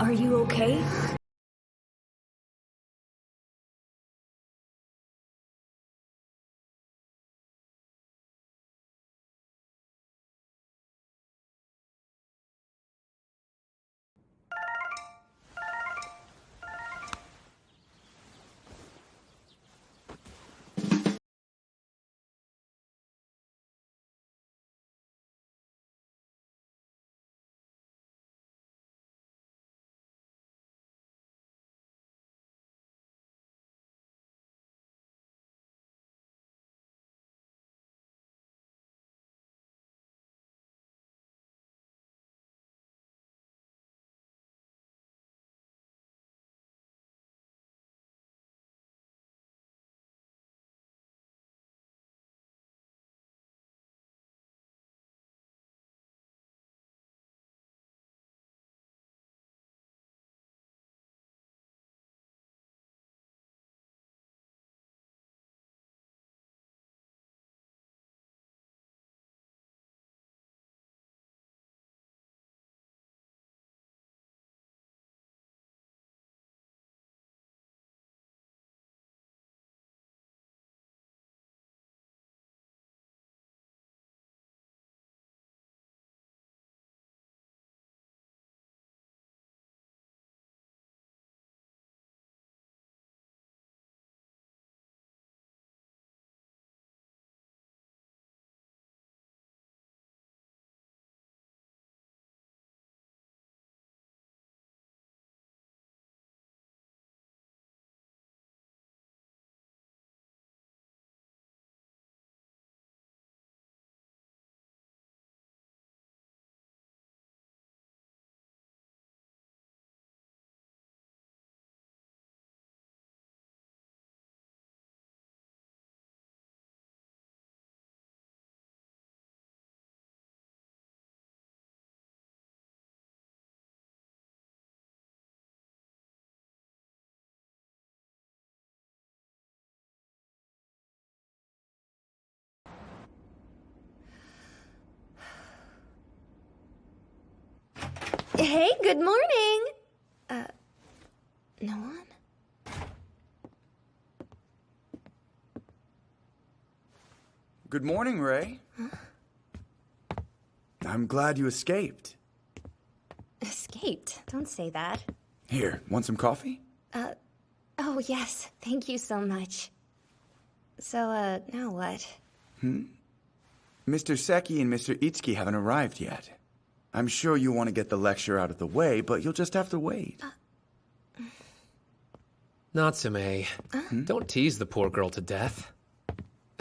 Are you okay? Hey, good morning! No one? Good morning, Ray. Huh? I'm glad you escaped. Escaped? Don't say that. Here, want some coffee? Oh yes, thank you so much. So, now what? Mr. Seki and Mr. Itsuki haven't arrived yet. I'm sure you want to get the lecture out of the way, but you'll just have to wait. Natsume, don't tease the poor girl to death.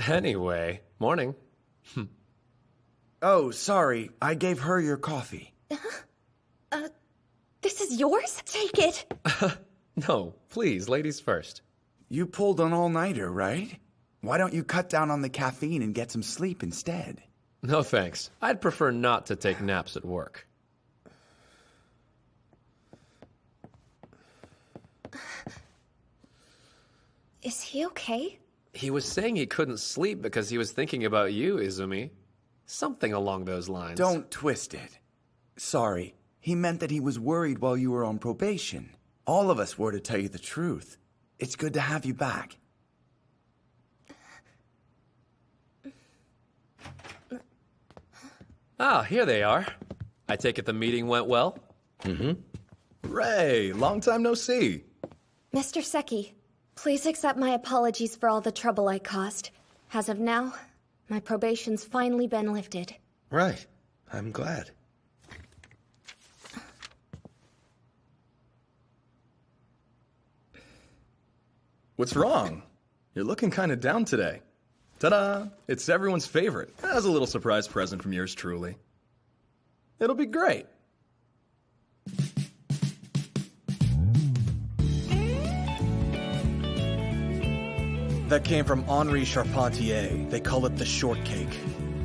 Anyway, morning. Oh, sorry. I gave her your coffee. This is yours? Take it! No, please, ladies first. You pulled an all-nighter, right? Why don't you cut down on the caffeine and get some sleep instead? No thanks. I'd prefer not to take naps at work. Is he okay? He was saying he couldn't sleep because he was thinking about you, Izumi. Something along those lines. Don't twist it. Sorry. He meant that he was worried while you were on probation. All of us were, to tell you the truth. It's good to have you back. Ah, here they are. I take it the meeting went well? Ray, long time no see. Mr. Seki, please accept my apologies for all the trouble I caused. As of now, my probation's finally been lifted. Right. I'm glad. What's wrong? You're looking kind of down today. Ta-da! It's everyone's favorite. As a little surprise present from yours truly. It'll be great. That came from Henri Charpentier. They call it the shortcake.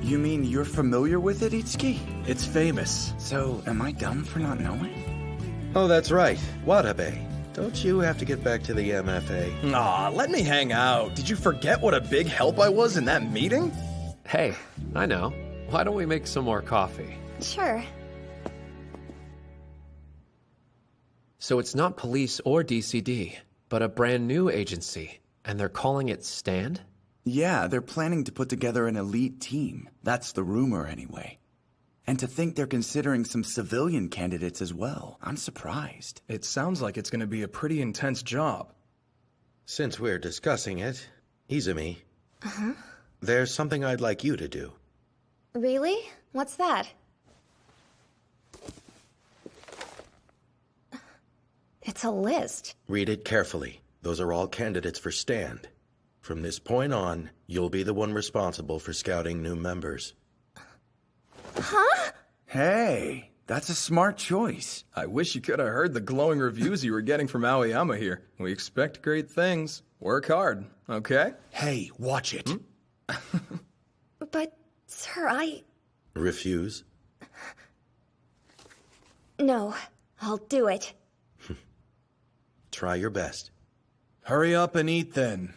You mean you're familiar with it, Itsuki? It's famous. So, am I dumb for not knowing? Oh, that's right. Watabe. Don't you have to get back to the MFA? Aw, let me hang out. Did you forget what a big help I was in that meeting? Hey, I know. Why don't we make some more coffee? Sure. So it's not police or DCD, but a brand new agency, and they're calling it Stand? Yeah, they're planning to put together an elite team. That's the rumor, anyway. And to think they're considering some civilian candidates as well. I'm surprised. It sounds like it's going to be a pretty intense job. Since we're discussing it, Izumi, there's something I'd like you to do. Really? What's that? It's a list. Read it carefully. Those are all candidates for Stand. From this point on, you'll be the one responsible for scouting new members. Huh? Hey, that's a smart choice. I wish you could have heard the glowing reviews you were getting from Aoyama here. We expect great things. Work hard, okay? Hey, watch it. But, sir, Refuse? No, I'll do it. Try your best. Hurry up and eat then.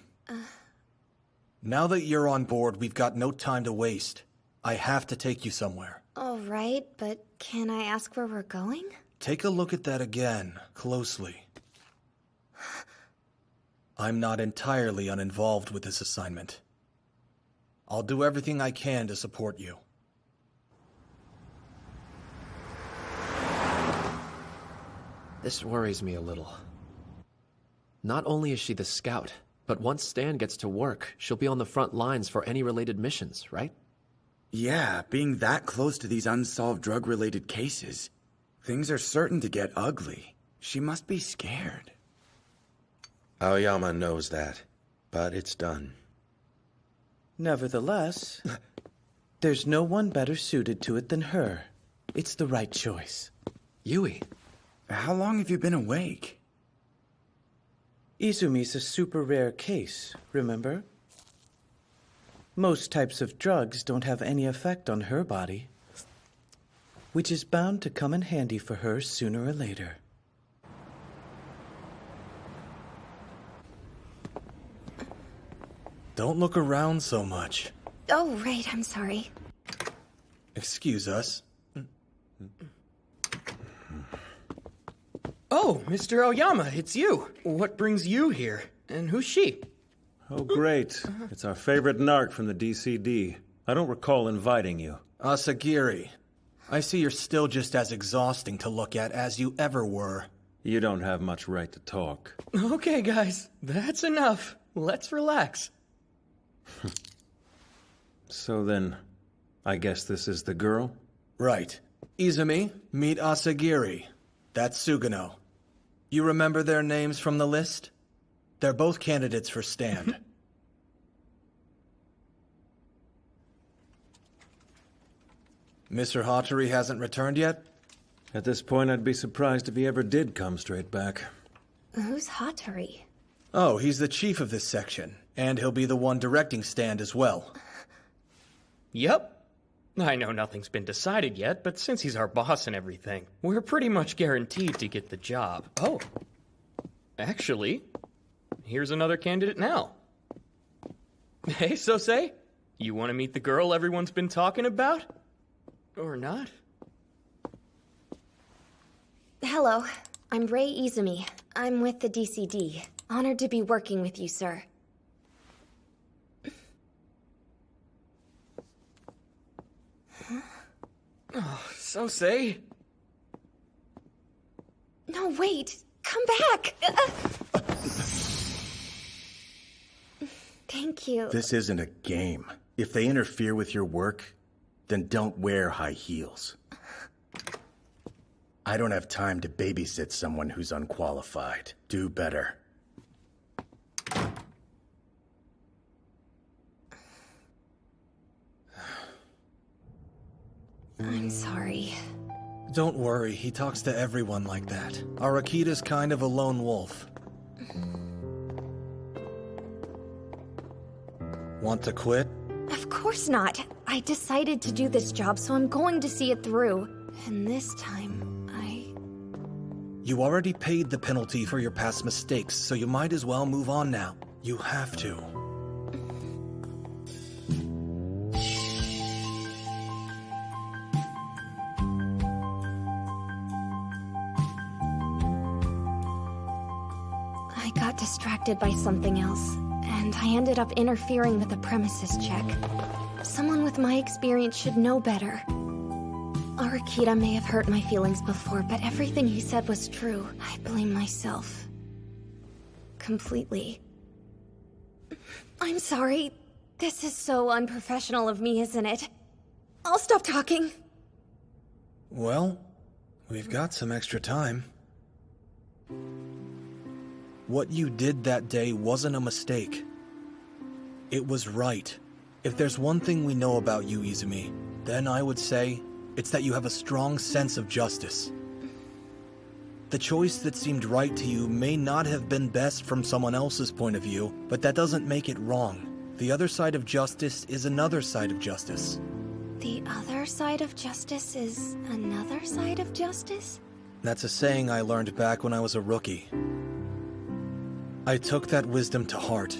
Now that you're on board, we've got no time to waste. I have to take you somewhere. All right, but can I ask where we're going? Take a look at that again, closely. I'm not entirely uninvolved with this assignment. I'll do everything I can to support you. This worries me a little. Not only is she the scout, but once Stan gets to work, she'll be on the front lines for any related missions, right? Yeah, being that close to these unsolved drug-related cases. Things are certain to get ugly. She must be scared. Aoyama knows that, but it's done. Nevertheless, there's no one better suited to it than her. It's the right choice. Yui. How long have you been awake? Izumi's a super rare case, remember? Most types of drugs don't have any effect on her body, which is bound to come in handy for her sooner or later. Don't look around so much. Oh, right, I'm sorry. Excuse us. Oh, Mr. Aoyama, it's you. What brings you here? And who's she? Oh, great. It's our favorite narc from the DCD. I don't recall inviting you. Asagiri, I see you're still just as exhausting to look at as you ever were. You don't have much right to talk. Okay, guys, that's enough. Let's relax. So then, I guess this is the girl? Right. Izumi, meet Asagiri. That's Sugano. You remember their names from the list? They're both candidates for Stand. Mr. Hattori hasn't returned yet? At this point, I'd be surprised if he ever did come straight back. Who's Hattori? Oh, he's the chief of this section, and he'll be the one directing Stand as well. Yep. I know nothing's been decided yet, but since he's our boss and everything, we're pretty much guaranteed to get the job. Oh. Actually, here's another candidate now. Hey, Sosei? You want to meet the girl everyone's been talking about? Or not? Hello, I'm Rei Izumi. I'm with the DCD. Honored to be working with you, sir. Oh, Sosei? No, wait! Come back! Thank you. This isn't a game. If they interfere with your work, then don't wear high heels. I don't have time to babysit someone who's unqualified. Do better. I'm sorry. Don't worry, he talks to everyone like that. Arakida's kind of a lone wolf. Want to quit? Of course not. I decided to do this job, so I'm going to see it through. And this time, You already paid the penalty for your past mistakes, so you might as well move on now. You have to. got distracted by something else, and I ended up interfering with a premises check. Someone with my experience should know better. Arakita may have hurt my feelings before, but everything he said was true. I blame myself. Completely. I'm sorry. This is so unprofessional of me, isn't it? I'll stop talking. Well, we've got some extra time. What you did that day wasn't a mistake. It was right. If there's one thing we know about you, Izumi, then I would say it's that you have a strong sense of justice. The choice that seemed right to you may not have been best from someone else's point of view, but that doesn't make it wrong. The other side of justice is another side of justice. The other side of justice is another side of justice? That's a saying I learned back when I was a rookie. I took that wisdom to heart,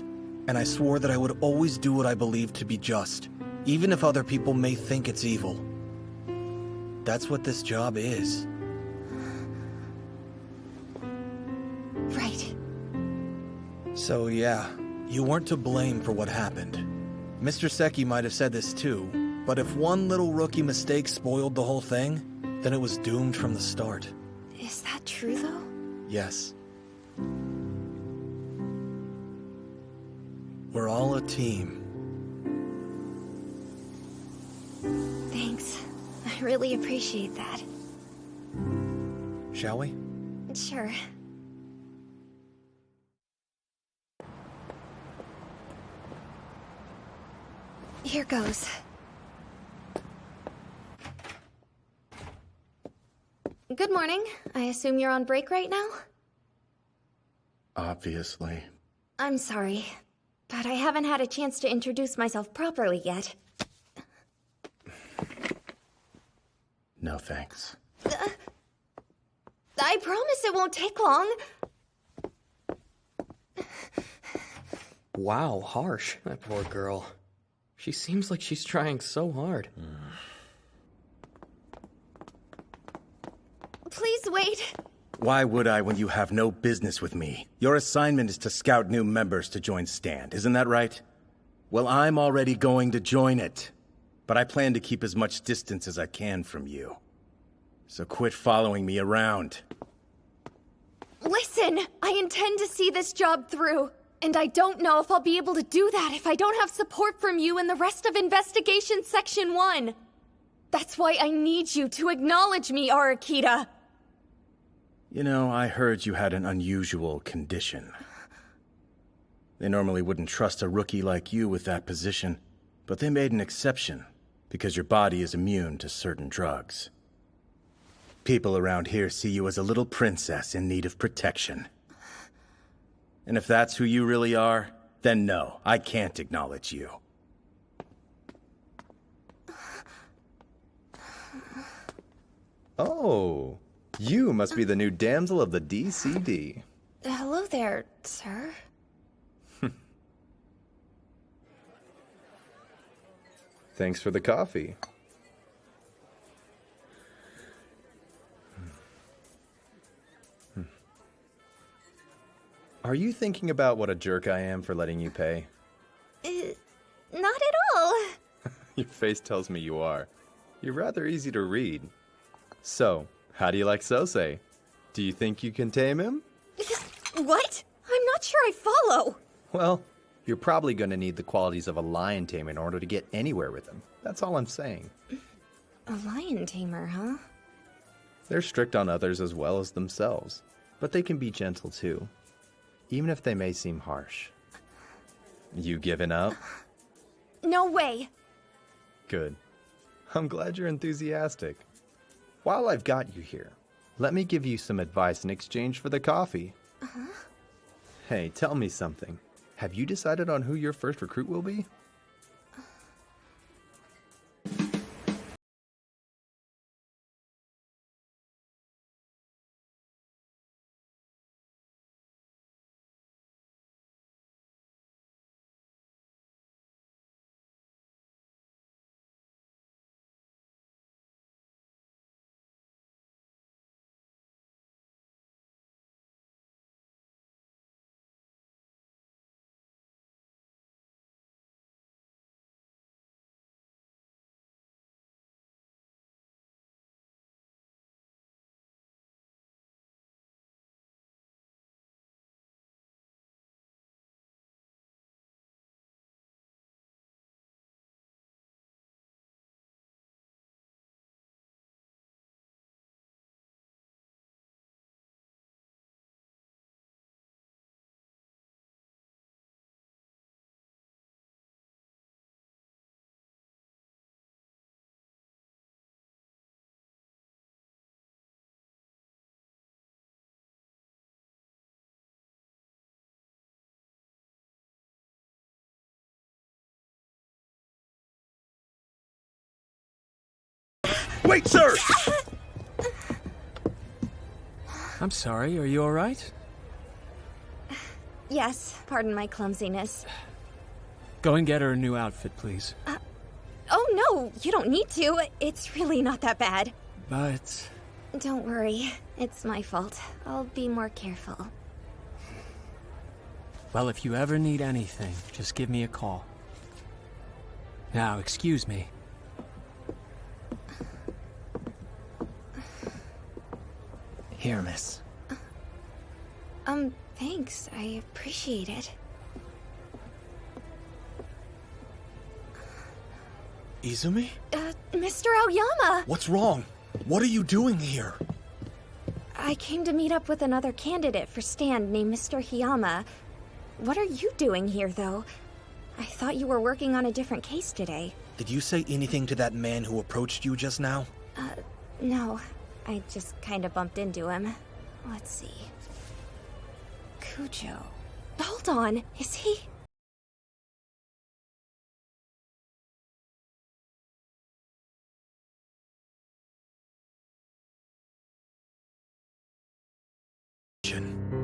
and I swore that I would always do what I believed to be just, even if other people may think it's evil. That's what this job is. Right. So yeah, you weren't to blame for what happened. Mr. Seki might have said this too, but if one little rookie mistake spoiled the whole thing, then it was doomed from the start. Is that true, though? Yes. We're all a team. Thanks. I really appreciate that. Shall we? Sure. Here goes. Good morning. I assume you're on break right now? Obviously. I'm sorry, but I haven't had a chance to introduce myself properly yet. No thanks. I promise it won't take long. Wow, harsh. That poor girl. She seems like she's trying so hard. Please wait. Why would I when you have no business with me? Your assignment is to scout new members to join Stand, isn't that right? Well, I'm already going to join it. But I plan to keep as much distance as I can from you. So quit following me around. Listen, I intend to see this job through. And I don't know if I'll be able to do that if I don't have support from you and the rest of Investigation Section 1. That's why I need you to acknowledge me, Arakita. You know, I heard you had an unusual condition. They normally wouldn't trust a rookie like you with that position, but they made an exception because your body is immune to certain drugs. People around here see you as a little princess in need of protection. And if that's who you really are, then no, I can't acknowledge you. Oh, you must be the new damsel of the DCD. Hello there, sir. Thanks for the coffee. Are you thinking about what a jerk I am for letting you pay? Not at all. Your face tells me you are. You're rather easy to read. So, how do you like Sosei? Do you think you can tame him? What? I'm not sure I follow. Well, you're probably going to need the qualities of a lion tamer in order to get anywhere with him. That's all I'm saying. A lion tamer, huh? They're strict on others as well as themselves, but they can be gentle too, even if they may seem harsh. You giving up? No way. Good. I'm glad you're enthusiastic. While I've got you here, let me give you some advice in exchange for the coffee. Hey, tell me something. Have you decided on who your first recruit will be? Wait, sir! I'm sorry, are you alright? Yes, pardon my clumsiness. Go and get her a new outfit, please. Oh no, you don't need to. It's really not that bad. But... Don't worry, it's my fault. I'll be more careful. well, if you ever need anything, just give me a call. Now, excuse me. Here, miss. Thanks. I appreciate it. Izumi? Mr. Aoyama! What's wrong? What are you doing here? I came to meet up with another candidate for stand named Mr. Hiyama. What are you doing here, though? I thought you were working on a different case today. Did you say anything to that man who approached you just now? No. I just kinda bumped into him. Let's see. Kujo. Hold on, is he?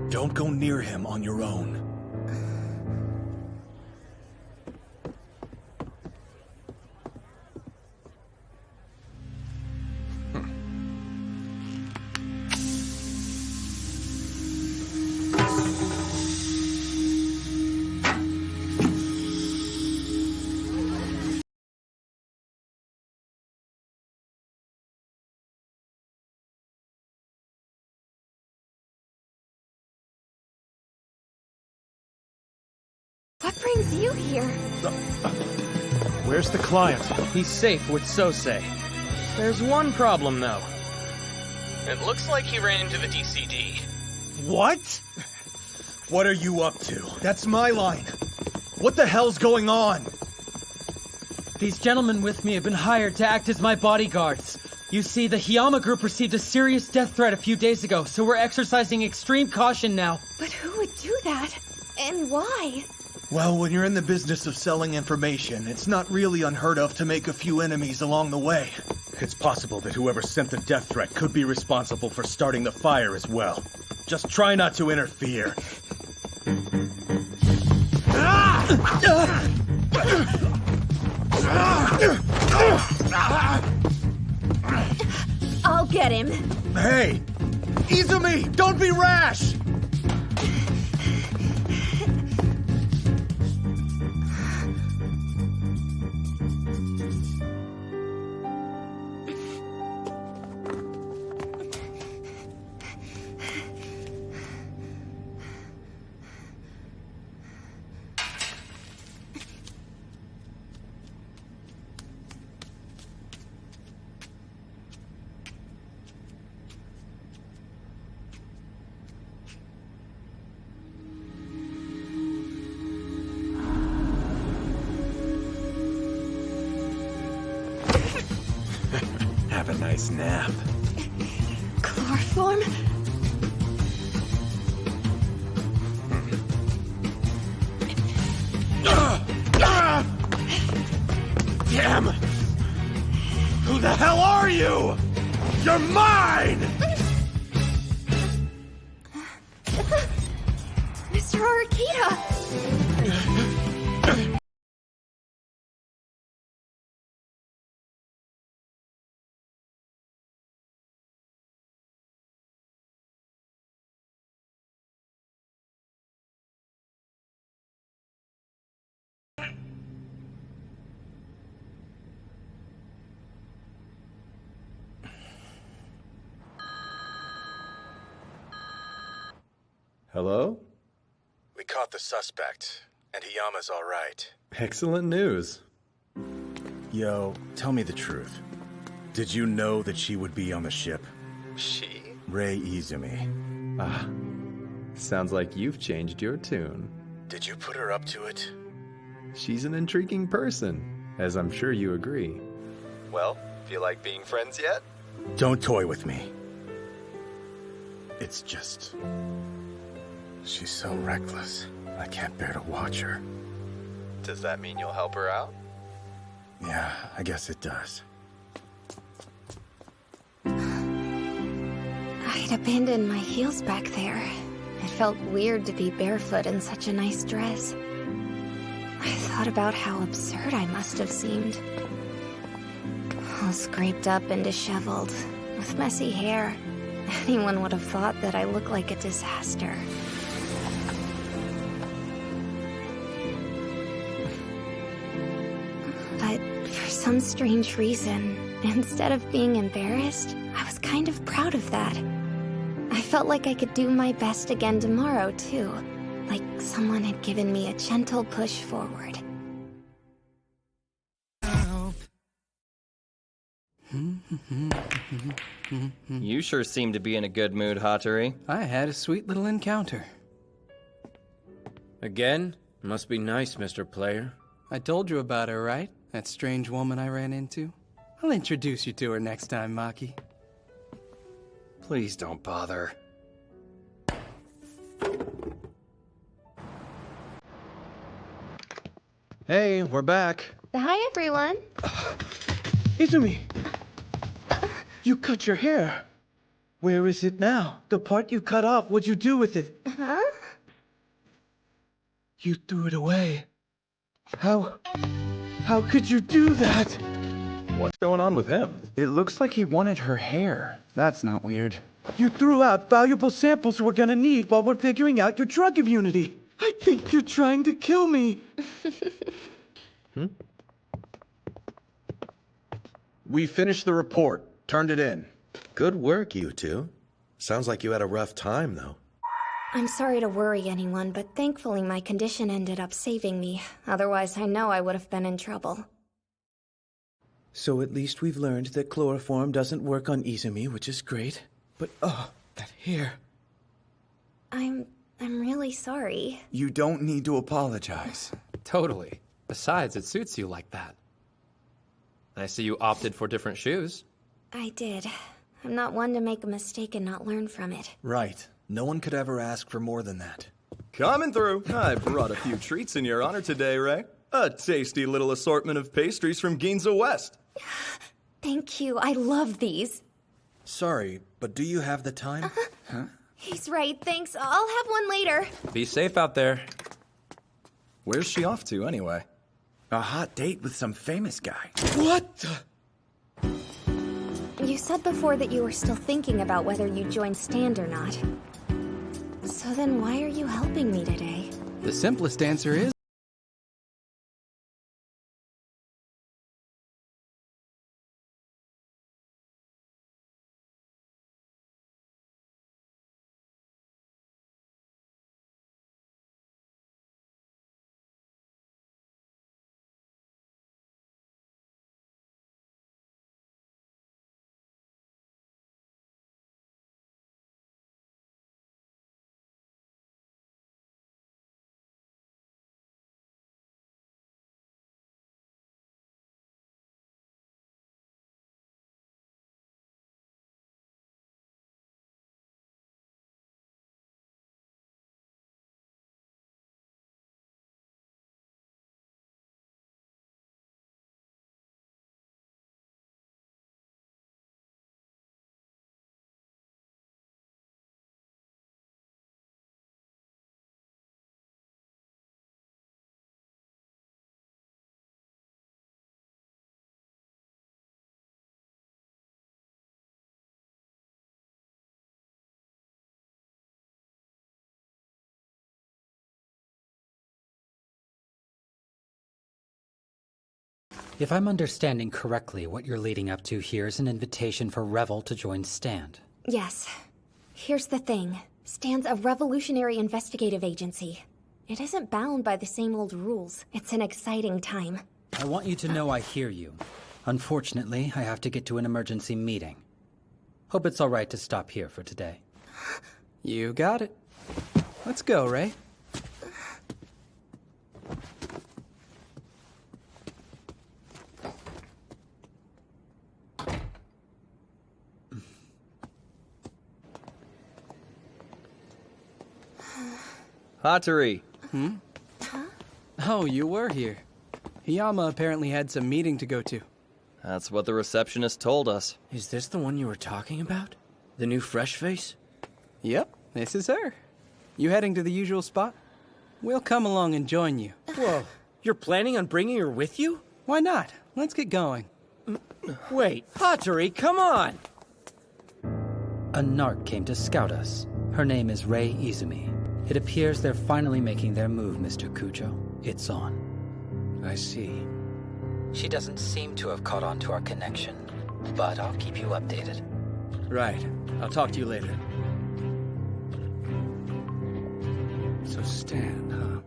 Don't go near him on your own. What brings you here? Where's the client? He's safe with Sosei. There's one problem, though. It looks like he ran into the DCD. What? What are you up to? That's my line. What the hell's going on? These gentlemen with me have been hired to act as my bodyguards. You see, the Hiyama group received a serious death threat a few days ago, so we're exercising extreme caution now. But who would do that? And why? Well, when you're in the business of selling information, it's not really unheard of to make a few enemies along the way. It's possible that whoever sent the death threat could be responsible for starting the fire as well. Just try not to interfere. I'll get him. Hey! Izumi! Don't be rash! Have a nice nap. Chloroform? Damn! Who the hell are you? You're mine! Mr. Arakita! Hello? We caught the suspect, and Hiyama's all right. Excellent news. Yo, tell me the truth. Did you know that she would be on the ship? She? Rei Izumi. Ah, sounds like you've changed your tune. Did you put her up to it? She's an intriguing person, as I'm sure you agree. Well, feel like being friends yet? Don't toy with me. It's just... she's so reckless. I can't bear to watch her. Does that mean you'll help her out? Yeah, I guess it does. I'd abandoned my heels back there. It felt weird to be barefoot in such a nice dress. I thought about how absurd I must have seemed. All scraped up and disheveled, with messy hair. Anyone would have thought that I looked like a disaster. But for some strange reason, instead of being embarrassed, I was kind of proud of that. I felt like I could do my best again tomorrow, too. Like someone had given me a gentle push forward. You sure seem to be in a good mood, Hattori. I had a sweet little encounter. Again? Must be nice, Mr. Player. I told you about her, right? That strange woman I ran into. I'll introduce you to her next time, Maki. Please don't bother. Hey, we're back. Hi, everyone. Izumi! You cut your hair. Where is it now? The part you cut off, what'd you do with it? Huh? You threw it away. How could you do that? What's going on with him? It looks like he wanted her hair. That's not weird. You threw out valuable samples we're gonna need while we're figuring out your drug immunity. I think you're trying to kill me. We finished the report. Turned it in. Good work, you two. Sounds like you had a rough time, though. I'm sorry to worry anyone, but thankfully my condition ended up saving me. Otherwise, I know I would have been in trouble. So at least we've learned that chloroform doesn't work on Izumi, which is great. But, that hair. I'm really sorry. You don't need to apologize. Totally. Besides, it suits you like that. I see you opted for different shoes. I did. I'm not one to make a mistake and not learn from it. Right. No one could ever ask for more than that. Coming through. I brought a few treats in your honor today, Ray. A tasty little assortment of pastries from Ginza West. Thank you. I love these. Sorry, but do you have the time? Huh? He's right. Thanks. I'll have one later. Be safe out there. Where's she off to, anyway? A hot date with some famous guy. What the? You said before that you were still thinking about whether you'd join Stand or not. So then why are you helping me today? The simplest answer is... If I'm understanding correctly, what you're leading up to here is an invitation for Revel to join Stand. Yes. Here's the thing. Stand's a revolutionary investigative agency. It isn't bound by the same old rules. It's an exciting time. I want you to know I hear you. Unfortunately, I have to get to an emergency meeting. Hope it's all right to stop here for today. You got it. Let's go, Ray. Hattori. Oh, you were here. Hiyama apparently had some meeting to go to. That's what the receptionist told us. Is this the one you were talking about? The new fresh face? Yep, this is her. You heading to the usual spot? We'll come along and join you. Whoa, you're planning on bringing her with you? Why not? Let's get going. Wait, Hattori, come on! A narc came to scout us. Her name is Rei Izumi. It appears they're finally making their move, Mr. Kujo. It's on. I see. She doesn't seem to have caught on to our connection, but I'll keep you updated. Right. I'll talk to you later. So Stan, huh?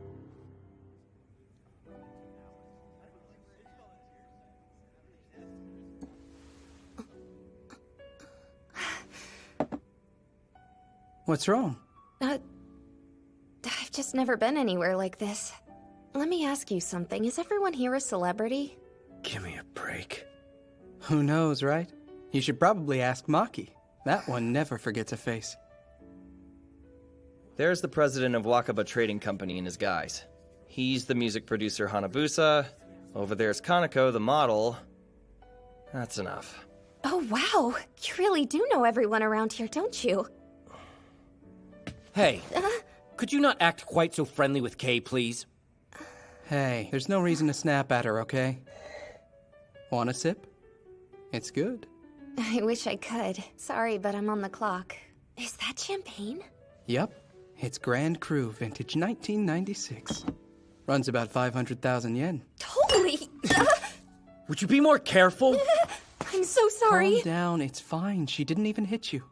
What's wrong? I've just never been anywhere like this. Let me ask you something. Is everyone here a celebrity? Give me a break. Who knows, right? You should probably ask Maki. That one never forgets a face. There's the president of Wakaba Trading Company in his guise. He's the music producer Hanabusa. Over there's Kanako, the model. That's enough. Oh, wow. You really do know everyone around here, don't you? Hey, could you not act quite so friendly with Kay, please? Hey, there's no reason to snap at her, okay? Want a sip? It's good. I wish I could. Sorry, but I'm on the clock. Is that champagne? Yep. It's Grand Cru, vintage 1996. Runs about 500,000 yen. Holy! Would you be more careful? I'm so sorry. Calm down, it's fine. She didn't even hit you.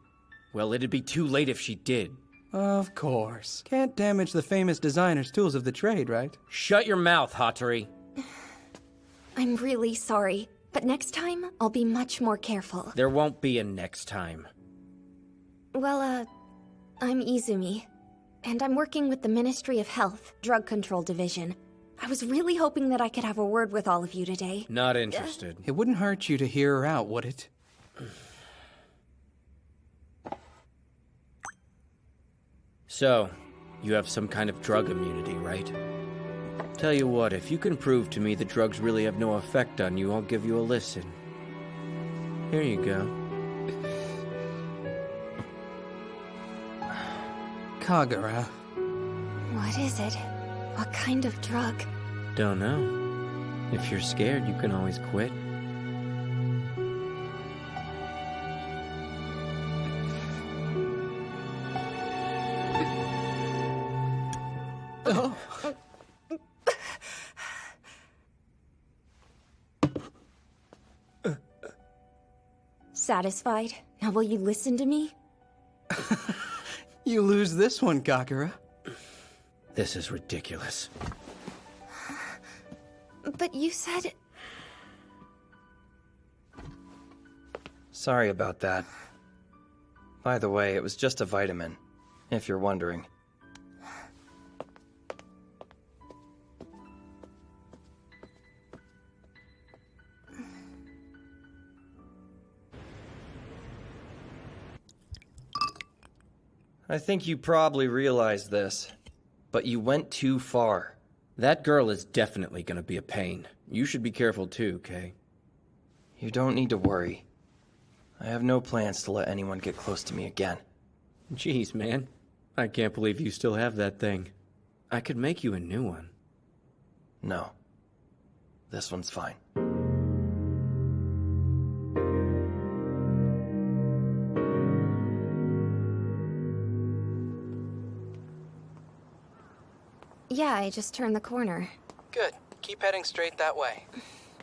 Well, it'd be too late if she did. Of course. Can't damage the famous designer's tools of the trade, right? Shut your mouth, Hattori. I'm really sorry, but next time, I'll be much more careful. There won't be a next time. Well, I'm Izumi, and I'm working with the Ministry of Health, Drug Control Division. I was really hoping that I could have a word with all of you today. Not interested. It wouldn't hurt you to hear her out, would it? So, you have some kind of drug immunity, right? Tell you what, if you can prove to me the drugs really have no effect on you, I'll give you a listen. Here you go. Kagura. What is it? What kind of drug? Don't know. If you're scared, you can always quit. Oh. Satisfied? Now will you listen to me? You lose this one, Kagura. This is ridiculous. But you said... Sorry about that. By the way, it was just a vitamin, if you're wondering. I think you probably realize this, but you went too far. That girl is definitely gonna be a pain. You should be careful too, Kay. You don't need to worry. I have no plans to let anyone get close to me again. Jeez, man. I can't believe you still have that thing. I could make you a new one. No. This one's fine. Yeah, I just turned the corner. Good. Keep heading straight that way.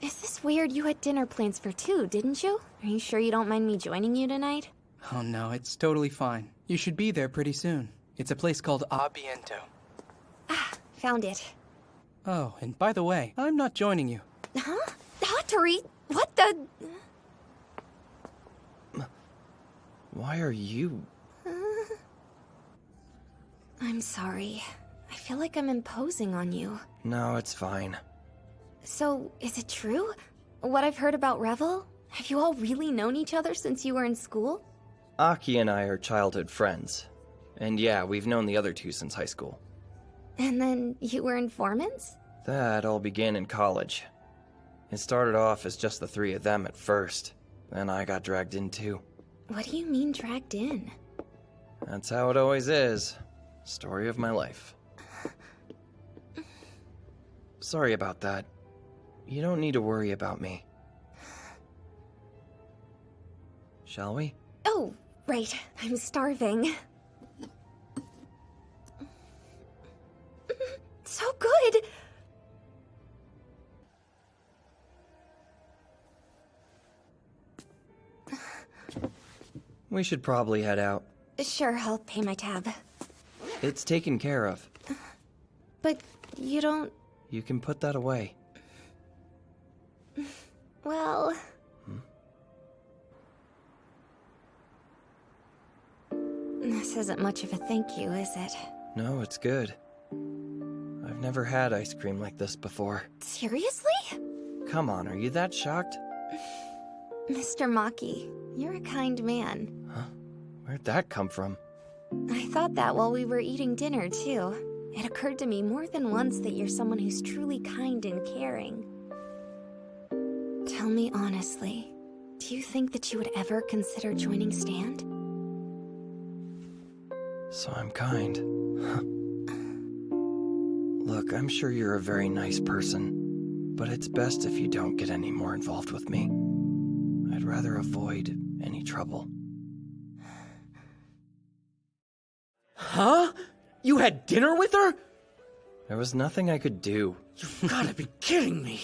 Is this weird? You had dinner plans for 2, didn't you? Are you sure you don't mind me joining you tonight? Oh no, it's totally fine. You should be there pretty soon. It's a place called Abiento. Ah, found it. Oh, and by the way, I'm not joining you. Huh? Hattori, what the... Why are you... I'm sorry. I feel like I'm imposing on you. No, it's fine. So, is it true? What I've heard about Revel? Have you all really known each other since you were in school? Aki and I are childhood friends. And yeah, we've known the other two since high school. And then you were informants? That all began in college. It started off as just the 3 of them at first. Then I got dragged in too. What do you mean dragged in? That's how it always is. Story of my life. Sorry about that. You don't need to worry about me. Shall we? Oh, right. I'm starving. So good! We should probably head out. Sure, I'll pay my tab. It's taken care of. But you don't... You can put that away. Well... This isn't much of a thank you, is it? No, it's good. I've never had ice cream like this before. Seriously? Come on, are you that shocked? Mr. Maki, you're a kind man. Huh? Where'd that come from? I thought that while we were eating dinner, too. It occurred to me more than once that you're someone who's truly kind and caring. Tell me honestly, do you think that you would ever consider joining Stand? So I'm kind. Look, I'm sure you're a very nice person, but it's best if you don't get any more involved with me. I'd rather avoid any trouble. Huh? You had dinner with her? There was nothing I could do. You've gotta be kidding me.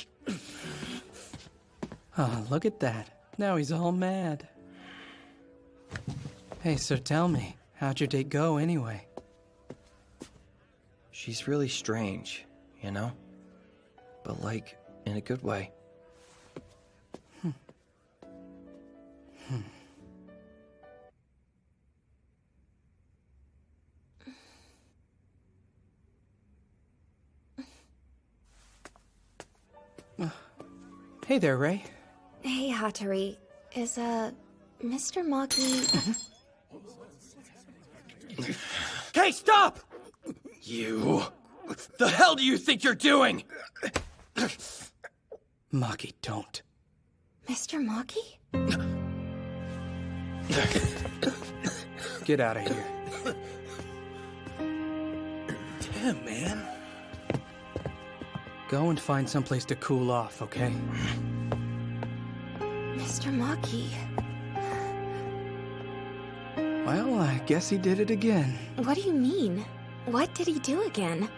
Oh, look at that. Now he's all mad. Hey, so tell me, how'd your date go anyway? She's really strange, you know? But like, in a good way. Hey there, Ray. Hey, Hattori. Is, Mr. Maki... Hey, stop! You... The hell do you think you're doing? Maki, don't. Mr. Maki? Get out of here. Damn, man. Go and find someplace to cool off, okay? Mr. Maki... Well, I guess he did it again. What do you mean? What did he do again?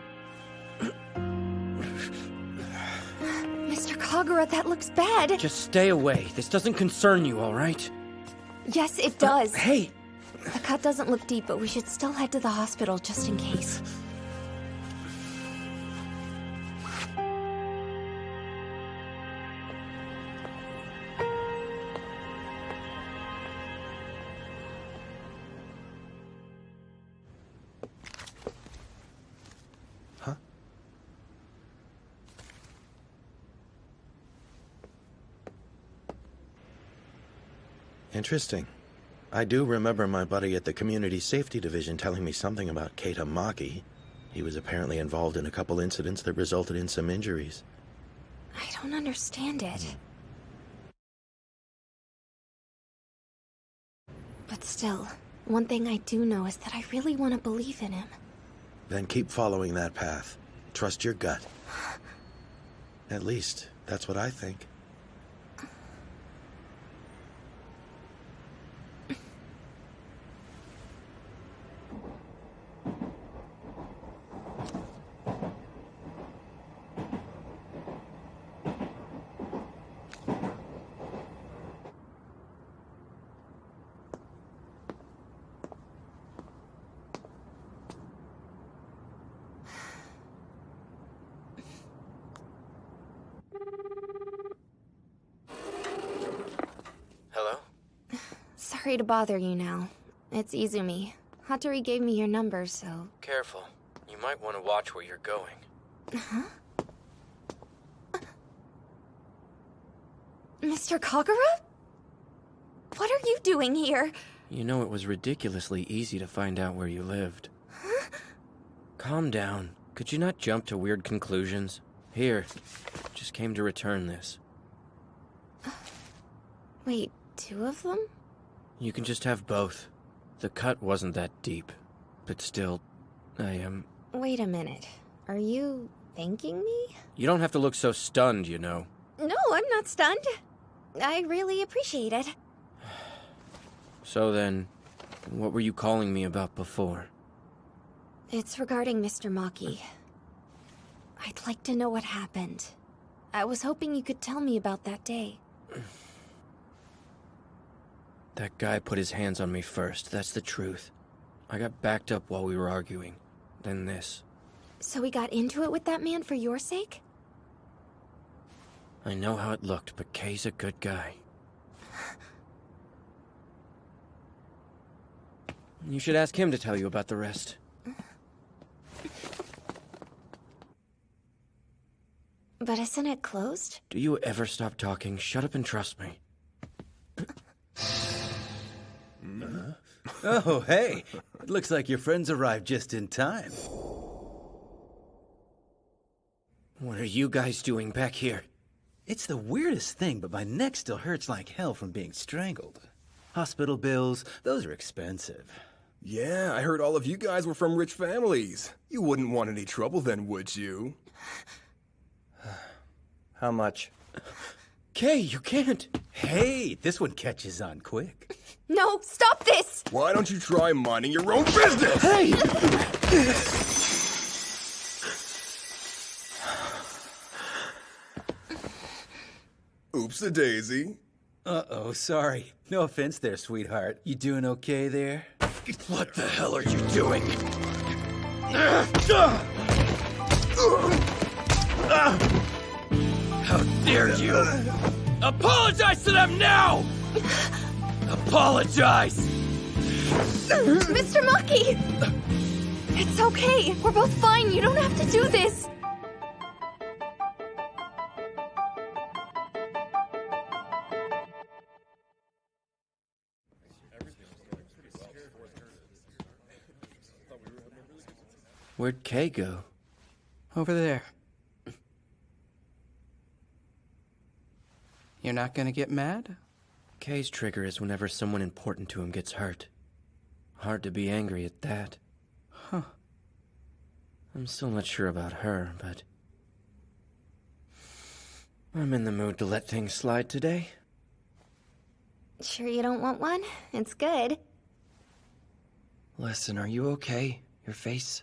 Mr. Kagura, that looks bad. Just stay away. This doesn't concern you, all right? Yes, it does. Hey! The cut doesn't look deep, but we should still head to the hospital just in case. Interesting. I do remember my buddy at the Community Safety Division telling me something about Keita Maki. He was apparently involved in a couple incidents that resulted in some injuries. I don't understand it. But still, one thing I do know is that I really want to believe in him. Then keep following that path. Trust your gut. At least, that's what I think. Sorry to bother you now. It's Izumi. Hattori gave me your number, so... Careful. You might want to watch where you're going. Huh? Mr. Kagura? What are you doing here? You know it was ridiculously easy to find out where you lived. Huh? Calm down. Could you not jump to weird conclusions? Here. Just came to return this. Wait, 2 of them? You can just have both. The cut wasn't that deep, but still, I am... Wait a minute. Are you thanking me? You don't have to look so stunned, you know. No, I'm not stunned. I really appreciate it. So then, what were you calling me about before? It's regarding Mr. Maki. I'd like to know what happened. I was hoping you could tell me about that day. That guy put his hands on me first, that's the truth. I got backed up while we were arguing. Then this. So we got into it with that man for your sake? I know how it looked, but Kay's a good guy. You should ask him to tell you about the rest. But isn't it closed? Do you ever stop talking? Shut up and trust me. Oh, hey. It looks like your friends arrived just in time. What are you guys doing back here? It's the weirdest thing, but my neck still hurts like hell from being strangled. Hospital bills, those are expensive. Yeah, I heard all of you guys were from rich families. You wouldn't want any trouble then, would you? How much? Kay, you can't. Hey, this one catches on quick. No, stop this! Why don't you try minding your own business? Hey! Oops-a-daisy. Uh-oh, sorry. No offense there, sweetheart. You doing okay there? What the hell are you doing? How dare you! Apologize to them now! Apologize! Mr. Maki! It's okay. We're both fine. You don't have to do this. Where'd Kay go? Over there. You're not gonna get mad? Kay's trigger is whenever someone important to him gets hurt. Hard to be angry at that. Huh. I'm still not sure about her, but... I'm in the mood to let things slide today. Sure you don't want one? It's good. Listen, are you okay? Your face?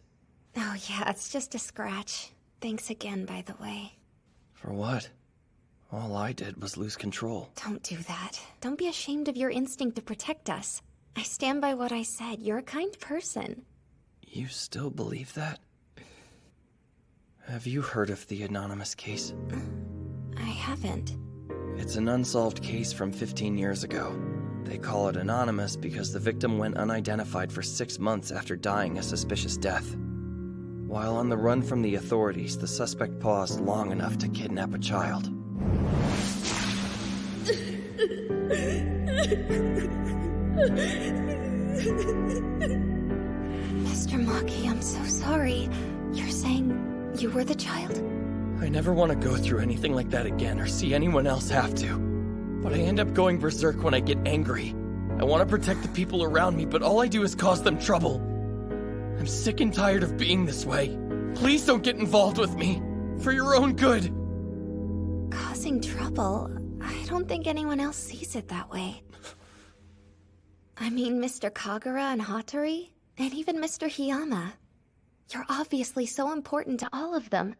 Oh yeah, it's just a scratch. Thanks again, by the way. For what? All I did was lose control. Don't do that. Don't be ashamed of your instinct to protect us. I stand by what I said. You're a kind person. You still believe that? Have you heard of the anonymous case? I haven't. It's an unsolved case from 15 years ago. They call it anonymous because the victim went unidentified for 6 months after dying a suspicious death. While on the run from the authorities, the suspect paused long enough to kidnap a child. Mr. Maki, I'm so sorry. You're saying you were the child? I never want to go through anything like that again or see anyone else have to. But I end up going berserk when I get angry. I want to protect the people around me, but all I do is cause them trouble. I'm sick and tired of being this way. Please don't get involved with me. For your own good. Causing trouble? I don't think anyone else sees it that way. I mean, Mr. Kagura and Hattori, and even Mr. Hiyama. You're obviously so important to all of them.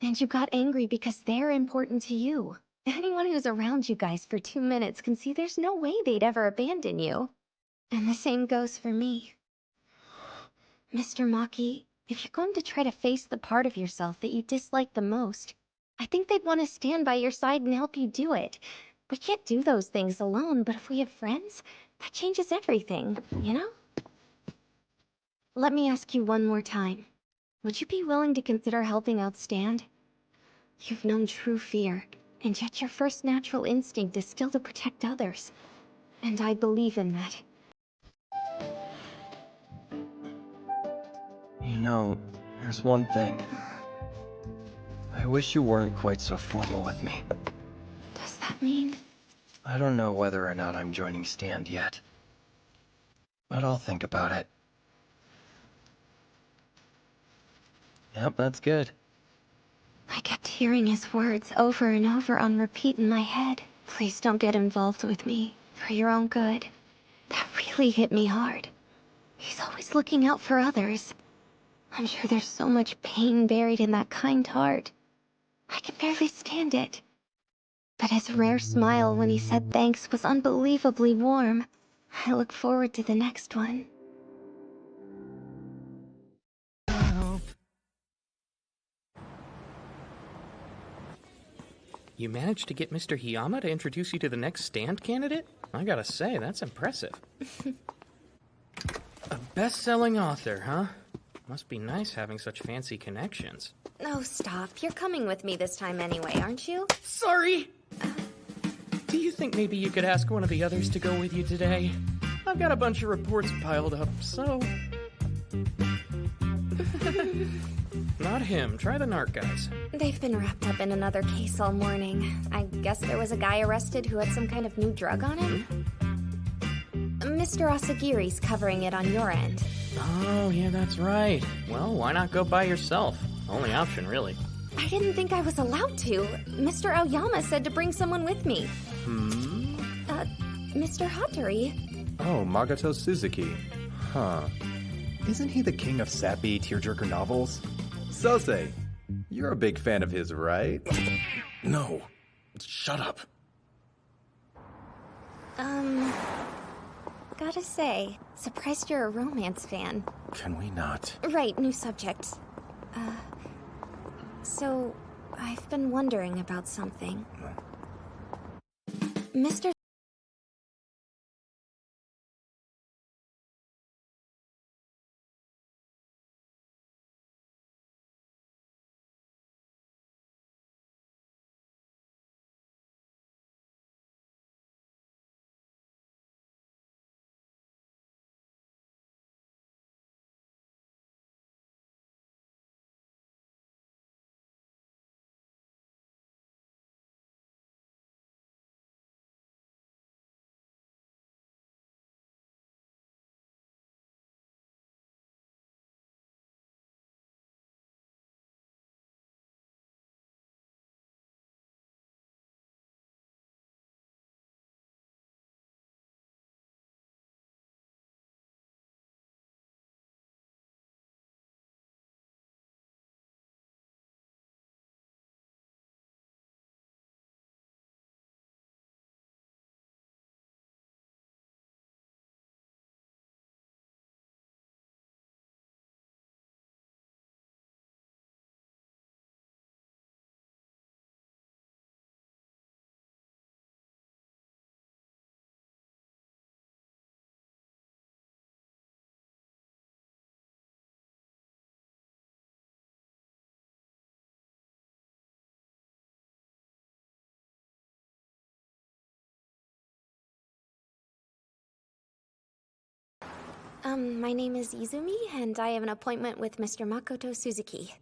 And you got angry because they're important to you. Anyone who's around you guys for 2 minutes can see there's no way they'd ever abandon you. And the same goes for me. Mr. Maki, if you're going to try to face the part of yourself that you dislike the most, I think they'd want to stand by your side and help you do it. We can't do those things alone, but if we have friends, that changes everything, you know? Let me ask you one more time. Would you be willing to consider helping out Stand? You've known true fear, and yet your first natural instinct is still to protect others. And I believe in that. You know, there's one thing. I wish you weren't quite so formal with me. Does that mean? I don't know whether or not I'm joining Stand yet. but I'll think about it. Yep, that's good. I kept hearing his words over and over on repeat in my head. Please don't get involved with me, for your own good. That really hit me hard. He's always looking out for others. I'm sure there's so much pain buried in that kind heart. I can barely stand it. But his rare smile when he said thanks was unbelievably warm. I look forward to the next one. You managed to get Mr. Hiyama to introduce you to the next stand candidate? I gotta say, that's impressive. A best-selling author, huh? Must be nice having such fancy connections. Oh, stop. You're coming with me this time anyway, aren't you? Sorry! Do you think maybe you could ask one of the others to go with you today? I've got a bunch of reports piled up, so... Not him. Try the NARC guys. They've been wrapped up in another case all morning. I guess there was a guy arrested who had some kind of new drug on him? Mr. Asagiri's covering it on your end. Oh, yeah, that's right. Well, why not go by yourself? Only option, really. I didn't think I was allowed to. Mr. Aoyama said to bring someone with me. Mr. Hattori. Oh, Magoto Suzuki. Huh. Isn't he the king of sappy tearjerker novels? Sosei, you're a big fan of his, right? No. Shut up. Gotta say, surprised you're a romance fan. Can we not? Right, new subject. So, I've been wondering about something. Mr. My name is Izumi, and I have an appointment with Mr. Makoto Suzuki.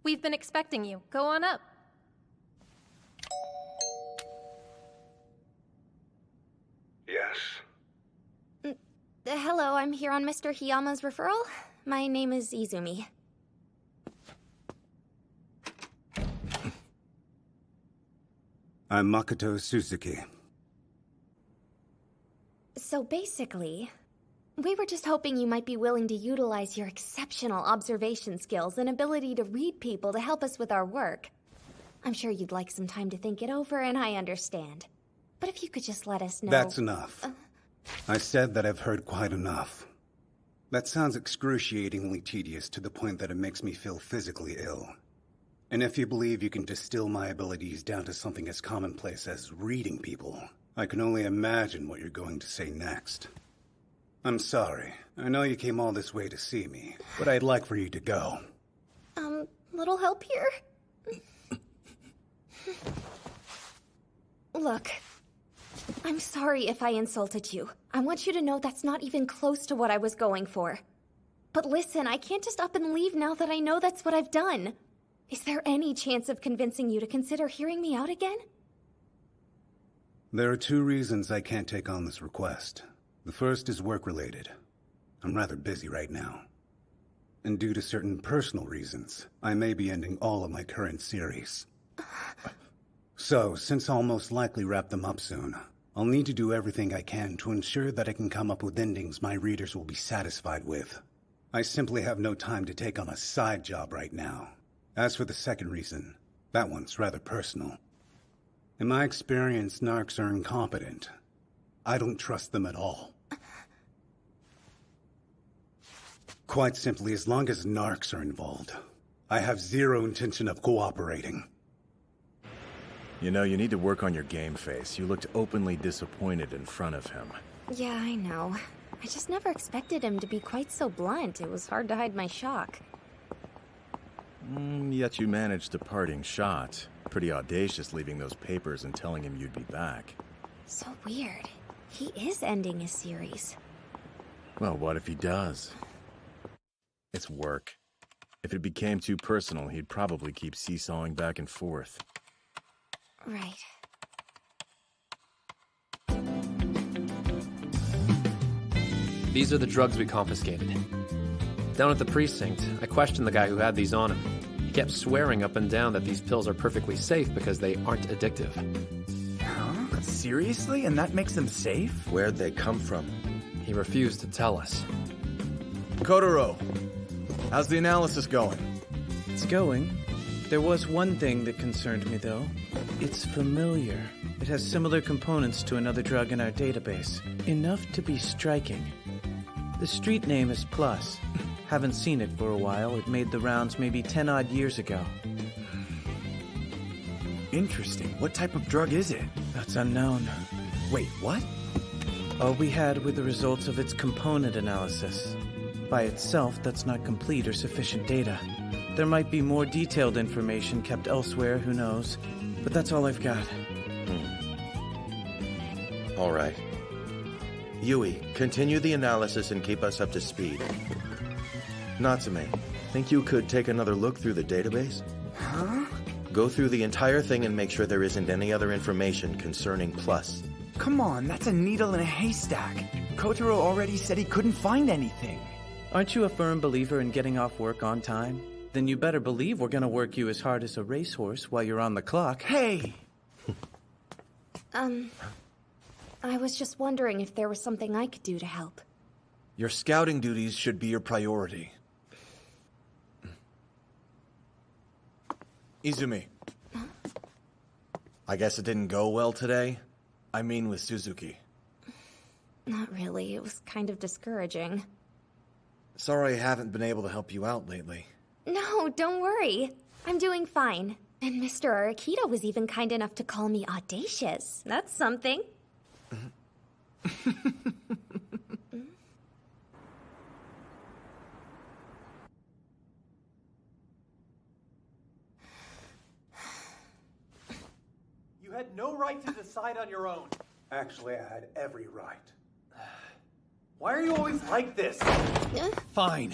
We've been expecting you. Go on up. Yes. Hello, I'm here on Mr. Hiyama's referral. My name is Izumi. I'm Makoto Suzuki. So basically, we were just hoping you might be willing to utilize your exceptional observation skills and ability to read people to help us with our work. I'm sure you'd like some time to think it over, and I understand. But if you could just let us know... That's enough. I said that I've heard quite enough. That sounds excruciatingly tedious to the point that it makes me feel physically ill. And if you believe you can distill my abilities down to something as commonplace as reading people, I can only imagine what you're going to say next. I'm sorry. I know you came all this way to see me, but I'd like for you to go. Little help here? Look, I'm sorry if I insulted you. I want you to know that's not even close to what I was going for. But listen, I can't just up and leave now that I know that's what I've done. Is there any chance of convincing you to consider hearing me out again? There are two reasons I can't take on this request. The first is work-related. I'm rather busy right now. And due to certain personal reasons, I may be ending all of my current series. So, since I'll most likely wrap them up soon, I'll need to do everything I can to ensure that I can come up with endings my readers will be satisfied with. I simply have no time to take on a side job right now. As for the second reason, that one's rather personal. In my experience, narcs are incompetent. I don't trust them at all. Quite simply, as long as narcs are involved, I have zero intention of cooperating. You know, you need to work on your game face. You looked openly disappointed in front of him. Yeah, I know. I just never expected him to be quite so blunt. It was hard to hide my shock. Yet you managed a parting shot. Pretty audacious leaving those papers and telling him you'd be back. So weird. He is ending his series. Well, what if he does? It's work. If it became too personal, he'd probably keep seesawing back and forth. Right. These are the drugs we confiscated. Down at the precinct, I questioned the guy who had these on him. He kept swearing up and down that these pills are perfectly safe because they aren't addictive. Huh? Seriously? And that makes them safe? Where'd they come from? He refused to tell us. Kotaro, how's the analysis going? It's going. There was one thing that concerned me, though. It's familiar. It has similar components to another drug in our database. Enough to be striking. The street name is Plus. Haven't seen it for a while. It made the rounds maybe 10-odd years ago. Interesting. What type of drug is it? That's unknown. Wait, what? All we had were the results of its component analysis. By itself, that's not complete or sufficient data. There might be more detailed information kept elsewhere, who knows. But that's all I've got. All right. Yui, continue the analysis and keep us up to speed. Natsume, think you could take another look through the database? Huh? Go through the entire thing and make sure there isn't any other information concerning Plus. Come on, that's a needle in a haystack. Kotaro already said he couldn't find anything. Aren't you a firm believer in getting off work on time? Then you better believe we're gonna work you as hard as a racehorse while you're on the clock. Hey! I was just wondering if there was something I could do to help. Your scouting duties should be your priority. Izumi. I guess it didn't go well today? I mean with Suzuki. Not really. It was kind of discouraging. Sorry I haven't been able to help you out lately. No, don't worry. I'm doing fine. And Mr. Arakita was even kind enough to call me audacious. That's something. You had no right to decide on your own. Actually, I had every right. Why are you always like this? Fine.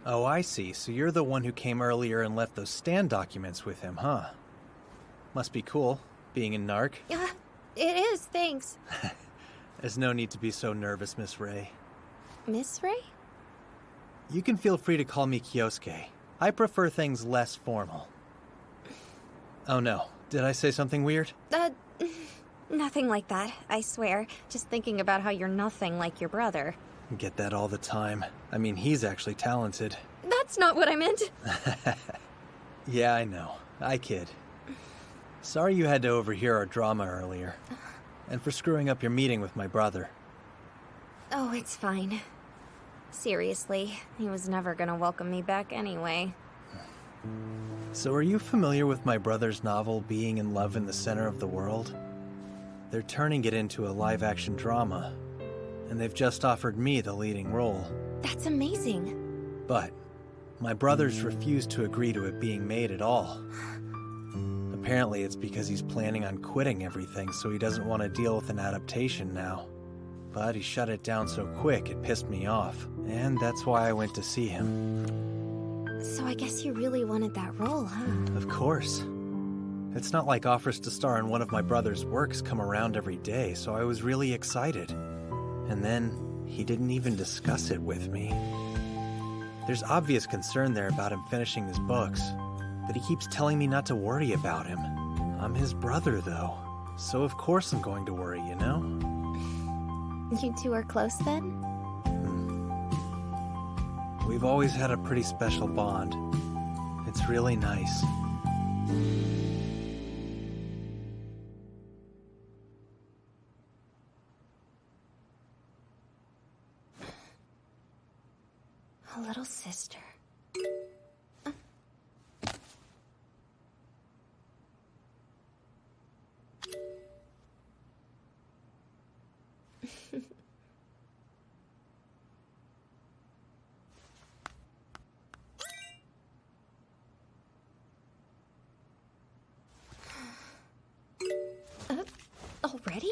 Oh, I see. So you're the one who came earlier and left those stand documents with him, huh? Must be cool, being a narc. It is, thanks. There's no need to be so nervous, Miss Ray. Miss Ray? You can feel free to call me Kyosuke. I prefer things less formal. Oh no, did I say something weird? Nothing like that, I swear. Just thinking about how you're nothing like your brother. Get that all the time. I mean, he's actually talented. That's not what I meant. Yeah, I know. I kid. Sorry you had to overhear our drama earlier. And for screwing up your meeting with my brother. Oh, it's fine. Seriously, he was never gonna welcome me back anyway. So are you familiar with my brother's novel, Being in Love in the Center of the World? They're turning it into a live-action drama. And they've just offered me the leading role. That's amazing. But my brother's refused to agree to it being made at all. Apparently it's because he's planning on quitting everything, so he doesn't want to deal with an adaptation now. But he shut it down so quick it pissed me off, and that's why I went to see him. So I guess you really wanted that role, huh? Of course. It's not like offers to star in one of my brother's works come around every day, so I was really excited. And then, he didn't even discuss it with me. There's obvious concern there about him finishing his books, but he keeps telling me not to worry about him. I'm his brother, though, so of course I'm going to worry, you know? You two are close then? We've always had a pretty special bond. It's really nice. A little sister. Already?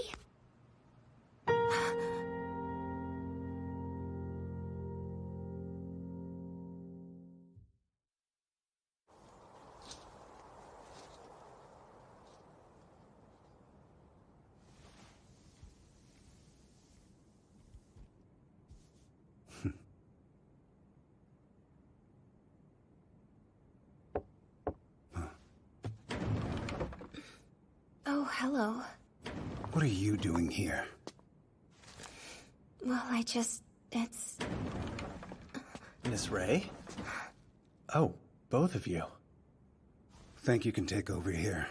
Oh, hello. What are you doing here? Well, it's... Miss Ray? Oh, both of you. Think you can take over here?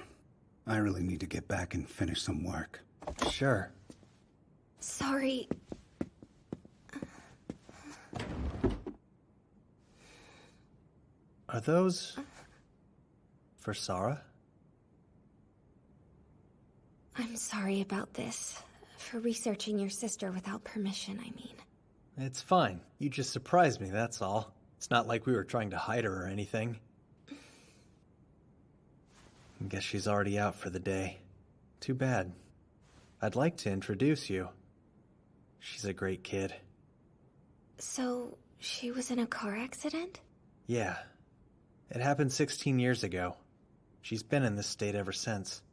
I really need to get back and finish some work. Sure. Sorry. Are those... for Sarah? I'm sorry about this. For researching your sister without permission, I mean. It's fine. You just surprised me, that's all. It's not like we were trying to hide her or anything. I guess she's already out for the day. Too bad. I'd like to introduce you. She's a great kid. So, she was in a car accident? Yeah. It happened 16 years ago. She's been in this state ever since.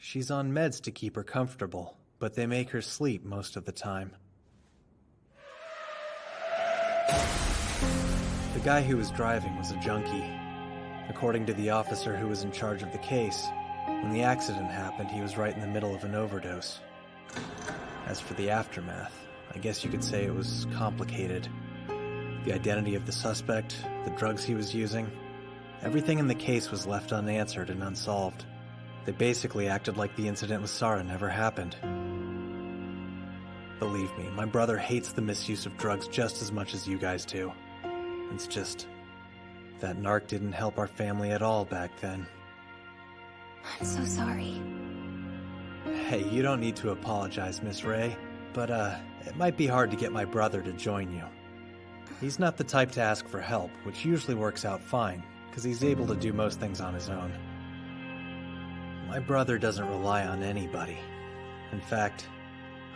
She's on meds to keep her comfortable, but they make her sleep most of the time. The guy who was driving was a junkie. According to the officer who was in charge of the case, when the accident happened, he was right in the middle of an overdose. As for the aftermath, I guess you could say it was complicated. The identity of the suspect, the drugs he was using, everything in the case was left unanswered and unsolved. They basically acted like the incident with Sarah never happened. Believe me, my brother hates the misuse of drugs just as much as you guys do. It's just... that narc didn't help our family at all back then. I'm so sorry. Hey, you don't need to apologize, Miss Ray. But, it might be hard to get my brother to join you. He's not the type to ask for help, which usually works out fine, because he's able to do most things on his own. My brother doesn't rely on anybody. In fact,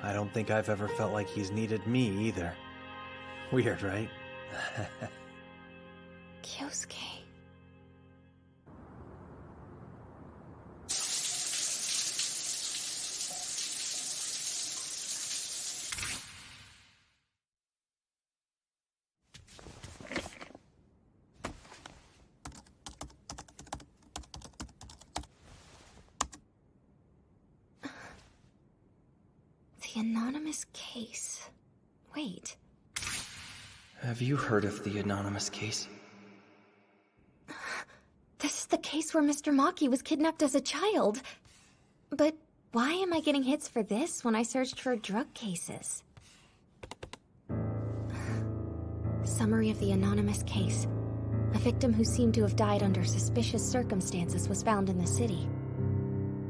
I don't think I've ever felt like he's needed me either. Weird, right? Kyosuke. The anonymous case. Wait. Have you heard of the anonymous case? This is the case where Mr. Maki was kidnapped as a child. But why am I getting hits for this when I searched for drug cases? Summary of the anonymous case. A victim who seemed to have died under suspicious circumstances was found in the city.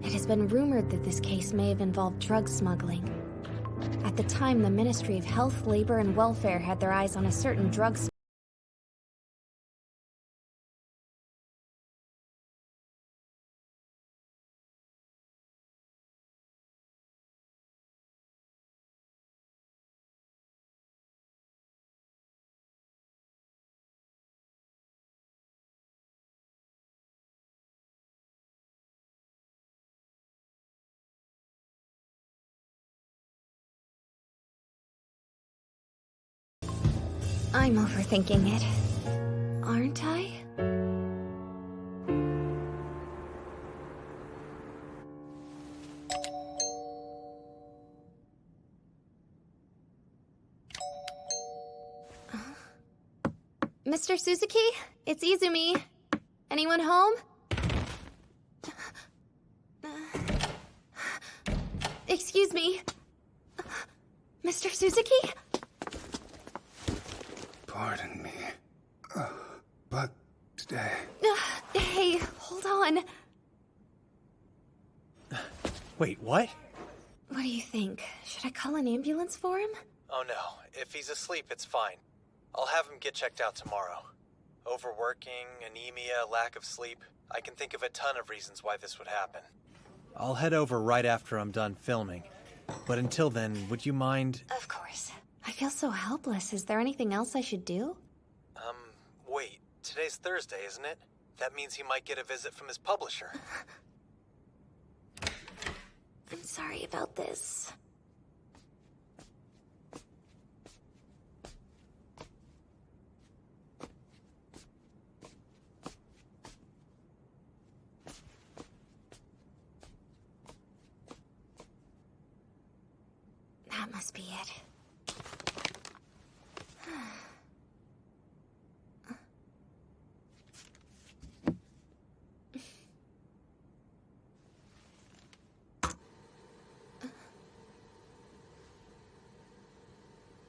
It has been rumored that this case may have involved drug smuggling. At the time, the Ministry of Health, Labor, and Welfare had their eyes on a certain drug I'm overthinking it. Aren't I? Mr. Suzuki? It's Izumi. Anyone home? Excuse me. Mr. Suzuki? Pardon me. But stay. Hey, hold on. Wait, what? What do you think? Should I call an ambulance for him? Oh no, if he's asleep, it's fine. I'll have him get checked out tomorrow. Overworking, anemia, lack of sleep. I can think of a ton of reasons why this would happen. I'll head over right after I'm done filming. But until then, would you mind... Of course. I feel so helpless. Is there anything else I should do? Wait. Today's Thursday, isn't it? That means he might get a visit from his publisher. I'm sorry about this. That must be it.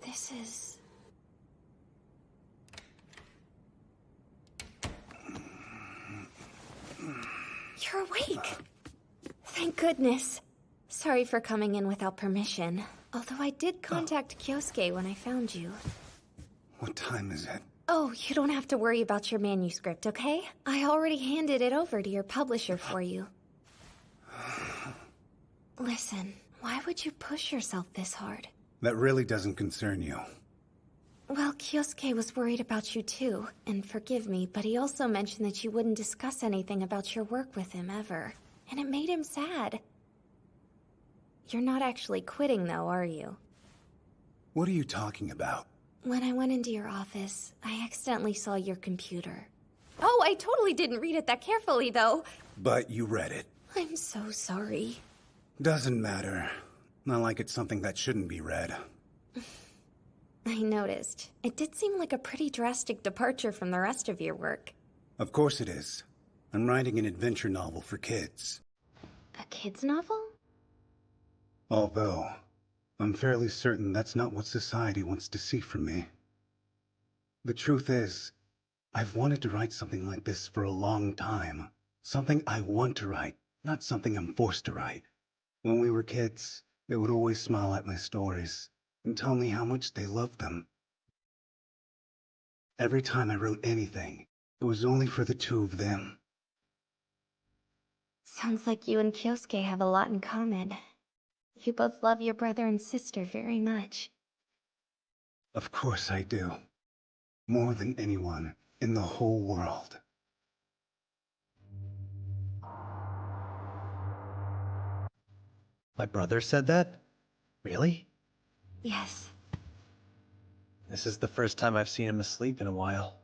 This is... You're awake! Thank goodness. Sorry for coming in without permission. Although I did contact Kyosuke when I found you. What time is it? Oh, you don't have to worry about your manuscript, okay? I already handed it over to your publisher for you. Listen, why would you push yourself this hard? That really doesn't concern you. Well, Kyosuke was worried about you too, and forgive me, but he also mentioned that you wouldn't discuss anything about your work with him ever. And it made him sad. You're not actually quitting though, are you? What are you talking about? When I went into your office, I accidentally saw your computer. Oh, I totally didn't read it that carefully though. But you read it. I'm so sorry. Doesn't matter. Not like it's something that shouldn't be read. I noticed. It did seem like a pretty drastic departure from the rest of your work. Of course it is. I'm writing an adventure novel for kids. A kid's novel? Although, I'm fairly certain that's not what society wants to see from me. The truth is, I've wanted to write something like this for a long time. Something I want to write, not something I'm forced to write. When we were kids, they would always smile at my stories and tell me how much they loved them. Every time I wrote anything, it was only for the two of them. Sounds like you and Kyosuke have a lot in common. You both love your brother and sister very much. Of course I do. More than anyone in the whole world. My brother said that? Really? Yes. This is the first time I've seen him asleep in a while.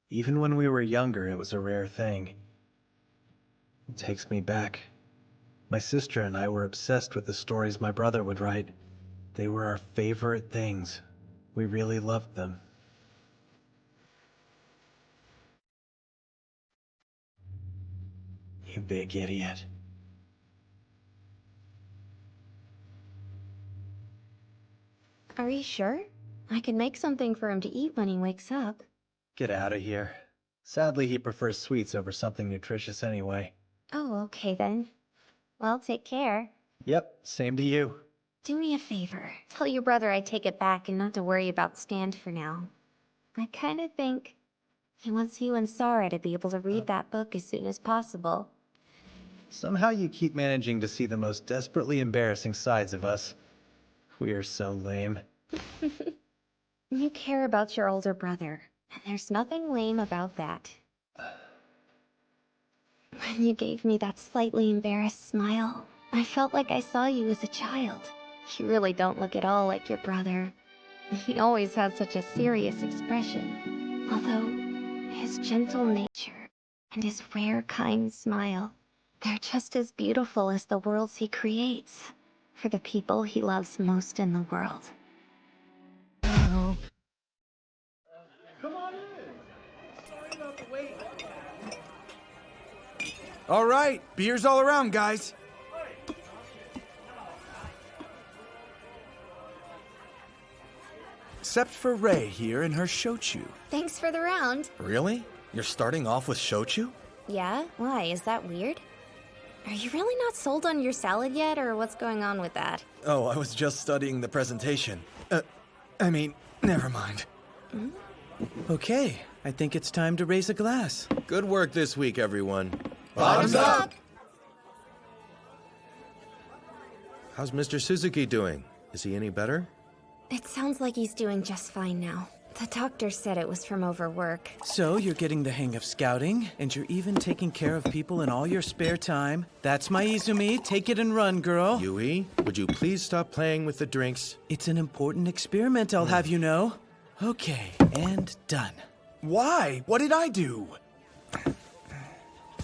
Even when we were younger, it was a rare thing. It takes me back. My sister and I were obsessed with the stories my brother would write. They were our favorite things. We really loved them. You big idiot. Are you sure? I can make something for him to eat when he wakes up. Get out of here. Sadly, he prefers sweets over something nutritious anyway. Oh, okay then. Well, take care. Yep, same to you. Do me a favor. Tell your brother I take it back and not to worry about Stand for now. I kinda think he wants you and Sara to be able to read that book as soon as possible. Somehow you keep managing to see the most desperately embarrassing sides of us. We're so lame. You care about your older brother, and there's nothing lame about that. When you gave me that slightly embarrassed smile, I felt like I saw you as a child. You really don't look at all like your brother. He always had such a serious expression. Although, his gentle nature and his rare, kind smile, they're just as beautiful as the worlds he creates for the people he loves most in the world. All right, beers all around, guys. Except for Ray here and her shochu. Thanks for the round. Really? You're starting off with shochu? Yeah? Why? Is that weird? Are you really not sold on your salad yet, or what's going on with that? Oh, I was just studying the presentation. Never mind. Okay, I think it's time to raise a glass. Good work this week, everyone. Bottoms up! How's Mr. Suzuki doing? Is he any better? It sounds like he's doing just fine now. The doctor said it was from overwork. So you're getting the hang of scouting, and you're even taking care of people in all your spare time. That's my Izumi. Take it and run, girl. Yui, would you please stop playing with the drinks? It's an important experiment, I'll have you know. Okay, and done. Why? What did I do?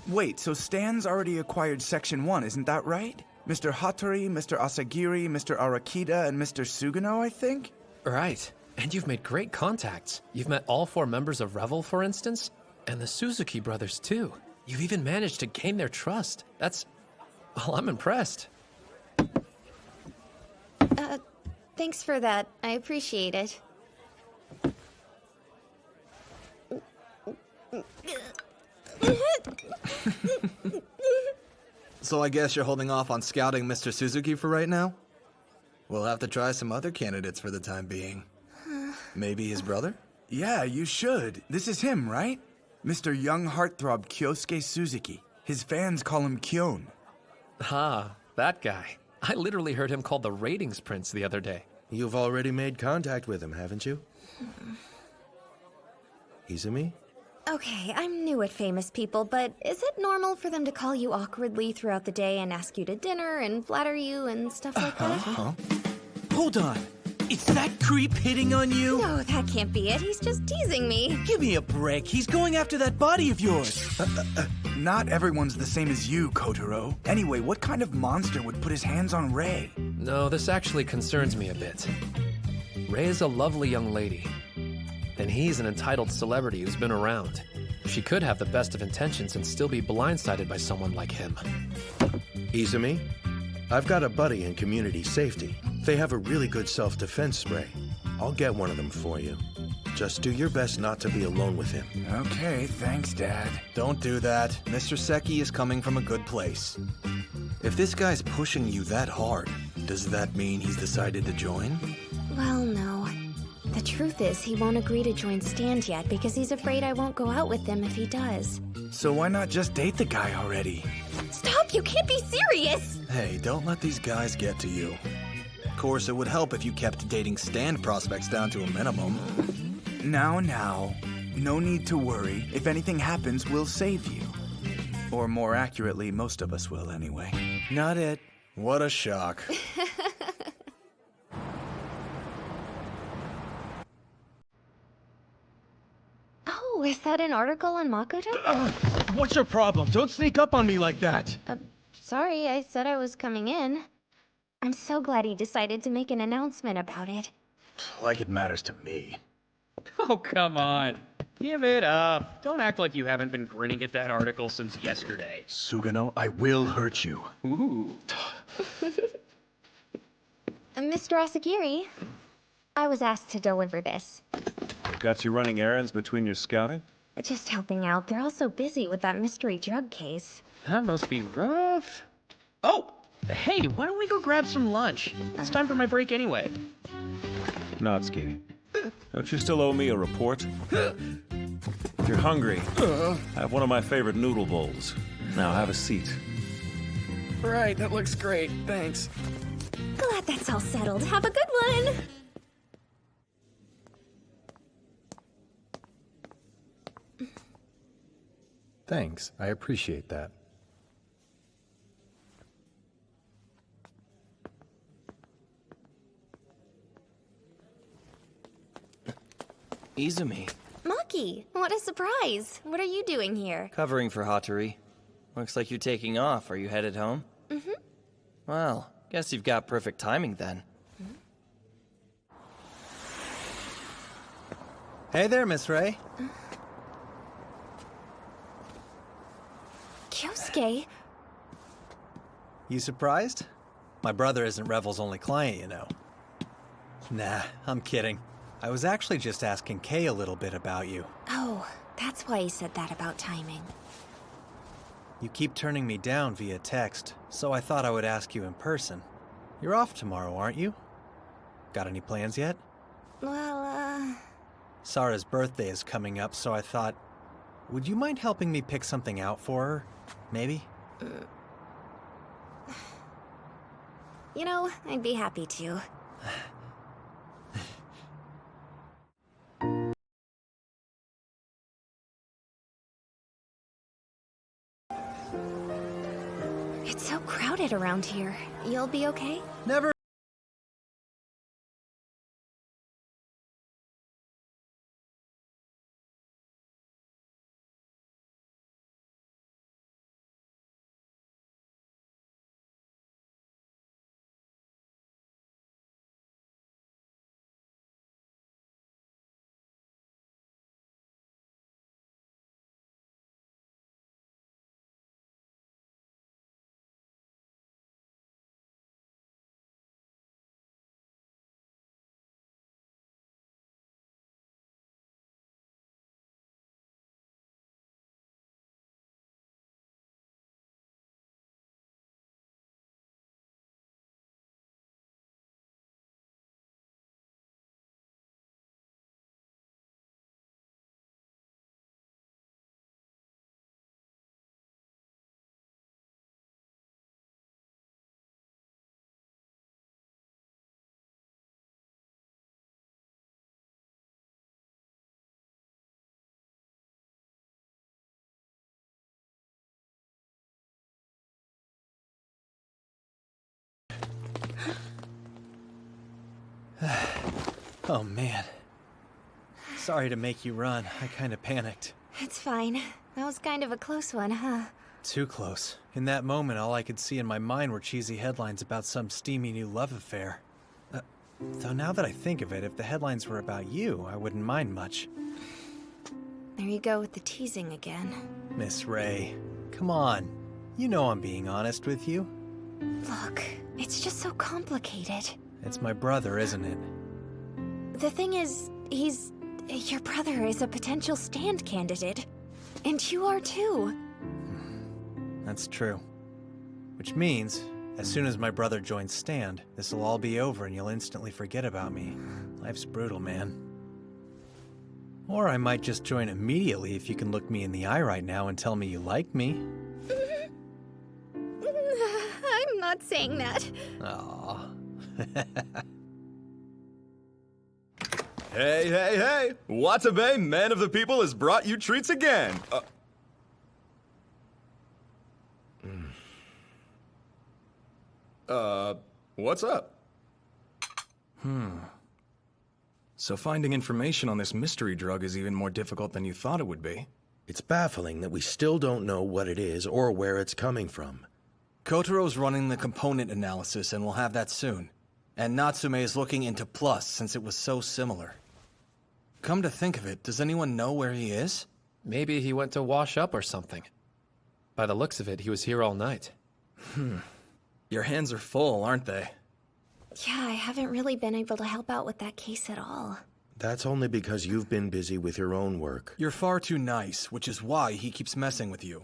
Wait, so Stan's already acquired Section 1, isn't that right? Mr. Hattori, Mr. Asagiri, Mr. Arakita, and Mr. Sugano, I think? Right. And you've made great contacts. You've met all 4 members of Revel, for instance, and the Suzuki brothers, too. You've even managed to gain their trust. Well, I'm impressed. Thanks for that. I appreciate it. So I guess you're holding off on scouting Mr. Suzuki for right now? We'll have to try some other candidates for the time being. Maybe his brother? Yeah, you should. This is him, right? Mr. Young Heartthrob Kyosuke Suzuki. His fans call him Kyon. Ah, that guy. I literally heard him called the Ratings Prince the other day. You've already made contact with him, haven't you? Izumi? Okay, I'm new at famous people, but is it normal for them to call you awkwardly throughout the day and ask you to dinner and flatter you and stuff like that? Hold on. Is that creep hitting on you? No, that can't be it. He's just teasing me. Give me a break. He's going after that body of yours. Not everyone's the same as you, Kotaro. Anyway, what kind of monster would put his hands on Ray? No, this actually concerns me a bit. Ray is a lovely young lady. And he's an entitled celebrity who's been around. She could have the best of intentions and still be blindsided by someone like him. Izumi, I've got a buddy in community safety. They have a really good self-defense spray. I'll get one of them for you. Just do your best not to be alone with him. Okay, thanks, Dad. Don't do that. Mr. Seki is coming from a good place. If this guy's pushing you that hard, does that mean he's decided to join? Well, no. The truth is, he won't agree to join Stand yet because he's afraid I won't go out with him if he does. So why not just date the guy already? Stop! You can't be serious! Hey, don't let these guys get to you. Of course, it would help if you kept dating Stand prospects down to a minimum. Now. No need to worry. If anything happens, we'll save you. Or more accurately, most of us will anyway. Not it. What a shock. Oh, is that an article on Makoto? What's your problem? Don't sneak up on me like that. Sorry, I said I was coming in. I'm so glad he decided to make an announcement about it. Like it matters to me. Oh, come on. Give it up. Don't act like you haven't been grinning at that article since yesterday. Sugano, I will hurt you. Ooh. Mr. Asagiri, I was asked to deliver this. Got you running errands between your scouting? Just helping out. They're all so busy with that mystery drug case. That must be rough. Oh, hey, why don't we go grab some lunch? It's time for my break anyway. Natsuki, don't you still owe me a report? If you're hungry, I have one of my favorite noodle bowls. Now have a seat. Right, that looks great. Thanks. Glad that's all settled. Have a good one! Thanks, I appreciate that. Izumi. Maki, what a surprise. What are you doing here? Covering for Hattori. Looks like you're taking off. Are you headed home? Mm-hmm. Well, guess you've got perfect timing then. Hey there, Miss Ray. Kyosuke, You surprised? My brother isn't Revel's only client, you know. Nah, I'm kidding. I was actually just asking Kay a little bit about you. oh, that's why he said that about timing. You keep turning me down via text, so I thought I would ask you in person. You're off tomorrow, aren't you? Got any plans yet? Well, Sarah's birthday is coming up, so I thought, would you mind helping me pick something out for her? Maybe? you know, I'd be happy to. It's so crowded around here. You'll be okay? Never. Oh man. Sorry to make you run. I kinda panicked. It's fine. That was kind of a close one, huh? Too close. In that moment, all I could see in my mind were cheesy headlines about some steamy new love affair. Though now that I think of it, if the headlines were about you, I wouldn't mind much. There you go with the teasing again. Miss Ray, come on. You know I'm being honest with you. Look, it's just so complicated. It's my brother, isn't it? The thing is, your brother is a potential stand candidate. And you are too. That's true. Which means, as soon as my brother joins Stand, this'll all be over and you'll instantly forget about me. Life's brutal, man. Or I might just join immediately if you can look me in the eye right now and tell me you like me. I'm not saying that. Aww. Hey, hey, hey! Watabe, man of the people, has brought you treats again! What's up? So finding information on this mystery drug is even more difficult than you thought it would be. It's baffling that we still don't know what it is or where it's coming from. Kotaro's running the component analysis and we'll have that soon. And Natsume is looking into Plus since it was so similar. Come to think of it, does anyone know where he is? Maybe he went to wash up or something. By the looks of it, he was here all night. Your hands are full, aren't they? Yeah, I haven't really been able to help out with that case at all. That's only because you've been busy with your own work. You're far too nice, which is why he keeps messing with you.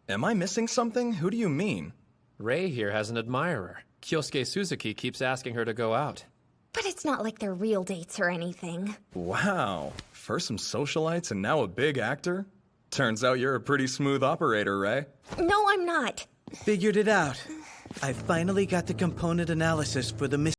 Am I missing something? Who do you mean? Ray here has an admirer. Kyosuke Suzuki keeps asking her to go out. But it's not like they're real dates or anything. Wow. First some socialites and now a big actor? Turns out you're a pretty smooth operator, Ray. No, I'm not. Figured it out. I finally got the component analysis for the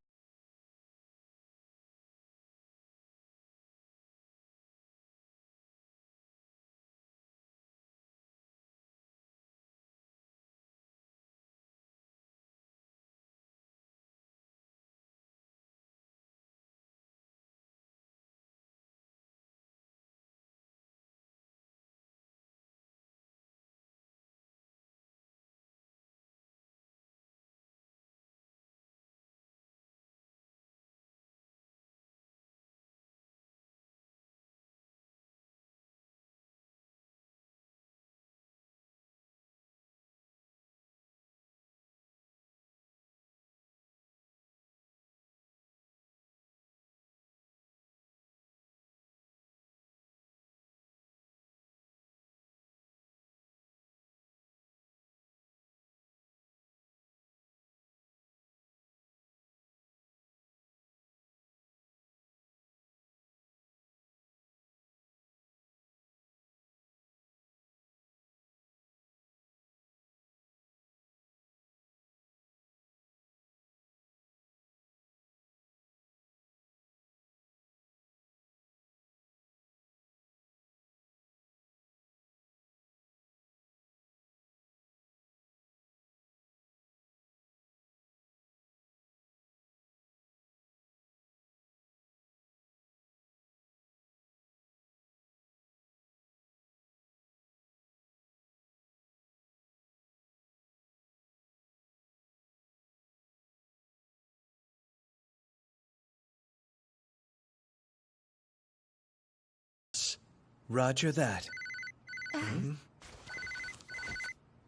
Roger that.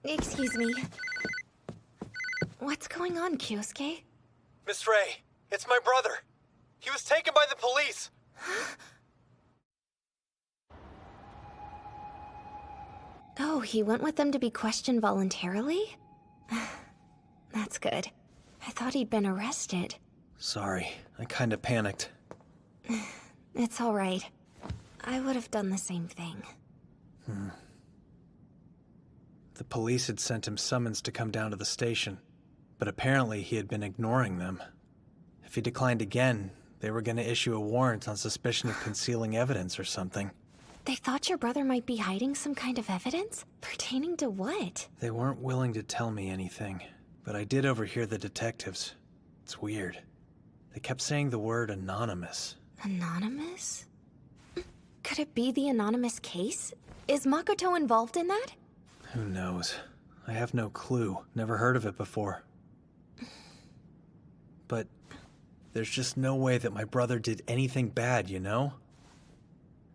Excuse me. What's going on, Kyosuke? Miss Ray, it's my brother. He was taken by the police. Oh, he went with them to be questioned voluntarily? That's good. I thought he'd been arrested. Sorry, I kinda panicked. It's all right. I would have done the same thing. The police had sent him summons to come down to the station, but apparently he had been ignoring them. If he declined again, they were gonna issue a warrant on suspicion of concealing evidence or something. They thought your brother might be hiding some kind of evidence? Pertaining to what? They weren't willing to tell me anything, but I did overhear the detectives. It's weird. They kept saying the word anonymous. Anonymous? Could it be the anonymous case? Is Makoto involved in that? Who knows? I have no clue. Never heard of it before. But there's just no way that my brother did anything bad, you know?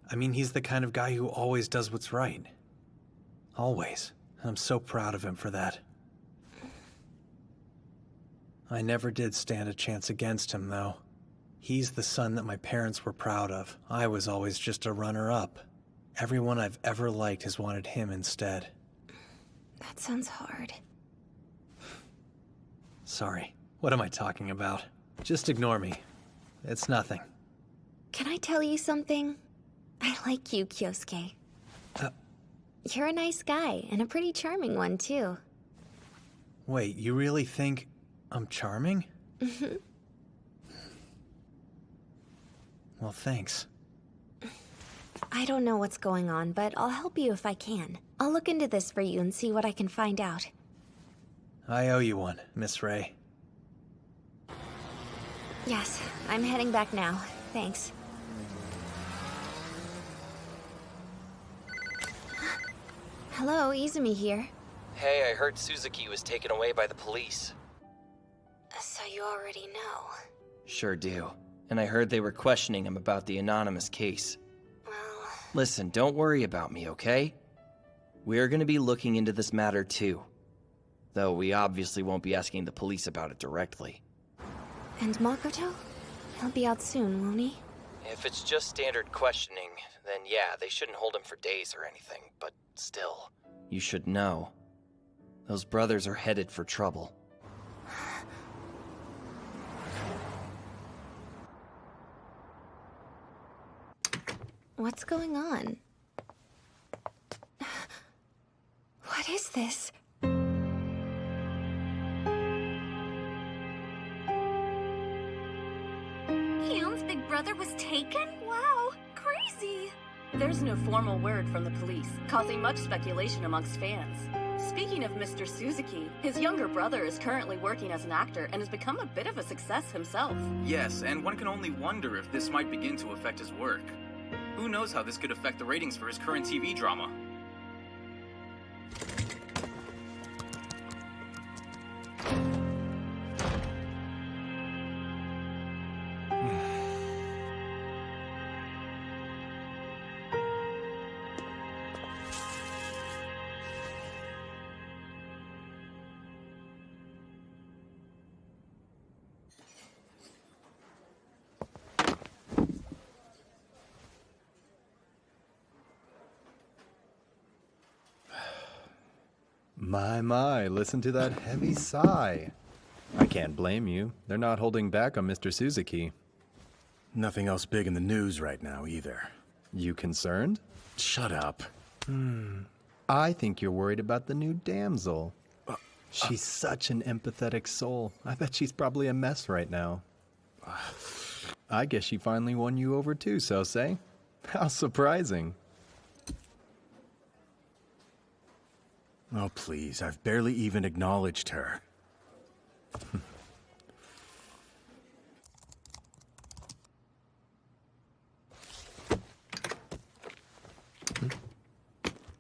I mean, he's the kind of guy who always does what's right. Always. And I'm so proud of him for that. I never did stand a chance against him, though. He's the son that my parents were proud of. I was always just a runner-up. Everyone I've ever liked has wanted him instead. That sounds hard. Sorry. What am I talking about? Just ignore me. It's nothing. Can I tell you something? I like you, Kyosuke. You're a nice guy, and a pretty charming one, too. Wait, you really think I'm charming? Mm-hmm. Well, thanks. I don't know what's going on, but I'll help you if I can. I'll look into this for you and see what I can find out. I owe you one, Miss Ray. Yes, I'm heading back now. Thanks. Hello, Izumi here. Hey, I heard Suzuki was taken away by the police. So you already know. Sure do. And I heard they were questioning him about the anonymous case. Well... Listen, don't worry about me, okay? We're gonna be looking into this matter too. Though we obviously won't be asking the police about it directly. And Makoto? He'll be out soon, won't he? If it's just standard questioning, then yeah, they shouldn't hold him for days or anything, but still. You should know. Those brothers are headed for trouble. What's going on? What is this? Hyun's big brother was taken? Wow, crazy! There's no formal word from the police, causing much speculation amongst fans. Speaking of Mr. Suzuki, his younger brother is currently working as an actor and has become a bit of a success himself. Yes, and one can only wonder if this might begin to affect his work. Who knows how this could affect the ratings for his current TV drama? My, listen to that heavy sigh. I can't blame you. They're not holding back on Mr. Suzuki. Nothing else big in the news right now, either. You concerned? Shut up. I think you're worried about the new damsel. She's such an empathetic soul. I bet she's probably a mess right now. I guess she finally won you over too, Sosei. How surprising. Oh, please, I've barely even acknowledged her.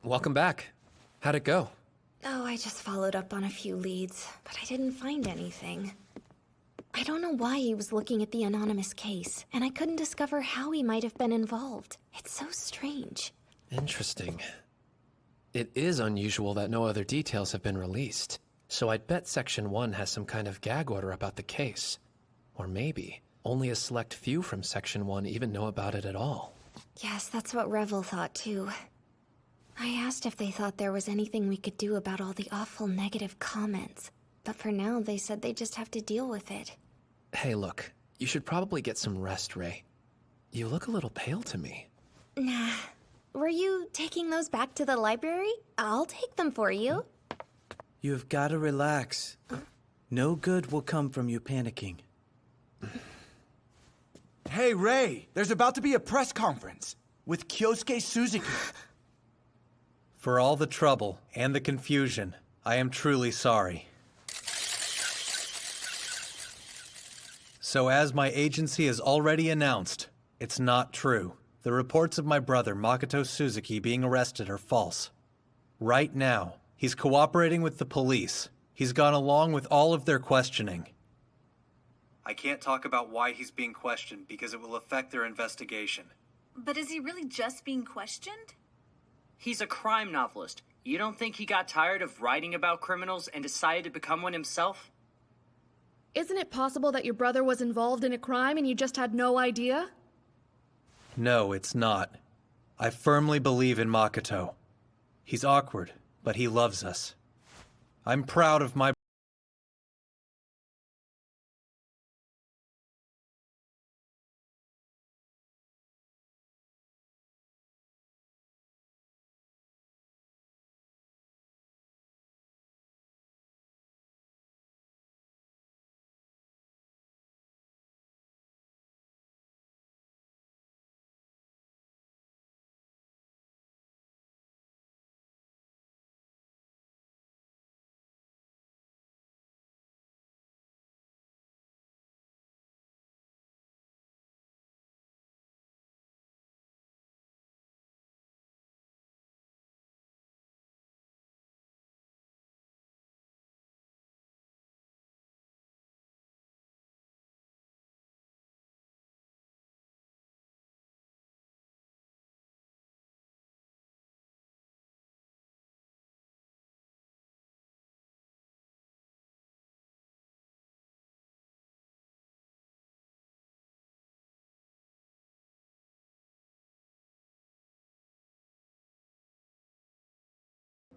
Welcome back. How'd it go? Oh, I just followed up on a few leads, but I didn't find anything. I don't know why he was looking at the anonymous case, and I couldn't discover how he might have been involved. It's so strange. Interesting. It is unusual that no other details have been released, so I'd bet Section 1 has some kind of gag order about the case. Or maybe only a select few from Section 1 even know about it at all. Yes, that's what Revel thought too. I asked if they thought there was anything we could do about all the awful negative comments, but for now they said they just have to deal with it. Hey, look, you should probably get some rest, Ray. You look a little pale to me. Nah. Were you taking those back to the library? I'll take them for you. You've got to relax. No good will come from you panicking. Hey, Ray, there's about to be a press conference with Kyosuke Suzuki. For all the trouble and the confusion, I am truly sorry. So as my agency has already announced, it's not true. The reports of my brother Makoto Suzuki being arrested are false. Right now, he's cooperating with the police. He's gone along with all of their questioning. I can't talk about why he's being questioned because it will affect their investigation. But is he really just being questioned? He's a crime novelist. You don't think he got tired of writing about criminals and decided to become one himself? Isn't it possible that your brother was involved in a crime and you just had no idea? No, it's not. I firmly believe in Makoto. He's awkward, but he loves us. I'm proud of my...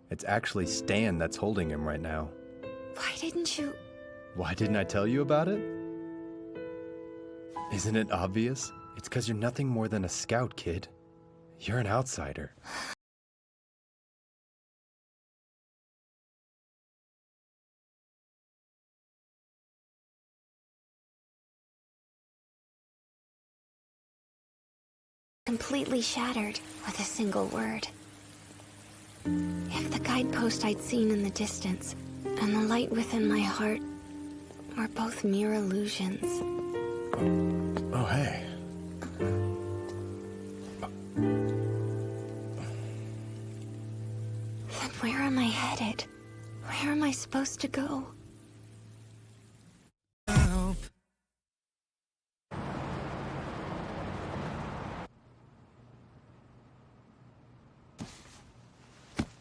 It's actually Stan that's holding him right now. Why didn't you... Why didn't I tell you about it? Isn't it obvious? It's because you're nothing more than a scout, kid. You're an outsider. Completely shattered with a single word. If the guidepost I'd seen in the distance and the light within my heart were both mere illusions. Oh, hey. Then where am I headed? Where am I supposed to go?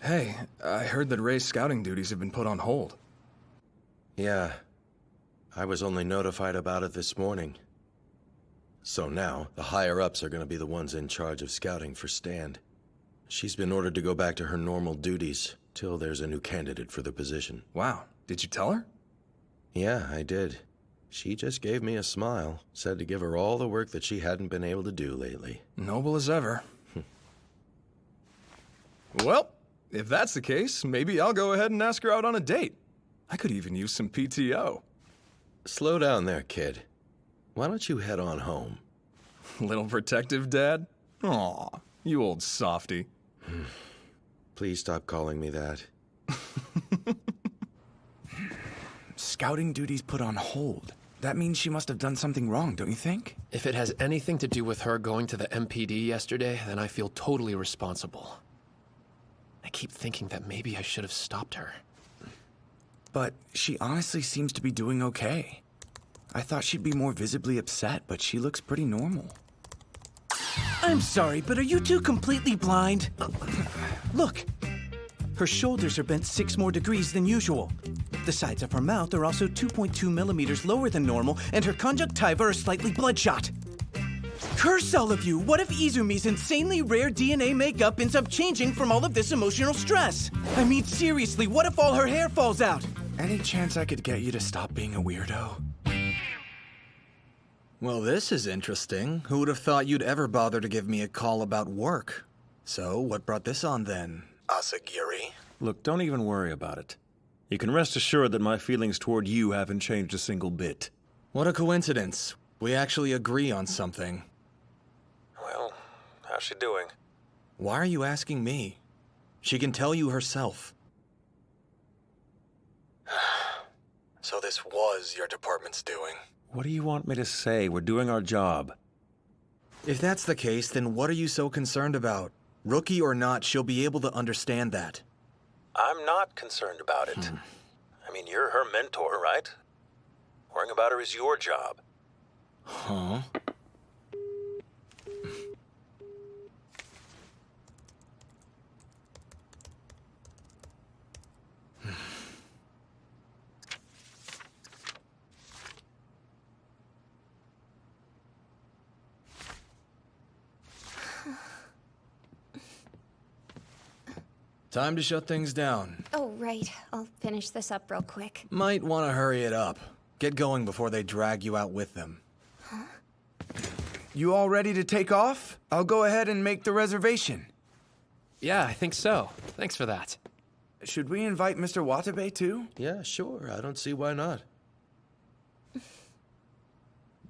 Hey, I heard that Ray's scouting duties have been put on hold. Yeah. I was only notified about it this morning. So now, the higher-ups are going to be the ones in charge of scouting for Stand. She's been ordered to go back to her normal duties till there's a new candidate for the position. Wow. Did you tell her? Yeah, I did. She just gave me a smile, said to give her all the work that she hadn't been able to do lately. Noble as ever. Well, if that's the case, maybe I'll go ahead and ask her out on a date. I could even use some PTO. Slow down there, kid. Why don't you head on home? Little protective, Dad? Aw, you old softy. Please stop calling me that. Scouting duties put on hold. That means she must have done something wrong, don't you think? If it has anything to do with her going to the MPD yesterday, then I feel totally responsible. I keep thinking that maybe I should have stopped her. But she honestly seems to be doing okay. I thought she'd be more visibly upset, but she looks pretty normal. I'm sorry, but are you two completely blind? Look, her shoulders are bent 6 more degrees than usual. The sides of her mouth are also 2.2 millimeters lower than normal, and her conjunctiva are slightly bloodshot. Curse all of you! What if Izumi's insanely rare DNA makeup ends up changing from all of this emotional stress? I mean, seriously, what if all her hair falls out? Any chance I could get you to stop being a weirdo? Well, this is interesting. Who would have thought you'd ever bother to give me a call about work? So, what brought this on then, Asagiri? Look, don't even worry about it. You can rest assured that my feelings toward you haven't changed a single bit. What a coincidence. We actually agree on something. Well, how's she doing? Why are you asking me? She can tell you herself. So this was your department's doing. What do you want me to say? We're doing our job. If that's the case, then what are you so concerned about? Rookie or not, she'll be able to understand that. I'm not concerned about it. I mean, you're her mentor, right? Worrying about her is your job. Huh? Time to shut things down. Oh, right. I'll finish this up real quick. Might want to hurry it up. Get going before they drag you out with them. Huh? You all ready to take off? I'll go ahead and make the reservation. Yeah, I think so. Thanks for that. Should we invite Mr. Watabe too? Yeah, sure. I don't see why not.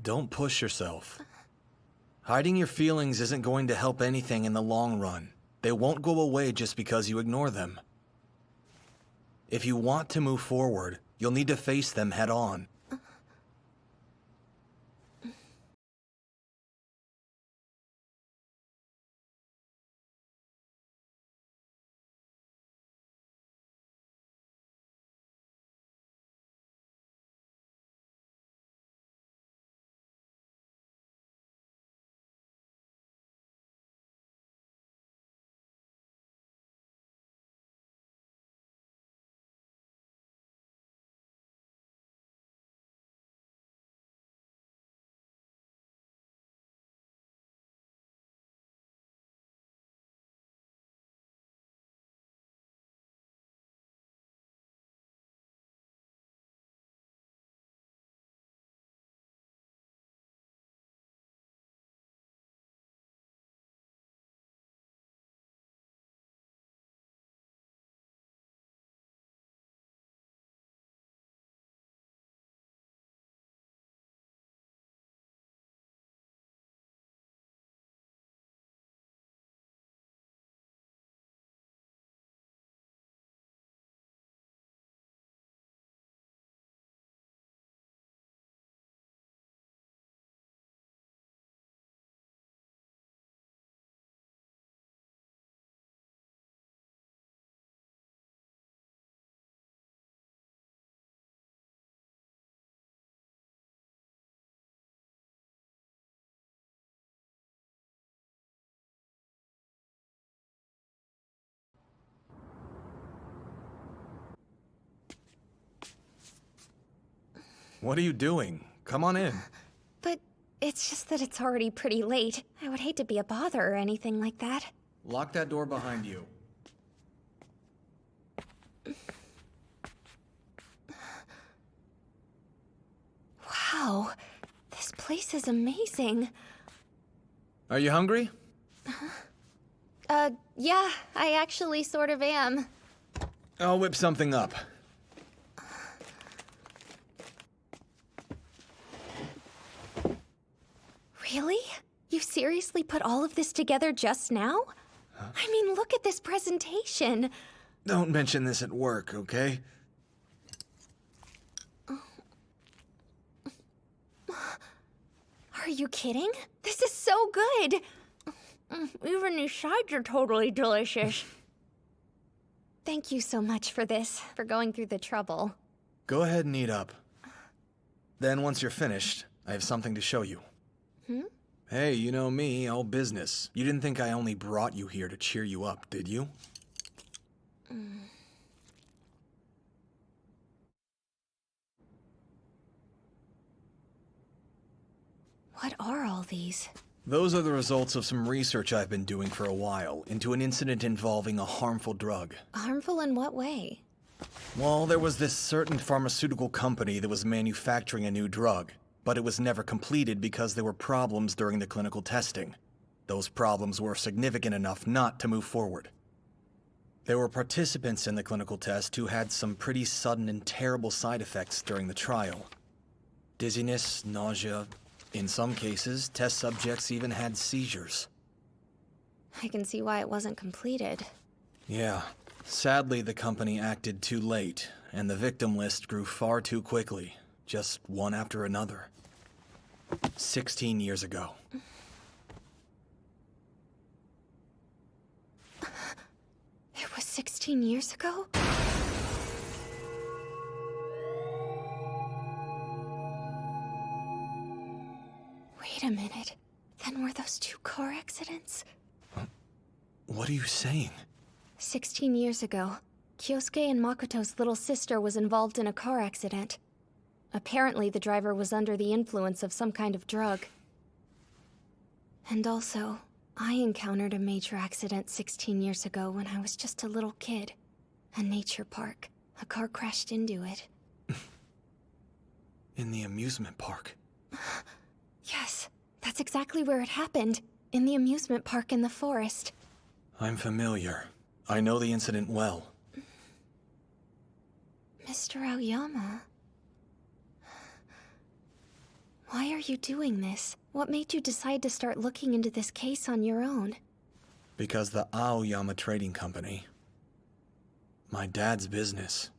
Don't push yourself. Hiding your feelings isn't going to help anything in the long run. They won't go away just because you ignore them. If you want to move forward, you'll need to face them head on. What are you doing? Come on in. But it's just that it's already pretty late. I would hate to be a bother or anything like that. Lock that door behind you. Wow, this place is amazing. Are you hungry? Yeah, I actually sort of am. I'll whip something up. Really? You seriously put all of this together just now? I mean, look at this presentation. Don't mention this at work, okay? Are you kidding? This is so good! Even these sides are totally delicious. Thank you so much for this, for going through the trouble. Go ahead and eat up. Then once you're finished, I have something to show you. Hey, you know me, all business. You didn't think I only brought you here to cheer you up, did you? What are all these? Those are the results of some research I've been doing for a while into an incident involving a harmful drug. Harmful in what way? Well, there was this certain pharmaceutical company that was manufacturing a new drug, but it was never completed because there were problems during the clinical testing. Those problems were significant enough not to move forward. There were participants in the clinical test who had some pretty sudden and terrible side effects during the trial. Dizziness, nausea. In some cases, test subjects even had seizures. I can see why it wasn't completed. Yeah. Sadly, the company acted too late, and the victim list grew far too quickly, just one after another. 16 years ago. It was 16 years ago? Wait a minute. Then were those 2 car accidents? What are you saying? 16 years ago, Kyosuke and Makoto's little sister was involved in a car accident. Apparently, the driver was under the influence of some kind of drug. And also, I encountered a major accident 16 years ago when I was just a little kid. A nature park. A car crashed into it. In the amusement park? Yes, that's exactly where it happened. In the amusement park in the forest. I'm familiar. I know the incident well. Mr. Aoyama. Why are you doing this? What made you decide to start looking into this case on your own? Because the Aoyama Trading Company. My dad's business.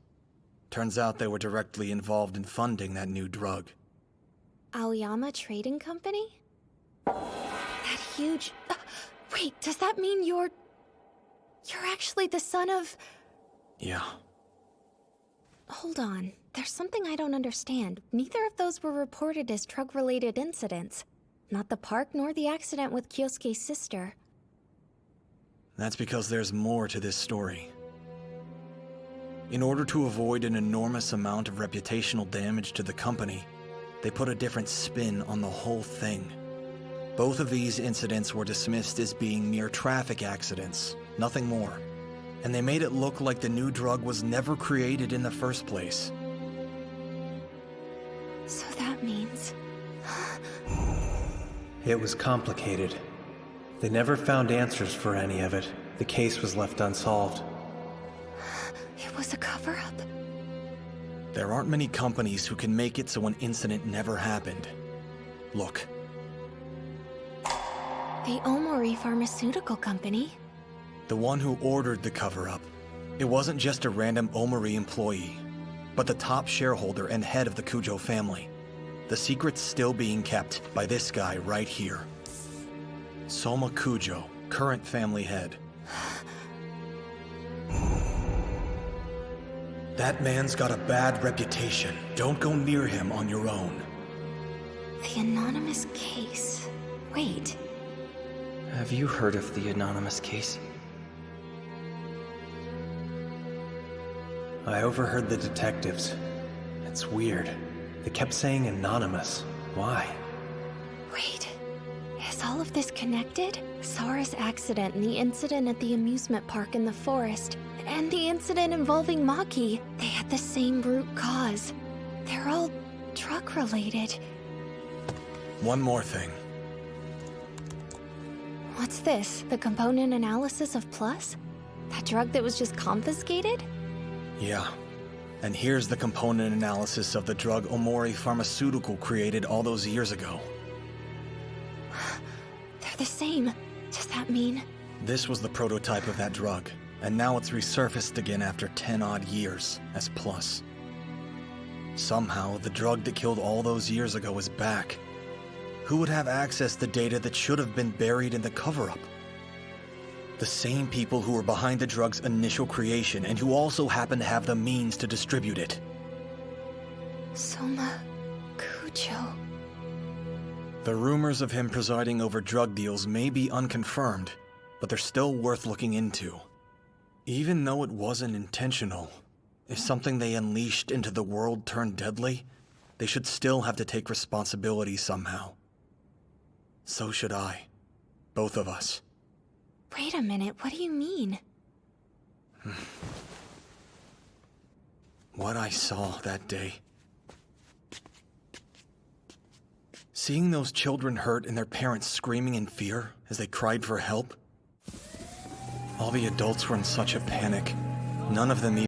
Turns out they were directly involved in funding that new drug. Aoyama Trading Company? That huge... wait, does that mean you're actually the son of... Yeah. Hold on. There's something I don't understand. Neither of those were reported as drug-related incidents. Not the park nor the accident with Kyosuke's sister. That's because there's more to this story. In order to avoid an enormous amount of reputational damage to the company, they put a different spin on the whole thing. Both of these incidents were dismissed as being mere traffic accidents, nothing more. And they made it look like the new drug was never created in the first place. So that means... It was complicated. They never found answers for any of it. The case was left unsolved. It was a cover-up? There aren't many companies who can make it so an incident never happened. Look. The Omori Pharmaceutical Company? The one who ordered the cover-up. It wasn't just a random Omori employee, but the top shareholder and head of the Kujo family. The secret's still being kept by this guy right here. Soma Kujo, current family head. That man's got a bad reputation. Don't go near him on your own. The anonymous case. Wait. Have you heard of the anonymous case? I overheard the detectives. It's weird. They kept saying anonymous. Why? Wait. Is all of this connected? Sara's accident and the incident at the amusement park in the forest, and the incident involving Maki, they had the same root cause. They're all drug-related. One more thing. What's this? The component analysis of Plus? That drug that was just confiscated? Yeah. And here's the component analysis of the drug Omori Pharmaceutical created all those years ago. They're the same. Does that mean... This was the prototype of that drug, and now it's resurfaced again after 10-odd years as Plus. Somehow, the drug that killed all those years ago is back. Who would have access to data that should have been buried in the cover-up? The same people who were behind the drug's initial creation and who also happen to have the means to distribute it. Soma Kujo. The rumors of him presiding over drug deals may be unconfirmed, but they're still worth looking into. Even though it wasn't intentional, if something they unleashed into the world turned deadly, they should still have to take responsibility somehow. So should I. Both of us. Wait a minute, what do you mean? What I saw that day. Seeing those children hurt and their parents screaming in fear as they cried for help. All the adults were in such a panic. None of them even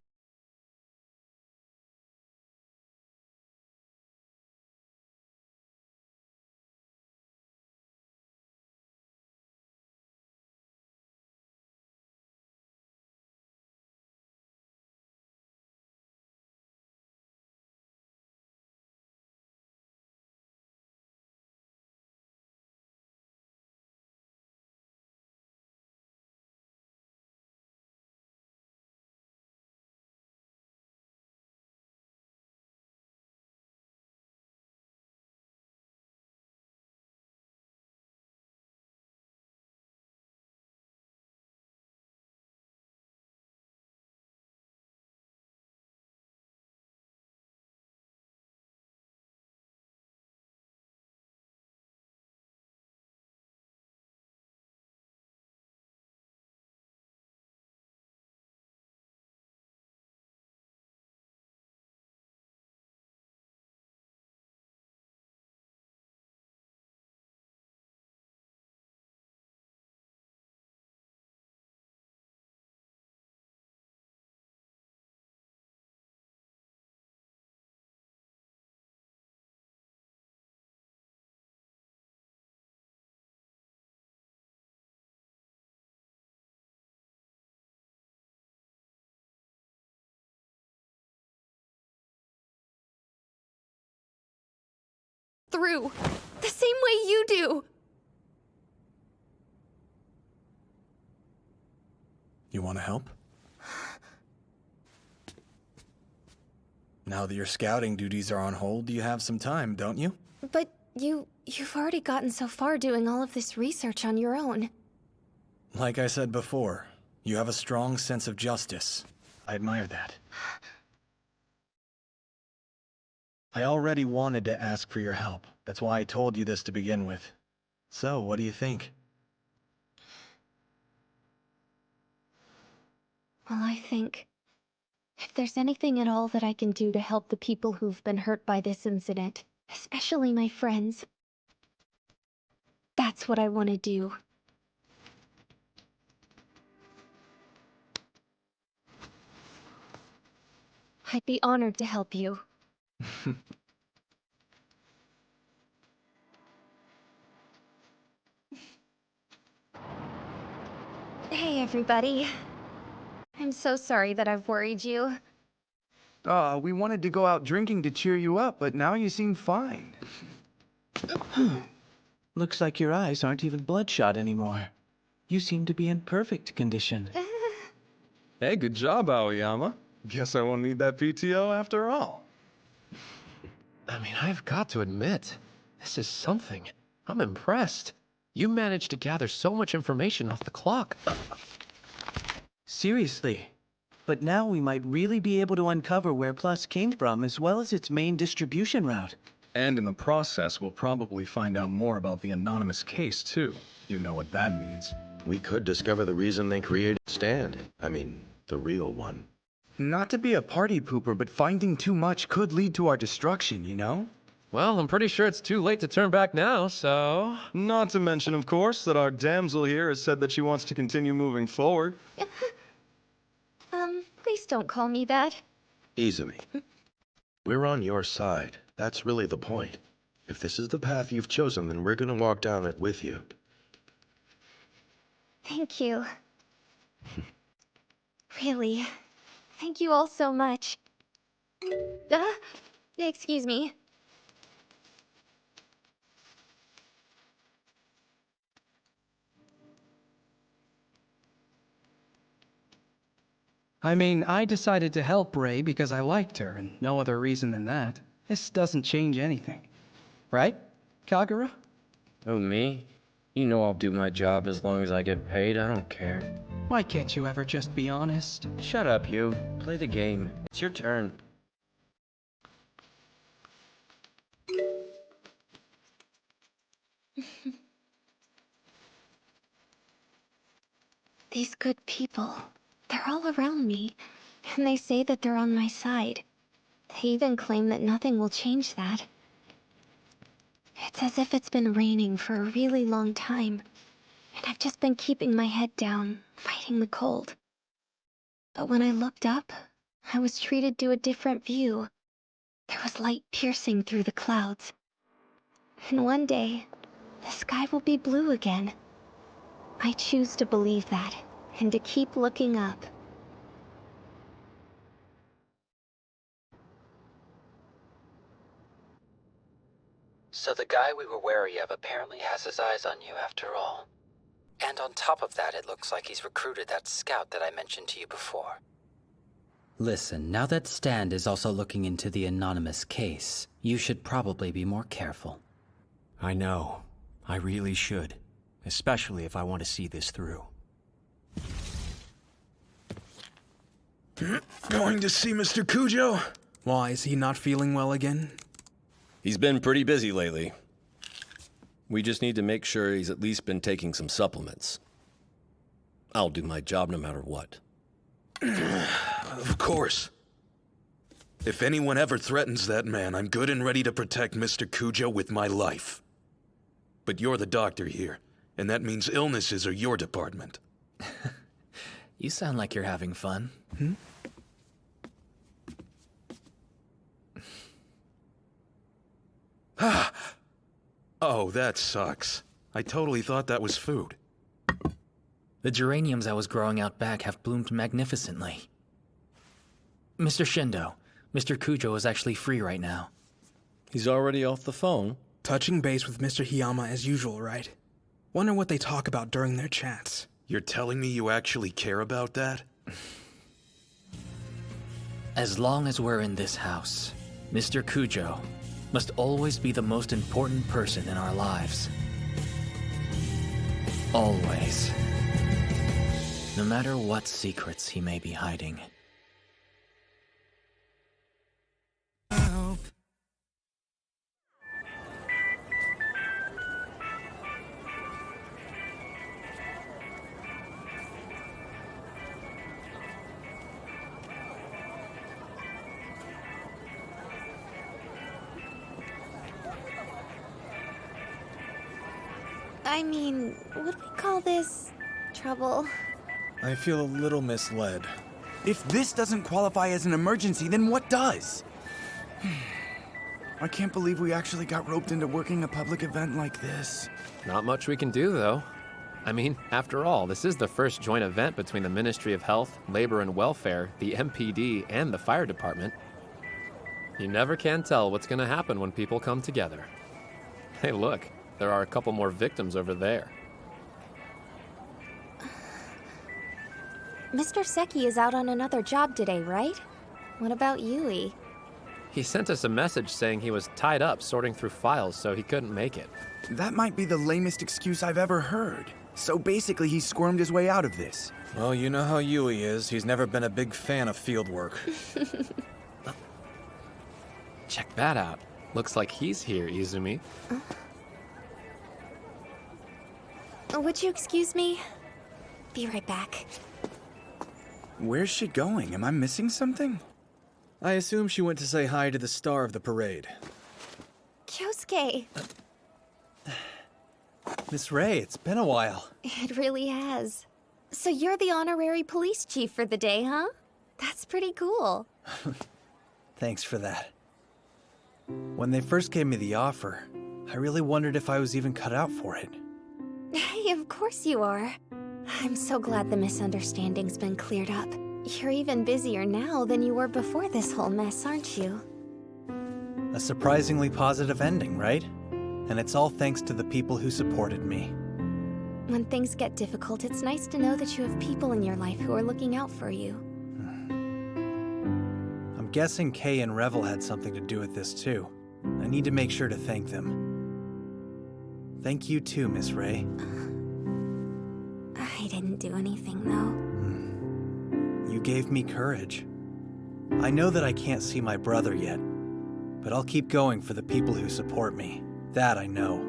through the same way you do. You want to help? Now that your scouting duties are on hold, you have some time, don't you? But you've already gotten so far doing all of this research on your own. Like I said before, you have a strong sense of justice. I admire that. I already wanted to ask for your help. That's why I told you this to begin with. So, what do you think? Well, I think if there's anything at all that I can do to help the people who've been hurt by this incident, especially my friends, that's what I want to do. I'd be honored to help you. Hey, everybody. I'm so sorry that I've worried you. We wanted to go out drinking to cheer you up, but now you seem fine. Looks like your eyes aren't even bloodshot anymore. You seem to be in perfect condition. Hey, good job, Aoyama. Guess I won't need that PTO after all. I mean, I've got to admit, this is something. I'm impressed. You managed to gather so much information off the clock. Seriously. But now we might really be able to uncover where Plus came from, as well as its main distribution route. And in the process, we'll probably find out more about the anonymous case, too. You know what that means. We could discover the reason they created Stand. I mean, the real one. Not to be a party pooper, but finding too much could lead to our destruction, you know? Well, I'm pretty sure it's too late to turn back now, so... Not to mention, of course, that our damsel here has said that she wants to continue moving forward. Please don't call me that. Izumi. We're on your side. That's really the point. If this is the path you've chosen, then we're gonna walk down it with you. Thank you. Really. Thank you all so much. Excuse me. I mean, I decided to help Ray because I liked her, and no other reason than that. This doesn't change anything. Right, Kagura? Oh, me? You know I'll do my job as long as I get paid. I don't care. Why can't you ever just be honest? Shut up, you. Play the game. It's your turn. These good people, they're all around me, and they say that they're on my side. They even claim that nothing will change that. It's as if it's been raining for a really long time, and I've just been keeping my head down, fighting the cold. But when I looked up, I was treated to a different view. There was light piercing through the clouds. And one day, the sky will be blue again. I choose to believe that, and to keep looking up. So the guy we were wary of apparently has his eyes on you after all. And on top of that, it looks like he's recruited that scout that I mentioned to you before. Listen, now that Stand is also looking into the anonymous case, you should probably be more careful. I know. I really should. Especially if I want to see this through. Going to see Mr. Cujo? Why, is he not feeling well again? He's been pretty busy lately. We just need to make sure he's at least been taking some supplements. I'll do my job no matter what. Of course. If anyone ever threatens that man, I'm good and ready to protect Mr. Cujo with my life. But you're the doctor here, and that means illnesses are your department. You sound like you're having fun. Oh, that sucks. I totally thought that was food. The geraniums I was growing out back have bloomed magnificently. Mr. Shindo, Mr. Cujo is actually free right now. He's already off the phone? Touching base with Mr. Hiyama as usual, right? Wonder what they talk about during their chats. You're telling me you actually care about that? As long as we're in this house, Mr. Cujo must always be the most important person in our lives. Always. No matter what secrets he may be hiding. I mean, would we call this trouble? I feel a little misled. If this doesn't qualify as an emergency, then what does? I can't believe we actually got roped into working a public event like this. Not much we can do, though. I mean, after all, this is the first joint event between the Ministry of Health, Labor and Welfare, the MPD, and the Fire Department. You never can tell what's going to happen when people come together. Hey, look, there are a couple more victims over there. Mr. Seki is out on another job today, right? What about Yui? He sent us a message saying he was tied up sorting through files, so he couldn't make it. That might be the lamest excuse I've ever heard. So basically, he squirmed his way out of this. Well, you know how Yui is. He's never been a big fan of field work. Check that out. Looks like he's here, Izumi. Would you excuse me? Be right back. Where's she going? Am I missing something? I assume she went to say hi to the star of the parade. Kyosuke! Miss Ray, it's been a while. It really has. So you're the honorary police chief for the day, huh? That's pretty cool. Thanks for that. When they first gave me the offer, I really wondered if I was even cut out for it. Hey, of course you are. I'm so glad the misunderstanding's been cleared up. You're even busier now than you were before this whole mess, aren't you? A surprisingly positive ending, right? And it's all thanks to the people who supported me. When things get difficult, it's nice to know that you have people in your life who are looking out for you. I'm guessing Kay and Revel had something to do with this too. I need to make sure to thank them. Thank you too, Miss Ray. I didn't do anything, though. You gave me courage. I know that I can't see my brother yet, but I'll keep going for the people who support me. That I know.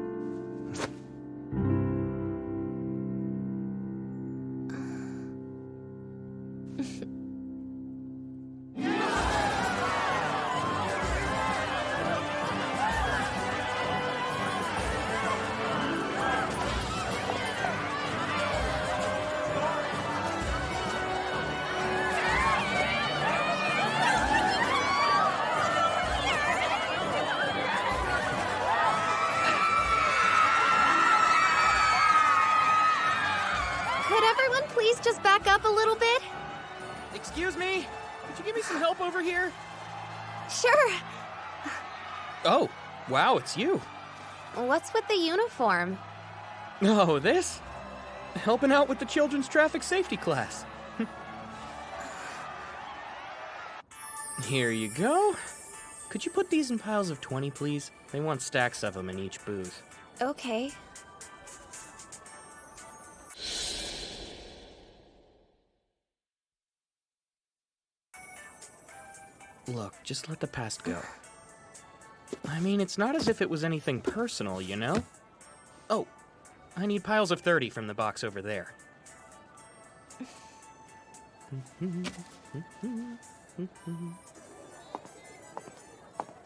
Could everyone please just back up a little bit? Excuse me? Could you give me some help over here? Sure. Oh, wow, it's you. What's with the uniform? Oh, this? Helping out with the children's traffic safety class. Here you go. Could you put these in piles of 20, please? They want stacks of them in each booth. Okay. Look, just let the past go. I mean, it's not as if it was anything personal, you know? Oh, I need piles of 30 from the box over there.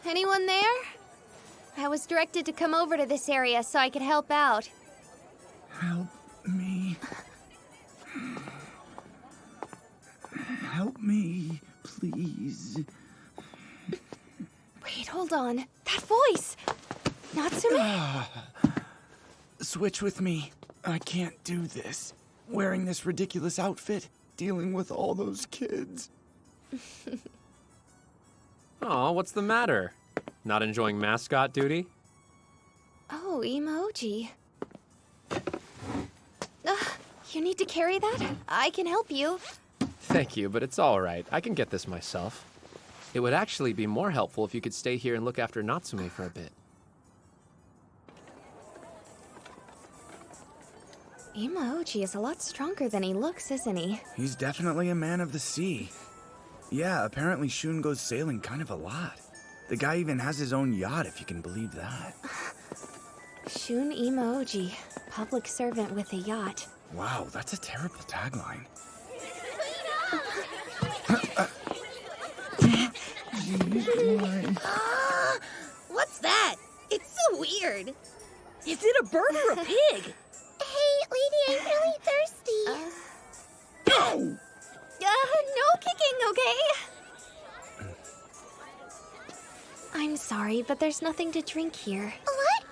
Anyone there? I was directed to come over to this area so I could help out. Help me. Help me, please. Wait, hold on. That voice! Natsume? Switch with me. I can't do this. Wearing this ridiculous outfit, dealing with all those kids. Aw, what's the matter? Not enjoying mascot duty? Oh, emoji. You need to carry that? I can help you. Thank you, but it's all right. I can get this myself. It would actually be more helpful if you could stay here and look after Natsume for a bit. Emoji is a lot stronger than he looks, isn't he? He's definitely a man of the sea. Yeah, apparently Shun goes sailing kind of a lot. The guy even has his own yacht, if you can believe that. Shun Emoji, public servant with a yacht. Wow, that's a terrible tagline. What's that? It's so weird. Is it a bird or a pig? Hey, lady, I'm really thirsty. No kicking, okay? I'm sorry, but there's nothing to drink here. What?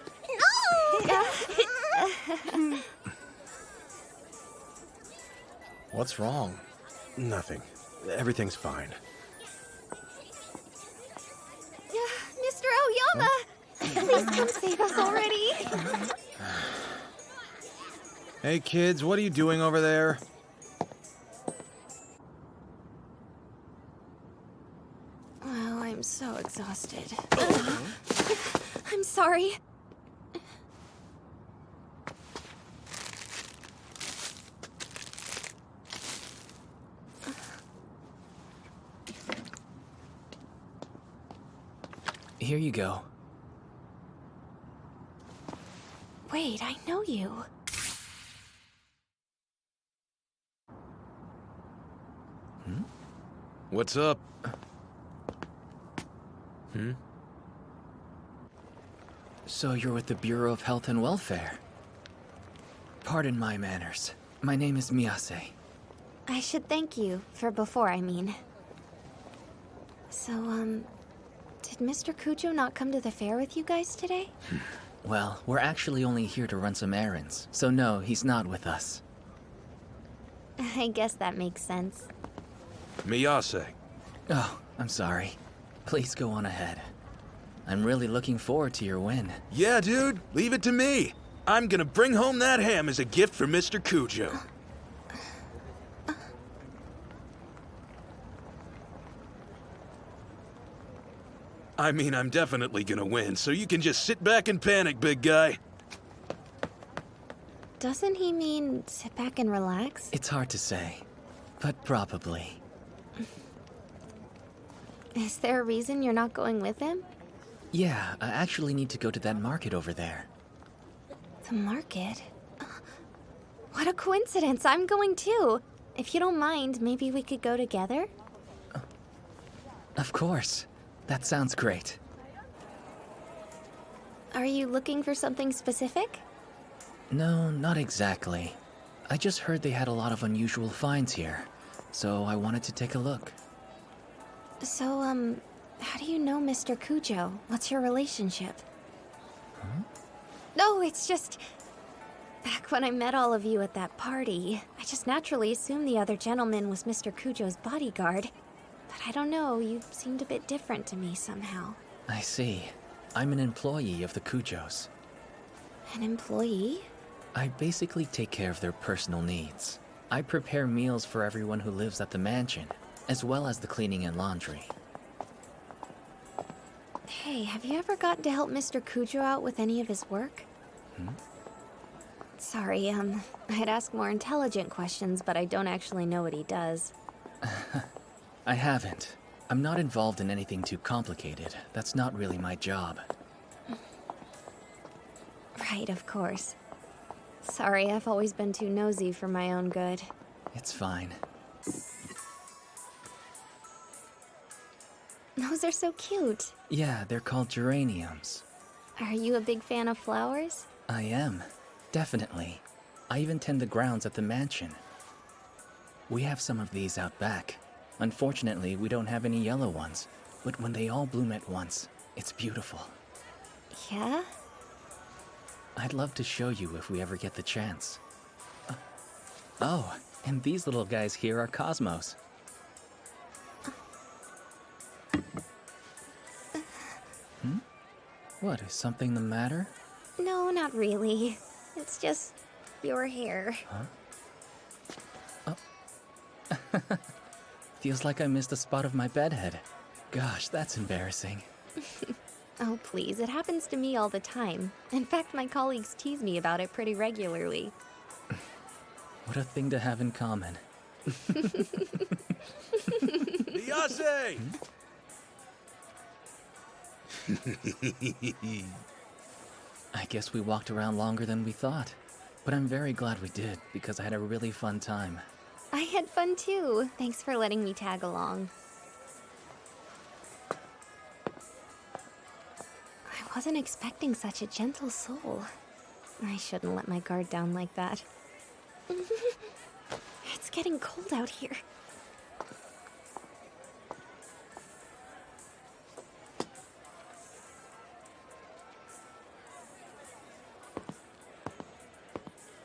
No! What's wrong? Nothing. Everything's fine. Mr. Aoyama! Please come save us already. Hey kids, what are you doing over there? Oh, I'm so exhausted. I'm sorry. Here you go. Wait, I know you. What's up? So you're with the Bureau of Health and Welfare? Pardon my manners. My name is Miyase. I should thank you for before, I mean. So, did Mr. Kujo not come to the fair with you guys today? Well, we're actually only here to run some errands, so no, he's not with us. I guess that makes sense. Miyase. Oh, I'm sorry. Please go on ahead. I'm really looking forward to your win. Yeah, dude, leave it to me. I'm gonna bring home that ham as a gift for Mr. Kujo. I mean, I'm definitely gonna win, so you can just sit back and panic, big guy. Doesn't he mean sit back and relax? It's hard to say, but probably. Is there a reason you're not going with him? Yeah, I actually need to go to that market over there. The market? What a coincidence, I'm going too. If you don't mind, maybe we could go together? Of course. That sounds great. Are you looking for something specific? No, not exactly. I just heard they had a lot of unusual finds here, so I wanted to take a look. So, how do you know Mr. Cujo? What's your relationship? Huh? No, it's just... Back when I met all of you at that party, I just naturally assumed the other gentleman was Mr. Cujo's bodyguard. But I don't know, you seemed a bit different to me somehow. I see. I'm an employee of the Cujos. An employee? I basically take care of their personal needs. I prepare meals for everyone who lives at the mansion, as well as the cleaning and laundry. Hey, have you ever gotten to help Mr. Cujo out with any of his work? Sorry, I'd ask more intelligent questions, but I don't actually know what he does. I haven't. I'm not involved in anything too complicated. That's not really my job. Right, of course. Sorry, I've always been too nosy for my own good. It's fine. Those are so cute. Yeah, they're called geraniums. Are you a big fan of flowers? I am. Definitely. I even tend the grounds at the mansion. We have some of these out back. Unfortunately, we don't have any yellow ones. But when they all bloom at once, it's beautiful. Yeah? I'd love to show you if we ever get the chance. Oh, and these little guys here are cosmos. What, is something the matter? No, not really. It's just your hair. Huh? Oh. Feels like I missed a spot of my bedhead. Gosh, that's embarrassing. Oh, please, it happens to me all the time. In fact, my colleagues tease me about it pretty regularly. What a thing to have in common. Miyase! I guess we walked around longer than we thought. But I'm very glad we did, because I had a really fun time. I had fun too. Thanks for letting me tag along. I wasn't expecting such a gentle soul. I shouldn't let my guard down like that. It's getting cold out here.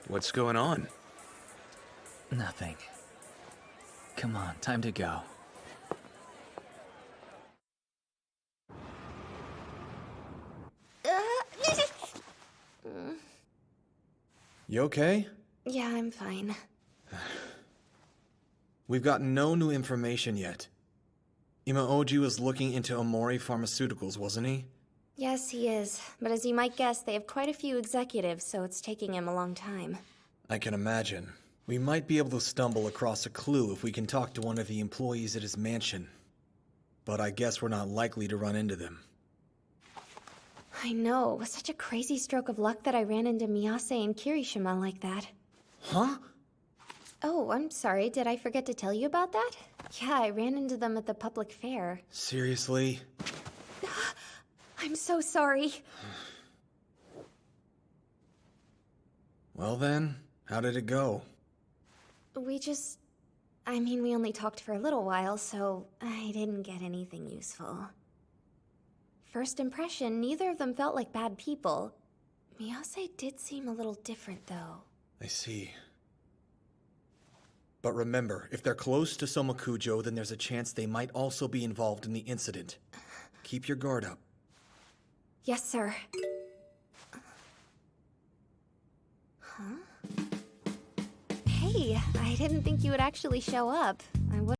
What's going on? Nothing. Come on, time to go. You okay? Yeah, I'm fine. We've gotten no new information yet. Imaoji was looking into Omori Pharmaceuticals, wasn't he? Yes, he is. But as you might guess, they have quite a few executives, so it's taking him a long time. I can imagine. We might be able to stumble across a clue if we can talk to one of the employees at his mansion. But I guess we're not likely to run into them. I know. It was such a crazy stroke of luck that I ran into Miyase and Kirishima like that. Huh? Oh, I'm sorry. Did I forget to tell you about that? Yeah, I ran into them at the public fair. Seriously? I'm so sorry. Well then, how did it go? We only talked for a little while, so I didn't get anything useful. First impression, neither of them felt like bad people. Miyase did seem a little different, though. I see. But remember, if they're close to Somakujo, then there's a chance they might also be involved in the incident. Keep your guard up. Yes, sir. Huh? Hey, I didn't think you would actually show up. I would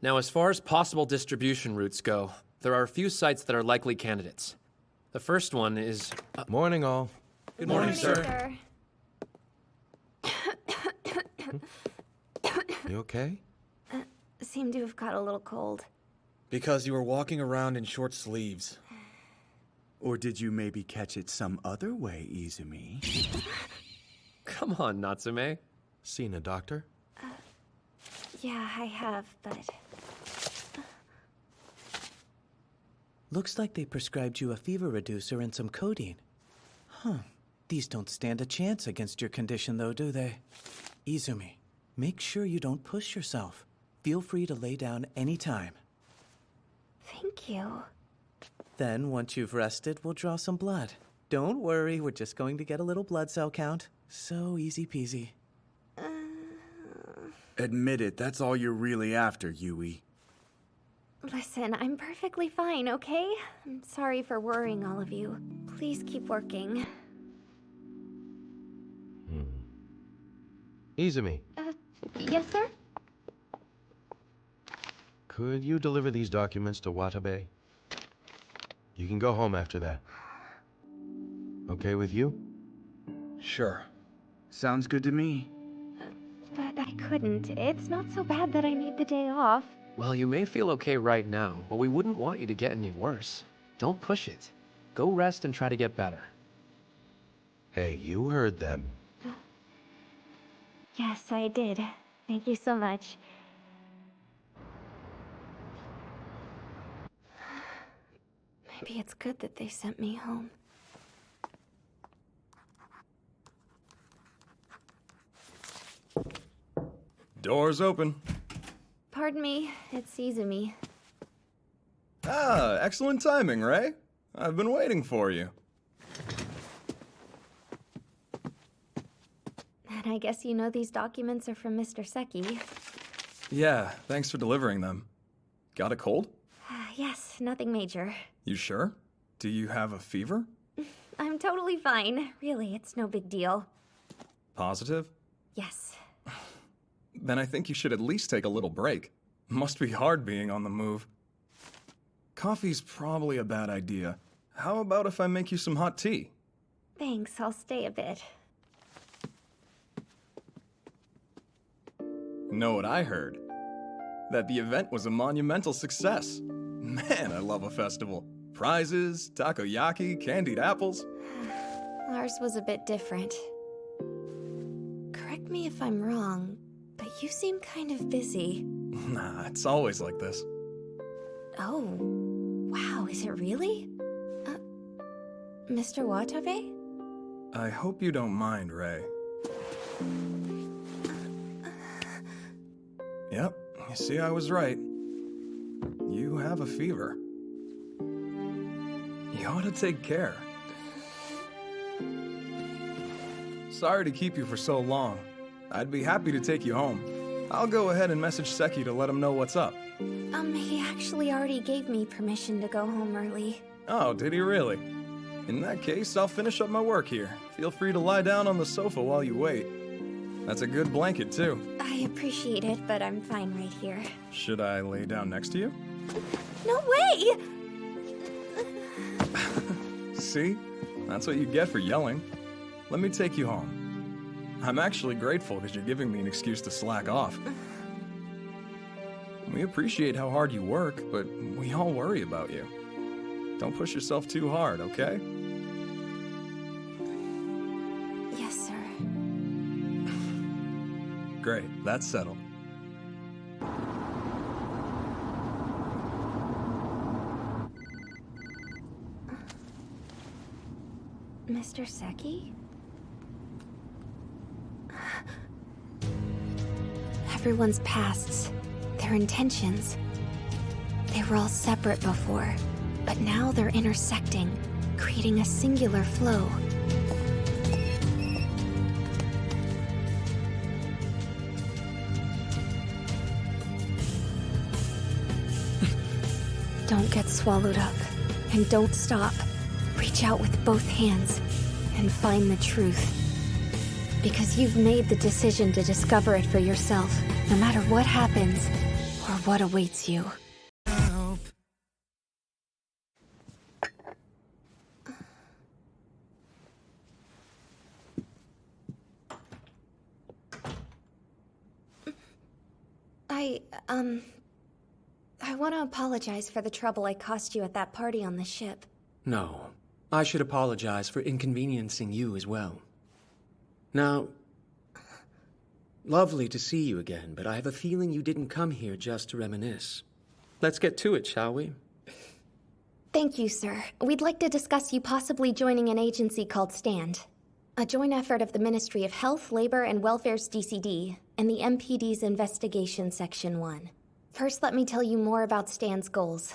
Now, as far as possible distribution routes go, there are a few sites that are likely candidates. The first one is... Morning, all. Good morning, sir. You okay? Seem to have got a little cold. Because you were walking around in short sleeves. Or did you maybe catch it some other way, Izumi? Come on, Natsume. Seen a doctor? Yeah, I have, but... Looks like they prescribed you a fever reducer and some codeine. Huh. These don't stand a chance against your condition, though, do they? Izumi, make sure you don't push yourself. Feel free to lay down anytime. Thank you. Then, once you've rested, we'll draw some blood. Don't worry, we're just going to get a little blood cell count. So easy peasy. Admit it, that's all you're really after, Yui. Listen, I'm perfectly fine, okay? I'm sorry for worrying all of you. Please keep working. Izumi, Yes, sir? could you deliver these documents to Watabe? You can go home after that. Okay with you? Sure. Sounds good to me. But I couldn't. It's not so bad that I need the day off. Well, you may feel okay right now, but we wouldn't want you to get any worse. Don't push it. Go rest and try to get better. Hey, you heard them. Yes, I did. Thank you so much. Maybe it's good that they sent me home. Doors open. Pardon me, it's Izumi. Ah, excellent timing, Ray. I've been waiting for you. And I guess you know these documents are from Mr. Seki. Yeah, thanks for delivering them. Got a cold? Yes, nothing major. You sure? Do you have a fever? I'm totally fine. Really, it's no big deal. Positive? Yes. Then I think you should at least take a little break. Must be hard being on the move. Coffee's probably a bad idea. How about if I make you some hot tea? Thanks, I'll stay a bit. Know what I heard? That the event was a monumental success. Man, I love a festival. Prizes, takoyaki, candied apples. Ours was a bit different. Correct me if I'm wrong, but you seem kind of busy. Nah, it's always like this. Oh, wow, is it really? Mr. Watabe? I hope you don't mind, Ray. Yep, you see I was right. You have a fever. You ought to take care. Sorry to keep you for so long. I'd be happy to take you home. I'll go ahead and message Seki to let him know what's up. He actually already gave me permission to go home early. Oh, did he really? In that case, I'll finish up my work here. Feel free to lie down on the sofa while you wait. That's a good blanket, too. I appreciate it, but I'm fine right here. Should I lay down next to you? No way! See? That's what you get for yelling. Let me take you home. I'm actually grateful because you're giving me an excuse to slack off. We appreciate how hard you work, but we all worry about you. Don't push yourself too hard, okay? Yes, sir. Great, that's settled. Mr. Seki? Everyone's pasts, their intentions. They were all separate before, but now they're intersecting, creating a singular flow. Don't get swallowed up, and don't stop. Reach out with both hands and find the truth. Because you've made the decision to discover it for yourself, no matter what happens or what awaits you. I want to apologize for the trouble I caused you at that party on the ship. No, I should apologize for inconveniencing you as well. Now, lovely to see you again, but I have a feeling you didn't come here just to reminisce. Let's get to it, shall we? Thank you, sir. We'd like to discuss you possibly joining an agency called STAND. A joint effort of the Ministry of Health, Labor, and Welfare's DCD, and the MPD's Investigation Section 1. First, let me tell you more about STAND's goals.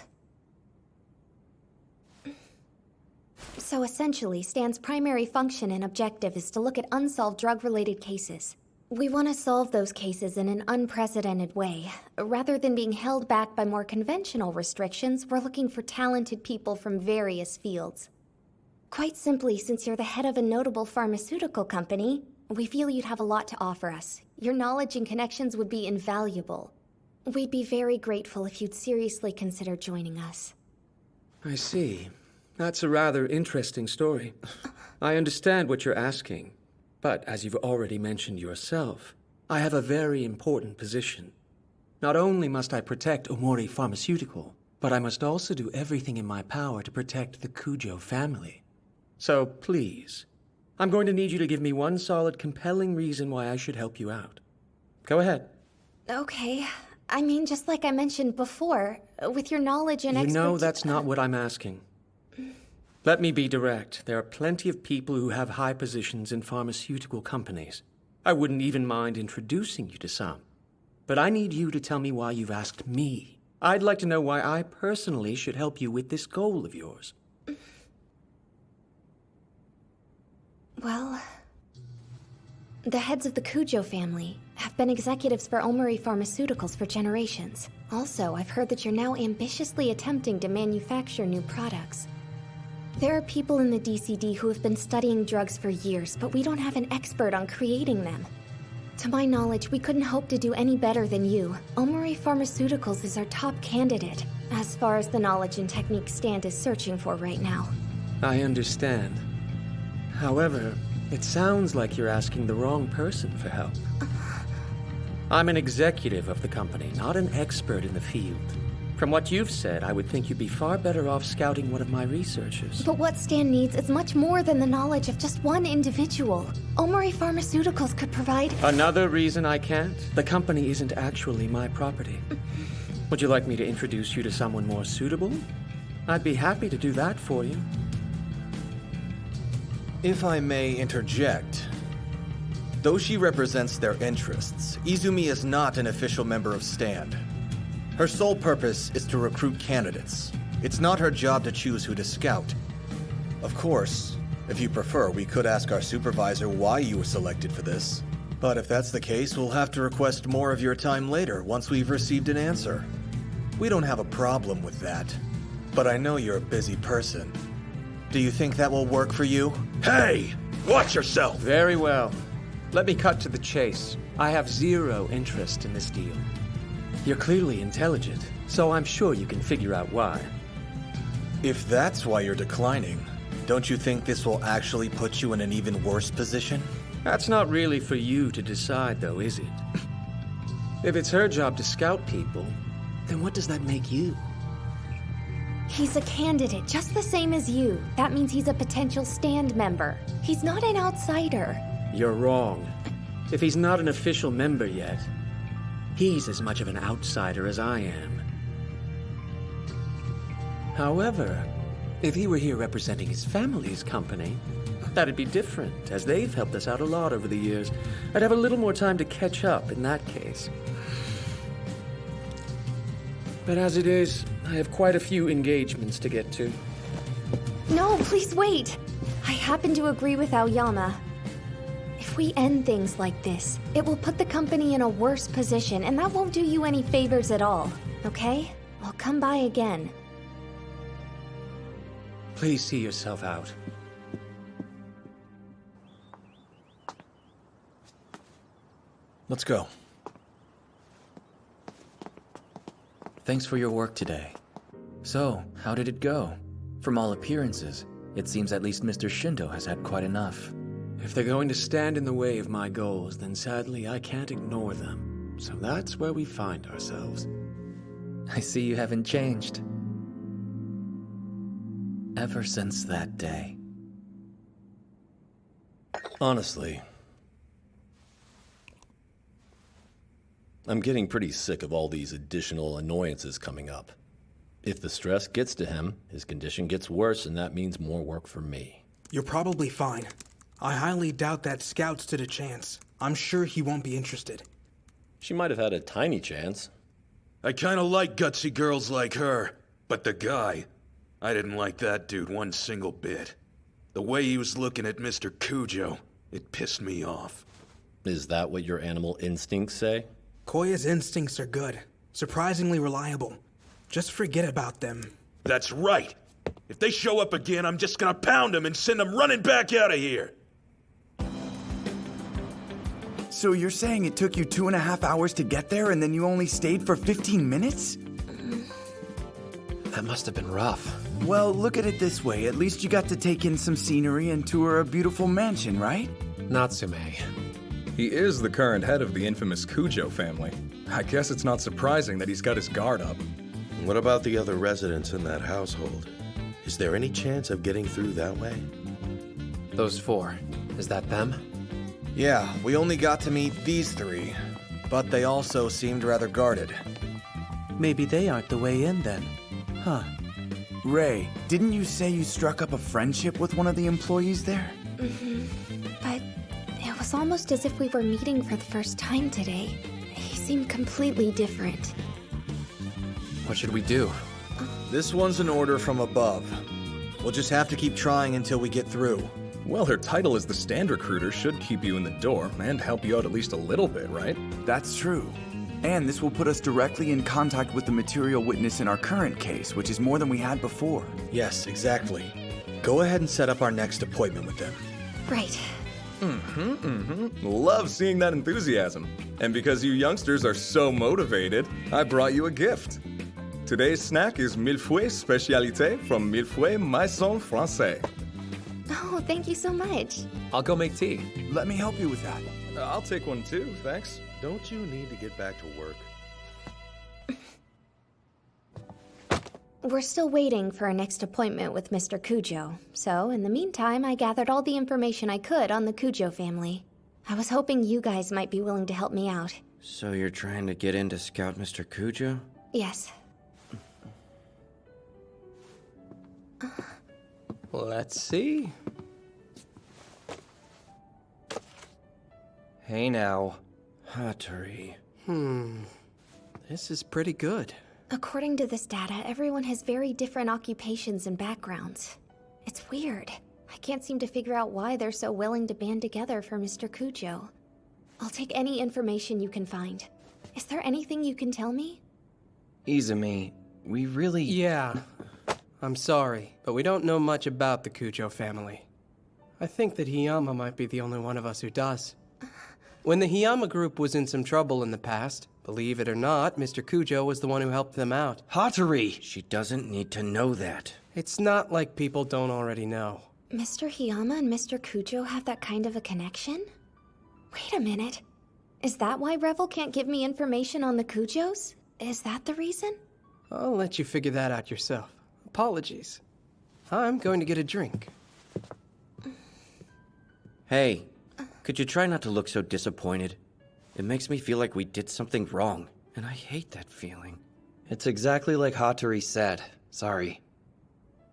So essentially, STAND's primary function and objective is to look at unsolved drug-related cases. We want to solve those cases in an unprecedented way. Rather than being held back by more conventional restrictions, we're looking for talented people from various fields. Quite simply, since you're the head of a notable pharmaceutical company, we feel you'd have a lot to offer us. Your knowledge and connections would be invaluable. We'd be very grateful if you'd seriously consider joining us. I see. That's a rather interesting story. I understand what you're asking, but as you've already mentioned yourself, I have a very important position. Not only must I protect Omori Pharmaceutical, but I must also do everything in my power to protect the Kujo family. So please, I'm going to need you to give me one solid, compelling reason why I should help you out. Go ahead. Okay. I mean, just like I mentioned before, with your knowledge and expertise... You know that's not what I'm asking. Let me be direct. There are plenty of people who have high positions in pharmaceutical companies. I wouldn't even mind introducing you to some. But I need you to tell me why you've asked me. I'd like to know why I personally should help you with this goal of yours. Well, the heads of the Kujo family have been executives for Omori Pharmaceuticals for generations. Also, I've heard that you're now ambitiously attempting to manufacture new products. There are people in the DCD who have been studying drugs for years, but we don't have an expert on creating them. To my knowledge, we couldn't hope to do any better than you. Omori Pharmaceuticals is our top candidate, as far as the knowledge and technique STAND is searching for right now. I understand. However, it sounds like you're asking the wrong person for help. I'm an executive of the company, not an expert in the field. From what you've said, I would think you'd be far better off scouting one of my researchers. But what STAND needs is much more than the knowledge of just one individual. Omori Pharmaceuticals could provide... Another reason I can't? The company isn't actually my property. Would you like me to introduce you to someone more suitable? I'd be happy to do that for you. If I may interject, though she represents their interests, Izumi is not an official member of STAND. Her sole purpose is to recruit candidates. It's not her job to choose who to scout. Of course, if you prefer, we could ask our supervisor why you were selected for this. But if that's the case, we'll have to request more of your time later, once we've received an answer. We don't have a problem with that. But I know you're a busy person. Do you think that will work for you? Hey! Watch yourself! Very well. Let me cut to the chase. I have zero interest in this deal. You're clearly intelligent, so I'm sure you can figure out why. If that's why you're declining, don't you think this will actually put you in an even worse position? That's not really for you to decide, though, is it? If it's her job to scout people, then what does that make you? He's a candidate, just the same as you. That means he's a potential STAND member. He's not an outsider. You're wrong. If he's not an official member yet, he's as much of an outsider as I am. However, if he were here representing his family's company, that'd be different, as they've helped us out a lot over the years. I'd have a little more time to catch up in that case. But as it is, I have quite a few engagements to get to. No, please wait. I happen to agree with Aoyama. If we end things like this, it will put the company in a worse position, and that won't do you any favors at all, okay? I'll come by again. Please see yourself out. Let's go. Thanks for your work today. So, how did it go? From all appearances, it seems at least Mr. Shindo has had quite enough. If they're going to stand in the way of my goals, then sadly I can't ignore them. So that's where we find ourselves. I see you haven't changed. Ever since that day. Honestly, I'm getting pretty sick of all these additional annoyances coming up. If the stress gets to him, his condition gets worse, and that means more work for me. You're probably fine. I highly doubt that Scout stood a chance. I'm sure he won't be interested. She might have had a tiny chance. I kinda like gutsy girls like her, but the guy, I didn't like that dude one single bit. The way he was looking at Mr. Cujo, it pissed me off. Is that what your animal instincts say? Koya's instincts are good, surprisingly reliable. Just forget about them. That's right! If they show up again, I'm just gonna pound them and send them running back out of here! So you're saying it took you 2.5 hours to get there and then you only stayed for 15 minutes? That must have been rough. Well, look at it this way. At least you got to take in some scenery and tour a beautiful mansion, right? Natsume. He is the current head of the infamous Cujo family. I guess it's not surprising that he's got his guard up. What about the other residents in that household? Is there any chance of getting through that way? Those 4. Is that them? Yeah, we only got to meet these 3. But they also seemed rather guarded. Maybe they aren't the way in then. Huh. Ray, didn't you say you struck up a friendship with one of the employees there? But it was almost as if we were meeting for the first time today. He seemed completely different. What should we do? This one's an order from above. We'll just have to keep trying until we get through. Well, her title as the stand recruiter should keep you in the door and help you out at least a little bit, right? That's true. And this will put us directly in contact with the material witness in our current case, which is more than we had before. Yes, exactly. Go ahead and set up our next appointment with them. Right. Love seeing that enthusiasm. And because you youngsters are so motivated, I brought you a gift. Today's snack is Millefeuille Spécialité from Millefeuille Maison Français. Oh, thank you so much. I'll go make tea. Let me help you with that. I'll take one too, thanks. Don't you need to get back to work? We're still waiting for our next appointment with Mr. Cujo, so in the meantime, I gathered all the information I could on the Cujo family. I was hoping you guys might be willing to help me out. So you're trying to get in to scout Mr. Cujo? Yes. Let's see. Hey now, Hattori. This is pretty good. According to this data, everyone has very different occupations and backgrounds. It's weird. I can't seem to figure out why they're so willing to band together for Mr. Cujo. I'll take any information you can find. Is there anything you can tell me? Izumi, we really... Yeah. I'm sorry, but we don't know much about the Cujo family. I think that Hiyama might be the only one of us who does. When the Hiyama group was in some trouble in the past, believe it or not, Mr. Cujo was the one who helped them out. Hattori! She doesn't need to know that. It's not like people don't already know. Mr. Hiyama and Mr. Cujo have that kind of a connection? Wait a minute. Is that why Revel can't give me information on the Cujos? Is that the reason? I'll let you figure that out yourself. Apologies. I'm going to get a drink. Hey, could you try not to look so disappointed? It makes me feel like we did something wrong, and I hate that feeling. It's exactly like Hattori said. Sorry.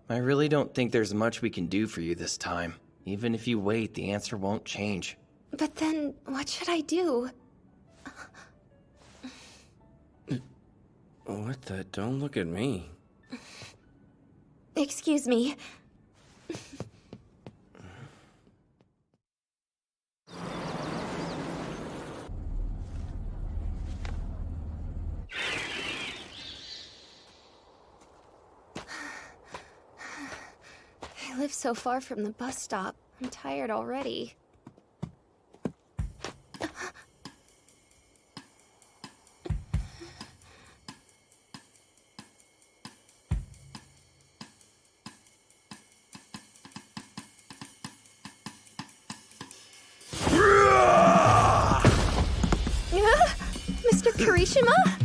I really don't think there's much we can do for you this time. Even if you wait, the answer won't change. But then, what should I do? What the? Don't look at me. Excuse me. I live so far from the bus stop. I'm tired already. Mr. Kirishima?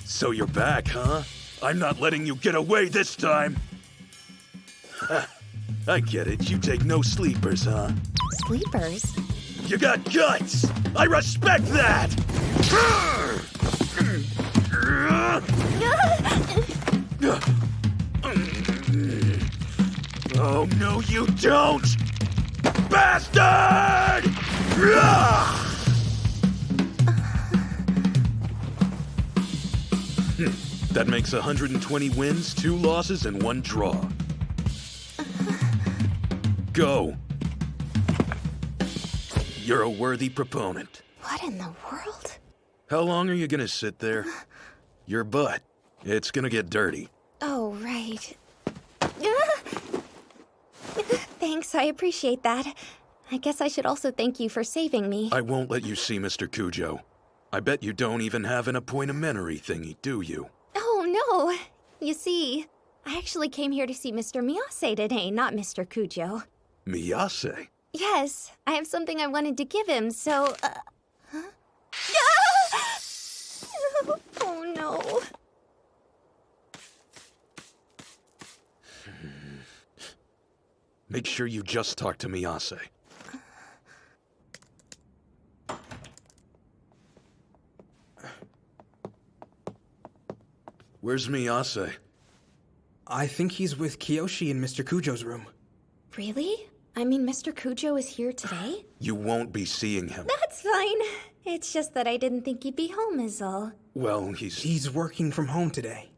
So you're back, huh? I'm not letting you get away this time! I get it, you take no sleepers, huh? Sleepers? You got guts! I respect that! Oh, no, you don't! Bastard! That makes 120 wins, 2 losses, and 1 draw. Go. You're a worthy proponent. What in the world? How long are you gonna sit there? Your butt. It's gonna get dirty. Oh, right. Thanks, I appreciate that. I guess I should also thank you for saving me. I won't let you see Mr. Cujo. I bet you don't even have an appointmentary thingy, do you? Oh, no. You see, I actually came here to see Mr. Miyase today, not Mr. Cujo. Miyase? Yes, I have something I wanted to give him, so, huh? Oh, no. Make sure you just talk to Miyase. Where's Miyase? I think he's with Kiyoshi in Mr. Cujo's room. Really? I mean, Mr. Cujo is here today? You won't be seeing him. That's fine. It's just that I didn't think he'd be home is all. Well, he's working from home today.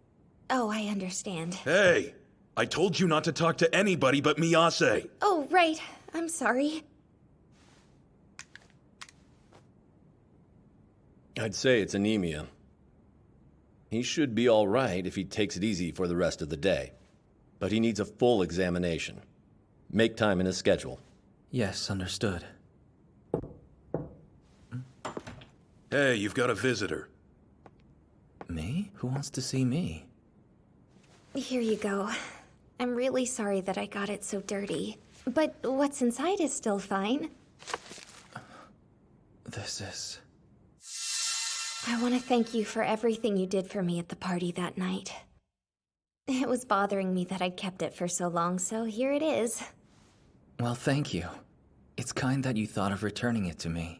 Oh, I understand. Hey! I told you not to talk to anybody but Miyase! Oh, right. I'm sorry. I'd say it's anemia. He should be all right if he takes it easy for the rest of the day. But he needs a full examination. Make time in his schedule. Yes, understood. Hey, you've got a visitor. Me? Who wants to see me? Here you go. I'm really sorry that I got it so dirty. But what's inside is still fine. This is... I want to thank you for everything you did for me at the party that night. It was bothering me that I'd kept it for so long, so here it is. Well, thank you. It's kind that you thought of returning it to me.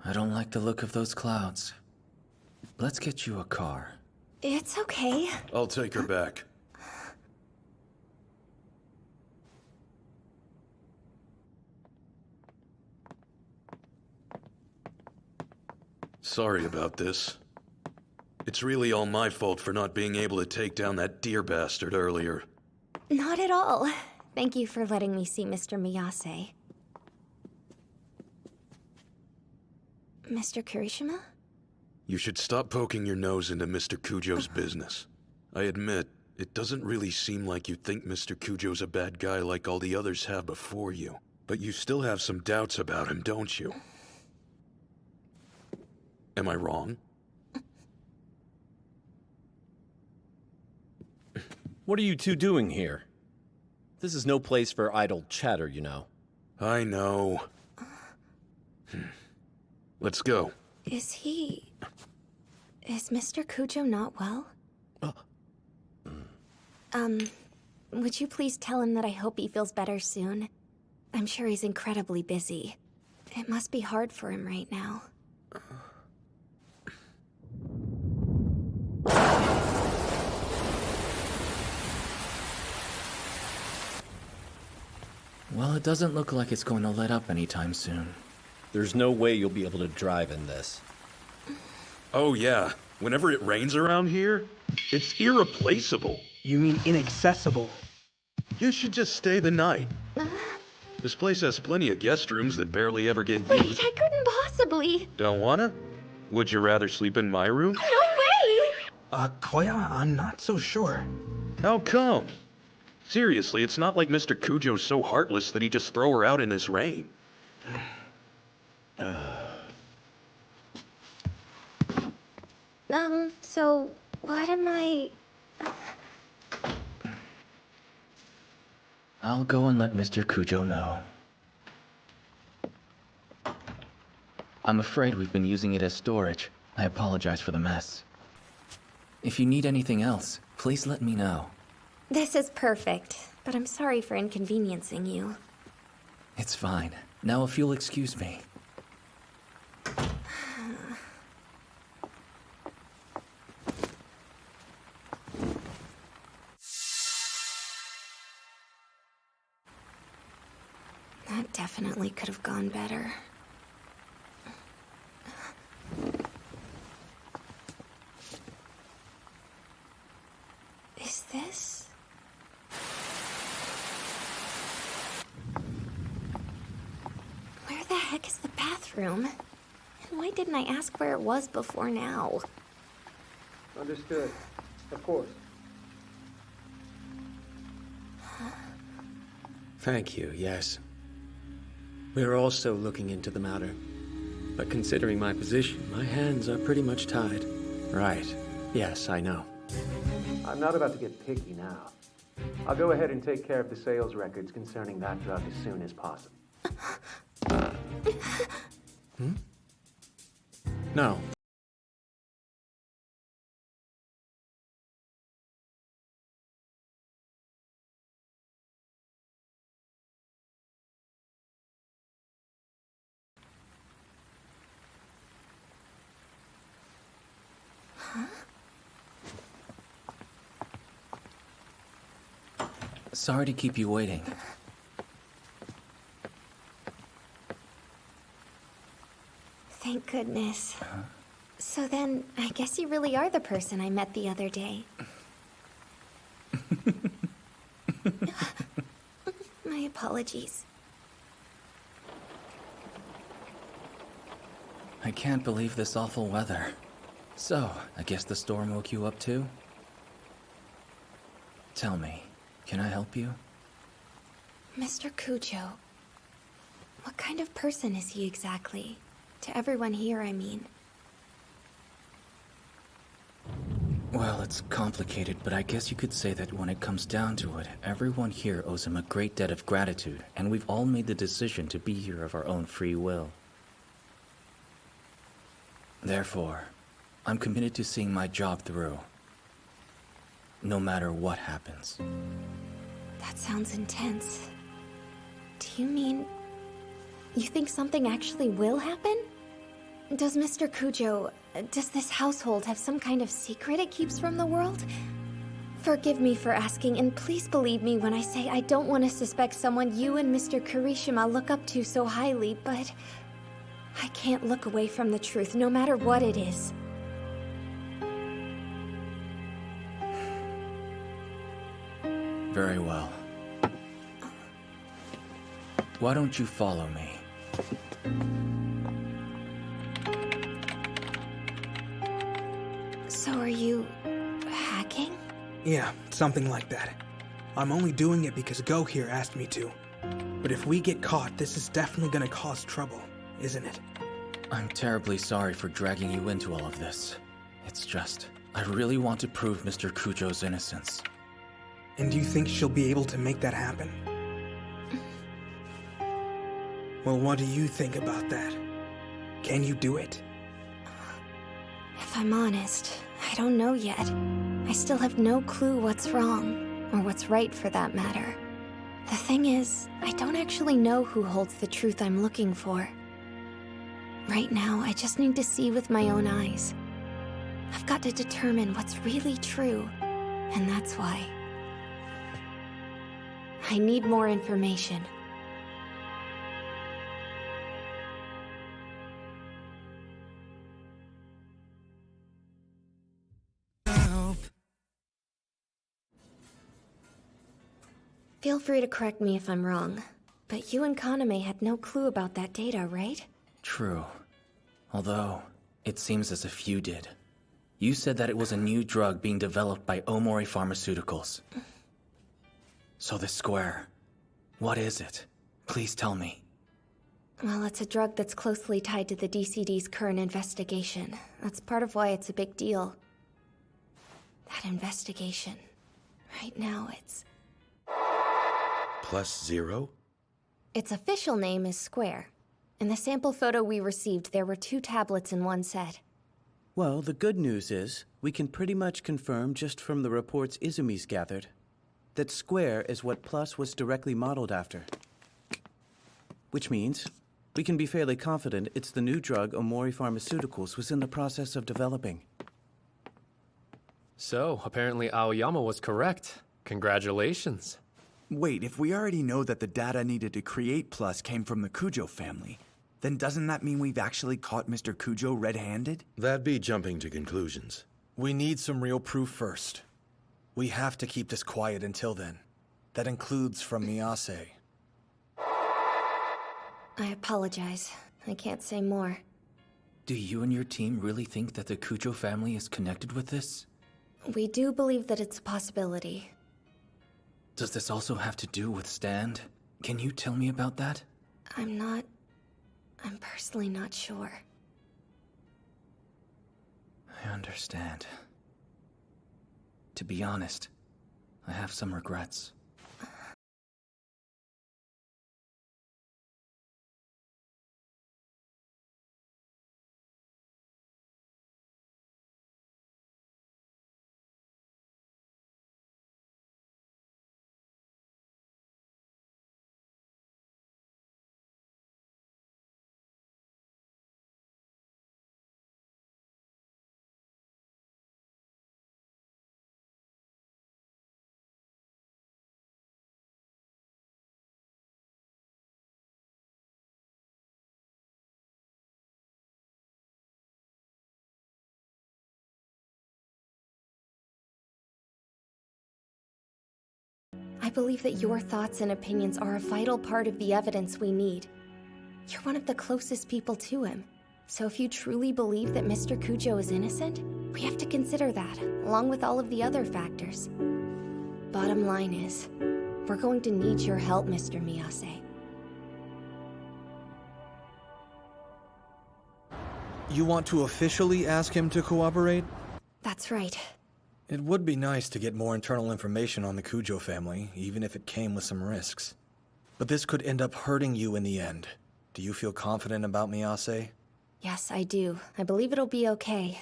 I don't like the look of those clouds. Let's get you a car. It's okay. I'll take her back. Sorry about this. It's really all my fault for not being able to take down that deer bastard earlier. Not at all. Thank you for letting me see Mr. Miyase. Mr. Kirishima? You should stop poking your nose into Mr. Cujo's business. I admit, it doesn't really seem like you think Mr. Cujo's a bad guy like all the others have before you. But you still have some doubts about him, don't you? Am I wrong? What are you two doing here? This is no place for idle chatter, you know. I know. Let's go. Is Mr. Cujo not well? Would you please tell him that I hope he feels better soon? I'm sure he's incredibly busy. It must be hard for him right now. Well, it doesn't look like it's going to let up anytime soon. There's no way you'll be able to drive in this. Oh yeah, whenever it rains around here, it's irreplaceable. You mean inaccessible? You should just stay the night. This place has plenty of guest rooms that barely ever get Wait, used. I couldn't possibly. Don't wanna? Would you rather sleep in my room? No way! Koya, I'm not so sure. How come? Seriously, it's not like Mr. Cujo's so heartless that he just throw her out in this rain. So, what am I... I'll go and let Mr. Cujo know. I'm afraid we've been using it as storage. I apologize for the mess. If you need anything else, please let me know. This is perfect, but I'm sorry for inconveniencing you. It's fine. Now if you'll excuse me. That definitely could have gone better. Is this? Where the heck is the bathroom? And why didn't I ask where it was before now? Understood. Of course. Thank you, yes. We're also looking into the matter. But considering my position, my hands are pretty much tied. Right. Yes, I know. I'm not about to get picky now. I'll go ahead and take care of the sales records concerning that drug as soon as possible. No. Sorry to keep you waiting. Thank goodness. So then, I guess you really are the person I met the other day. My apologies. I can't believe this awful weather. So, I guess the storm woke you up too? Tell me, can I help you? Mr. Cujo, what kind of person is he exactly? To everyone here, I mean. Well, it's complicated, but I guess you could say that when it comes down to it, everyone here owes him a great debt of gratitude, and we've all made the decision to be here of our own free will. Therefore, I'm committed to seeing my job through, no matter what happens. That sounds intense. Do you mean... you think something actually will happen? Does Mr. Cujo... does this household have some kind of secret it keeps from the world? Forgive me for asking, and please believe me when I say I don't want to suspect someone you and Mr. Kirishima look up to so highly, but... I can't look away from the truth, no matter what it is. Very well. Why don't you follow me? So are you... hacking? Yeah, something like that. I'm only doing it because Go here asked me to. But if we get caught, this is definitely gonna cause trouble, isn't it? I'm terribly sorry for dragging you into all of this. It's just, I really want to prove Mr. Cujo's innocence. And do you think she'll be able to make that happen? Well, what do you think about that? Can you do it? If I'm honest, I don't know yet. I still have no clue what's wrong, or what's right for that matter. The thing is, I don't actually know who holds the truth I'm looking for. Right now, I just need to see with my own eyes. I've got to determine what's really true, and that's why. I need more information. Feel free to correct me if I'm wrong, but you and Kaname had no clue about that data, right? True. Although, it seems as if you did. You said that it was a new drug being developed by Omori Pharmaceuticals. So this square, what is it? Please tell me. Well, it's a drug that's closely tied to the DCD's current investigation. That's part of why it's a big deal. That investigation. Right now, it's... +0? Its official name is Square. In the sample photo we received, there were 2 tablets in one set. Well, the good news is, we can pretty much confirm just from the reports Izumi's gathered, that Square is what Plus was directly modeled after. Which means, we can be fairly confident it's the new drug Omori Pharmaceuticals was in the process of developing. So, apparently Aoyama was correct. Congratulations. Wait, if we already know that the data needed to create Plus came from the Kujo family, then doesn't that mean we've actually caught Mr. Kujo red-handed? That'd be jumping to conclusions. We need some real proof first. We have to keep this quiet until then. That includes from Miyase. I apologize. I can't say more. Do you and your team really think that the Kujo family is connected with this? We do believe that it's a possibility. Does this also have to do with Stand? Can you tell me about that? I'm personally not sure. I understand. To be honest, I have some regrets. I believe that your thoughts and opinions are a vital part of the evidence we need. You're one of the closest people to him. So if you truly believe that Mr. Kujo is innocent, we have to consider that, along with all of the other factors. Bottom line is, we're going to need your help, Mr. Miyase. You want to officially ask him to cooperate? That's right. It would be nice to get more internal information on the Kujo family, even if it came with some risks. But this could end up hurting you in the end. Do you feel confident about Miyase? Yes, I do. I believe it'll be okay.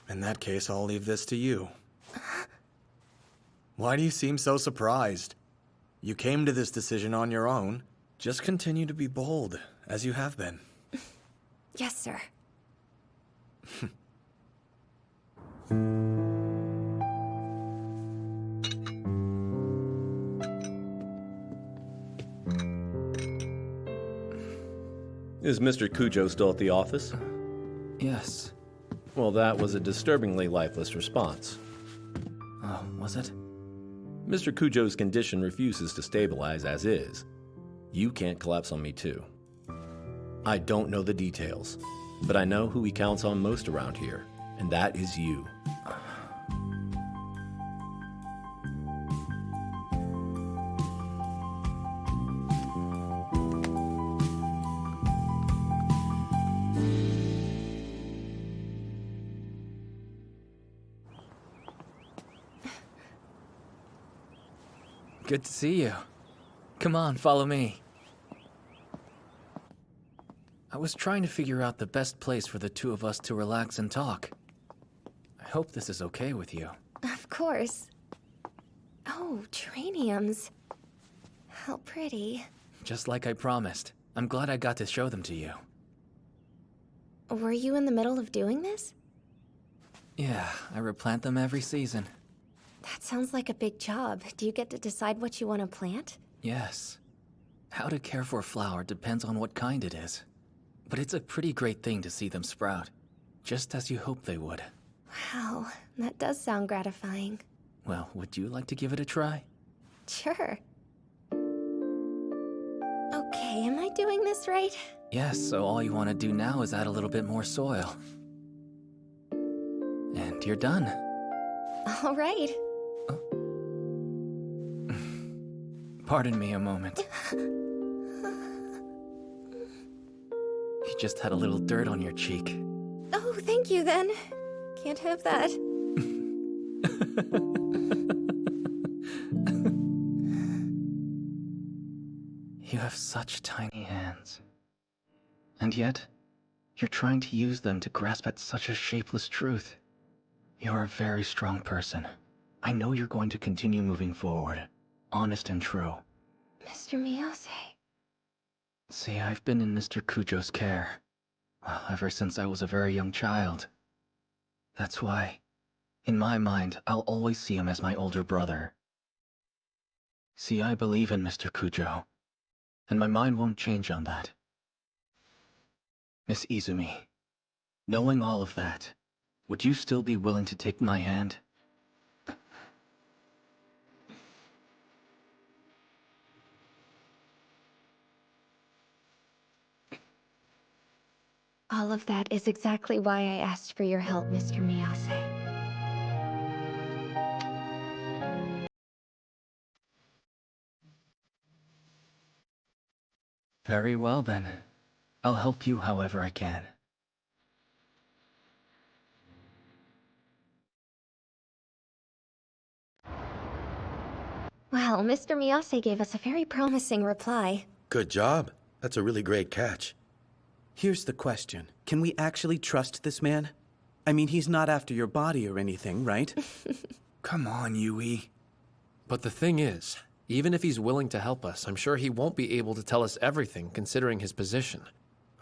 In that case, I'll leave this to you. Why do you seem so surprised? You came to this decision on your own. Just continue to be bold, as you have been. Yes, sir. Is Mr. Kujo still at the office? Yes. Well, that was a disturbingly lifeless response. Oh, was it? Mr. Kujo's condition refuses to stabilize as is. You can't collapse on me too. I don't know the details, but I know who he counts on most around here, and that is you. Good to see you. Come on, follow me. I was trying to figure out the best place for the two of us to relax and talk. I hope this is okay with you. Of course. Oh, geraniums. How pretty. Just like I promised. I'm glad I got to show them to you. Were you in the middle of doing this? Yeah, I replant them every season. That sounds like a big job. Do you get to decide what you want to plant? Yes. How to care for a flower depends on what kind it is. But it's a pretty great thing to see them sprout, just as you hoped they would. Wow, that does sound gratifying. Well, would you like to give it a try? Sure. Okay, am I doing this right? Yes, so all you want to do now is add a little bit more soil. And you're done. All right. Pardon me a moment. You just had a little dirt on your cheek. Oh, thank you then. Can't have that. You have such tiny hands. And yet, you're trying to use them to grasp at such a shapeless truth. You're a very strong person. I know you're going to continue moving forward, honest and true. Mr. Miyase. See, I've been in Mr. Kujo's care, well, ever since I was a very young child. That's why, in my mind, I'll always see him as my older brother. See, I believe in Mr. Kujo, and my mind won't change on that. Miss Izumi, knowing all of that, would you still be willing to take my hand? All of that is exactly why I asked for your help, Mr. Miyase. Very well then. I'll help you however I can. Well, Mr. Miyase gave us a very promising reply. Good job. That's a really great catch. Here's the question. Can we actually trust this man? I mean, he's not after your body or anything, right? Come on, Yui. But the thing is, even if he's willing to help us, I'm sure he won't be able to tell us everything considering his position.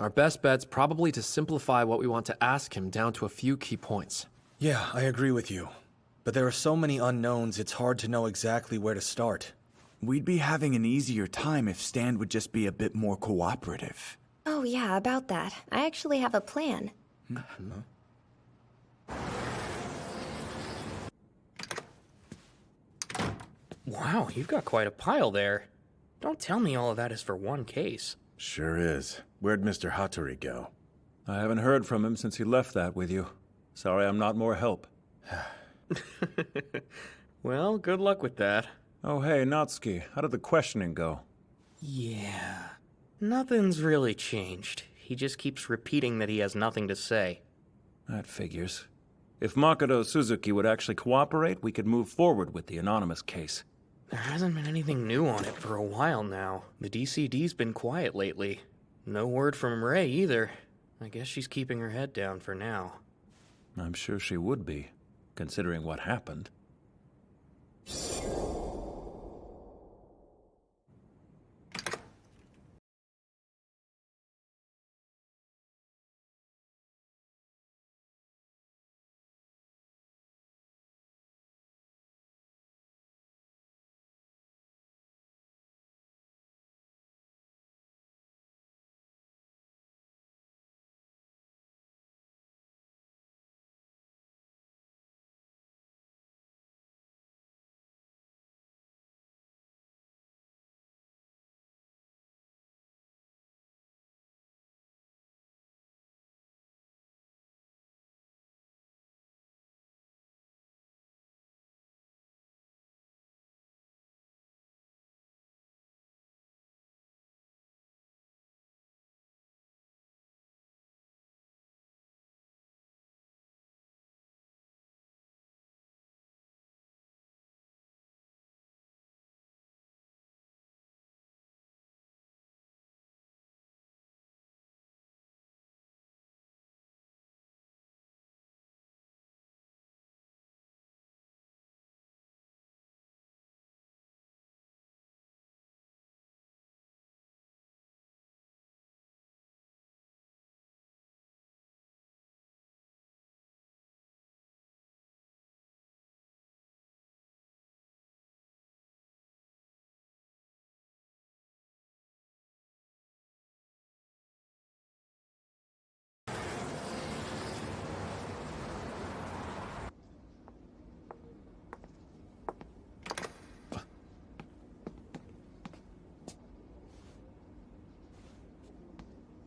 Our best bet's probably to simplify what we want to ask him down to a few key points. Yeah, I agree with you. But there are so many unknowns, it's hard to know exactly where to start. We'd be having an easier time if Stan would just be a bit more cooperative. Oh yeah, about that. I actually have a plan. Wow, you've got quite a pile there. Don't tell me all of that is for one case. Sure is. Where'd Mr. Hattori go? I haven't heard from him since he left that with you. Sorry I'm not more help. Well, good luck with that. Oh hey, Natsuki, how did the questioning go? Yeah, nothing's really changed. He just keeps repeating that he has nothing to say. That figures. If Makoto Suzuki would actually cooperate, we could move forward with the anonymous case. There hasn't been anything new on it for a while now. The DCD's been quiet lately. No word from Ray either. I guess she's keeping her head down for now. I'm sure she would be, considering what happened.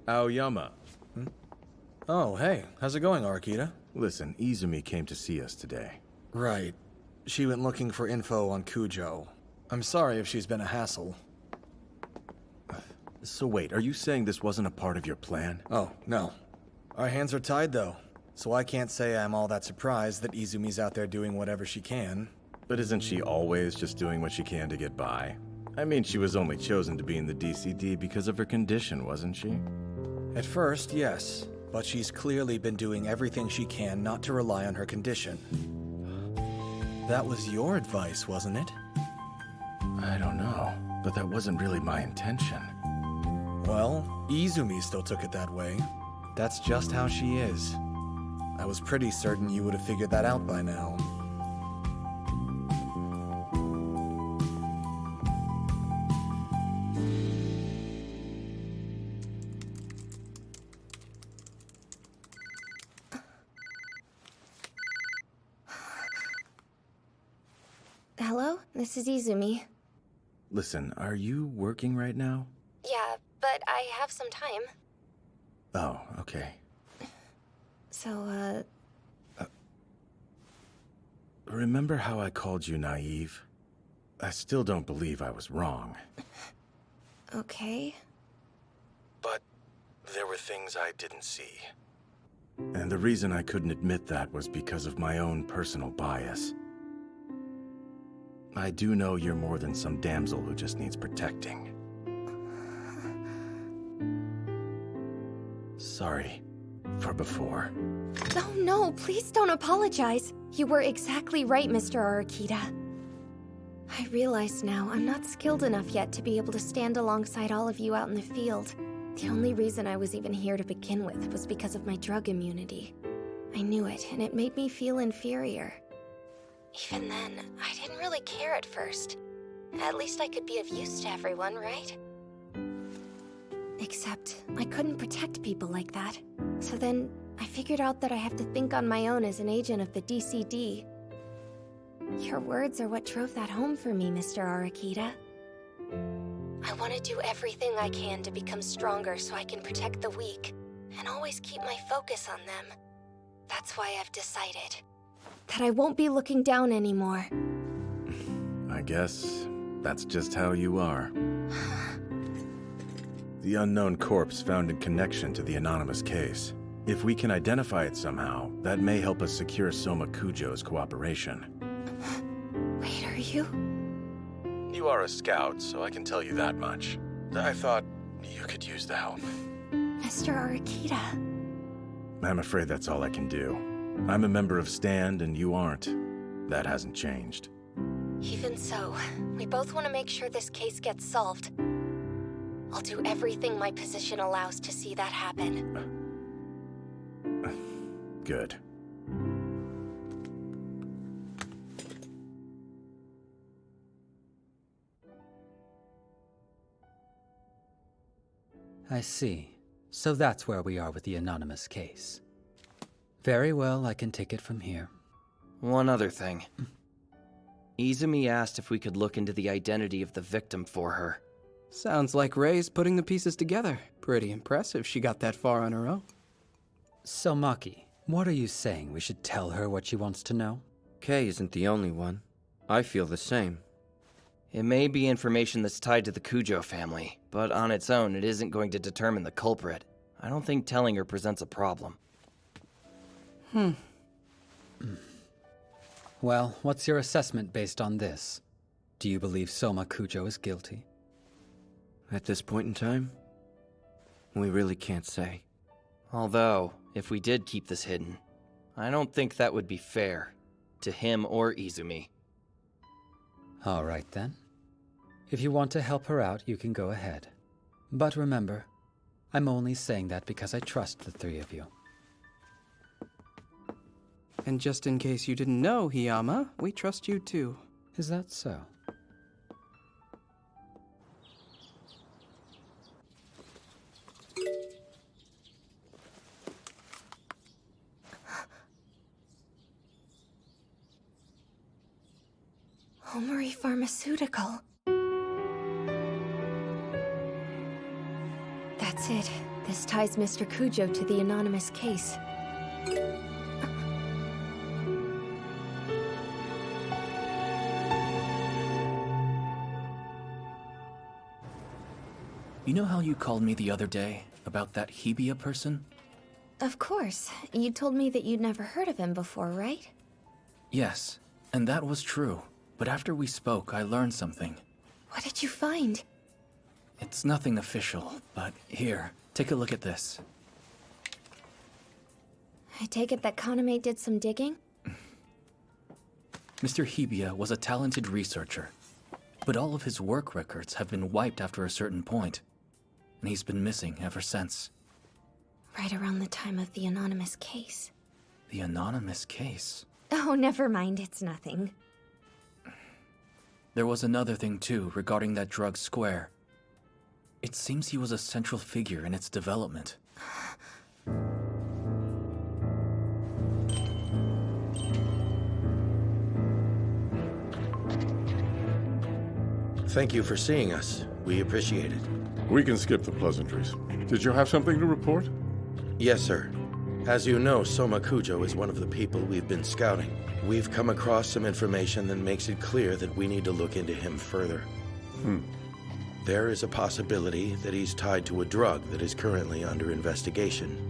Aoyama. Oh, hey. How's it going, Arkita? Listen, Izumi came to see us today. Right. She went looking for info on Kujo. I'm sorry if she's been a hassle. So wait, are you saying this wasn't a part of your plan? Oh, no. Our hands are tied, though. so I can't say I'm all that surprised that Izumi's out there doing whatever she can. But isn't she always just doing what she can to get by? I mean, she was only chosen to be in the DCD because of her condition, wasn't she? At first, yes, but she's clearly been doing everything she can not to rely on her condition. That was your advice, wasn't it? I don't know, but that wasn't really my intention. Well, Izumi still took it that way. That's just how she is. I was pretty certain you would have figured that out by now. Hello? This is Izumi. Listen, are you working right now? Yeah, but I have some time. Oh, okay. So, Remember how I called you naive? I still don't believe I was wrong. okay. But there were things I didn't see. And the reason I couldn't admit that was because of my own personal bias. I do know you're more than some damsel who just needs protecting. Sorry for before. Oh no, please don't apologize. You were exactly right, Mr. Arakita. I realize now I'm not skilled enough yet to be able to stand alongside all of you out in the field. The only reason I was even here to begin with was because of my drug immunity. I knew it, and it made me feel inferior. Even then, I didn't really care at first. At least I could be of use to everyone, right? Except, I couldn't protect people like that. So then, I figured out that I have to think on my own as an agent of the DCD. Your words are what drove that home for me, Mr. Arakita. I want to do everything I can to become stronger so I can protect the weak, and always keep my focus on them. That's why I've decided that I won't be looking down anymore. I guess that's just how you are. The unknown corpse found in connection to the anonymous case. If we can identify it somehow, that may help us secure Soma Kujo's cooperation. Wait, are you? You are a scout, so I can tell you that much. I thought you could use the help. Mr. Arakita. I'm afraid that's all I can do. I'm a member of Stand, and you aren't. That hasn't changed. Even so, we both want to make sure this case gets solved. I'll do everything my position allows to see that happen. Good. I see. So that's where we are with the anonymous case. Very well, I can take it from here. One other thing. Izumi asked if we could look into the identity of the victim for her. Sounds like Ray's putting the pieces together. Pretty impressive she got that far on her own. So, Maki, what are you saying? We should tell her what she wants to know? Kay isn't the only one. I feel the same. It may be information that's tied to the Kujo family, but on its own, it isn't going to determine the culprit. I don't think telling her presents a problem. Well, what's your assessment based on this? Do you believe Soma Kujo is guilty? At this point in time, we really can't say. Although, if we did keep this hidden, I don't think that would be fair to him or Izumi. All right then. If you want to help her out, you can go ahead. But remember, I'm only saying that because I trust the three of you. And just in case you didn't know, Hiyama, we trust you too. Is that so? Omori Pharmaceutical. That's it. This ties Mr. Kujo to the anonymous case. You know how you called me the other day about that Hebia person? Of course. You told me that you'd never heard of him before, right? Yes, and that was true. But after we spoke, I learned something. What did you find? It's nothing official, but here, take a look at this. I take it that Kaname did some digging? Mr. Hibiya was a talented researcher, but all of his work records have been wiped after a certain point, and he's been missing ever since. Right around the time of the anonymous case. The anonymous case? Oh, never mind, it's nothing. There was another thing too, regarding that drug Square. It seems he was a central figure in its development. Thank you for seeing us. We appreciate it. We can skip the pleasantries. Did you have something to report? Yes, sir. As you know, Soma Kujo is one of the people we've been scouting. We've come across some information that makes it clear that we need to look into him further. There is a possibility that he's tied to a drug that is currently under investigation.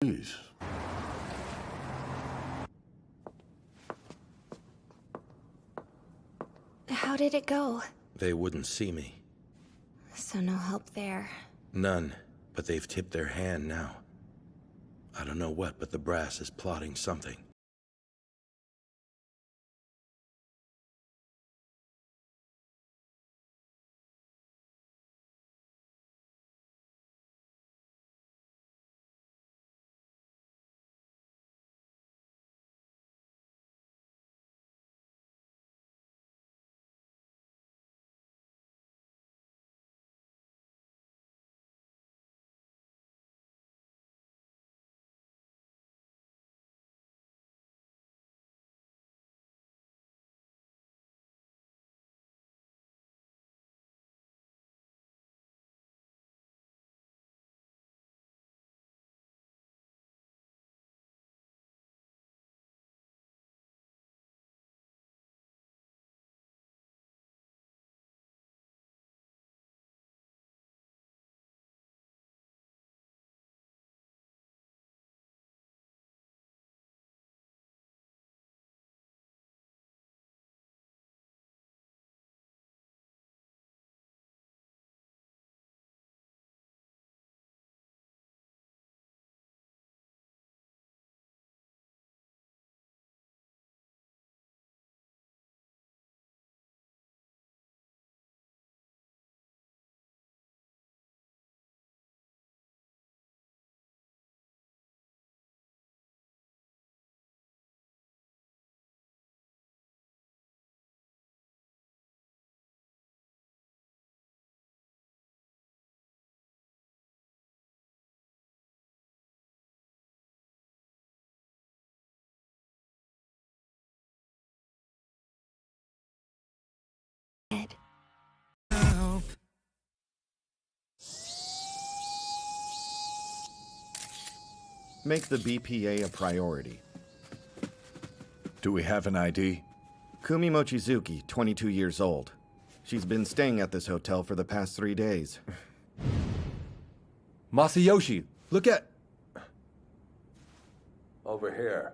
Please. How did it go? They wouldn't see me. So no help there. None, but they've tipped their hand now. I don't know what, but the brass is plotting something. Make the BPA a priority. Do we have an ID? Kumi Mochizuki, 22 years old. She's been staying at this hotel for the past 3 days. Masayoshi, look at... Over here.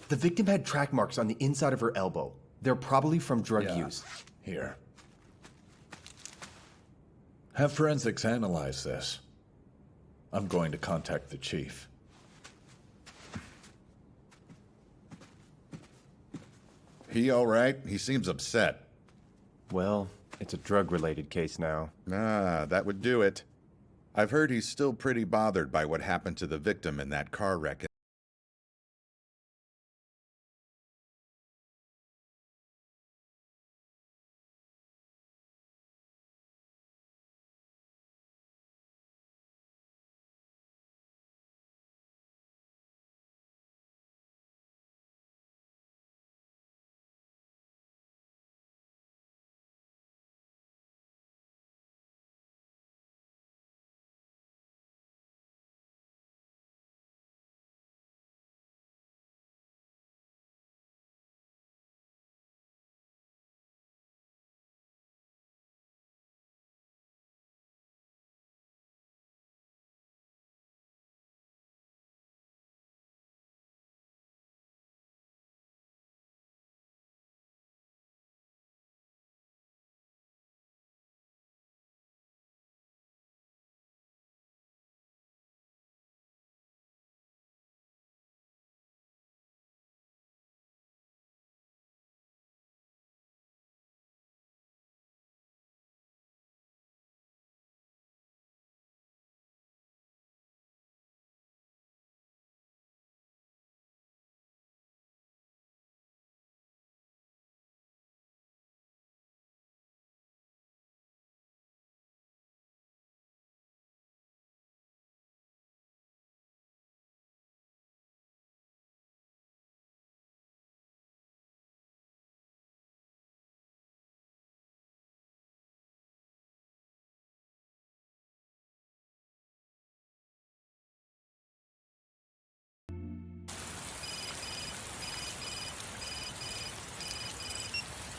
The victim had track marks on the inside of her elbow. They're probably from drug use. Here. Have forensics analyze this. I'm going to contact the chief. He all right? He seems upset. Well, it's a drug-related case now. Ah, that would do it. I've heard he's still pretty bothered by what happened to the victim in that car wreck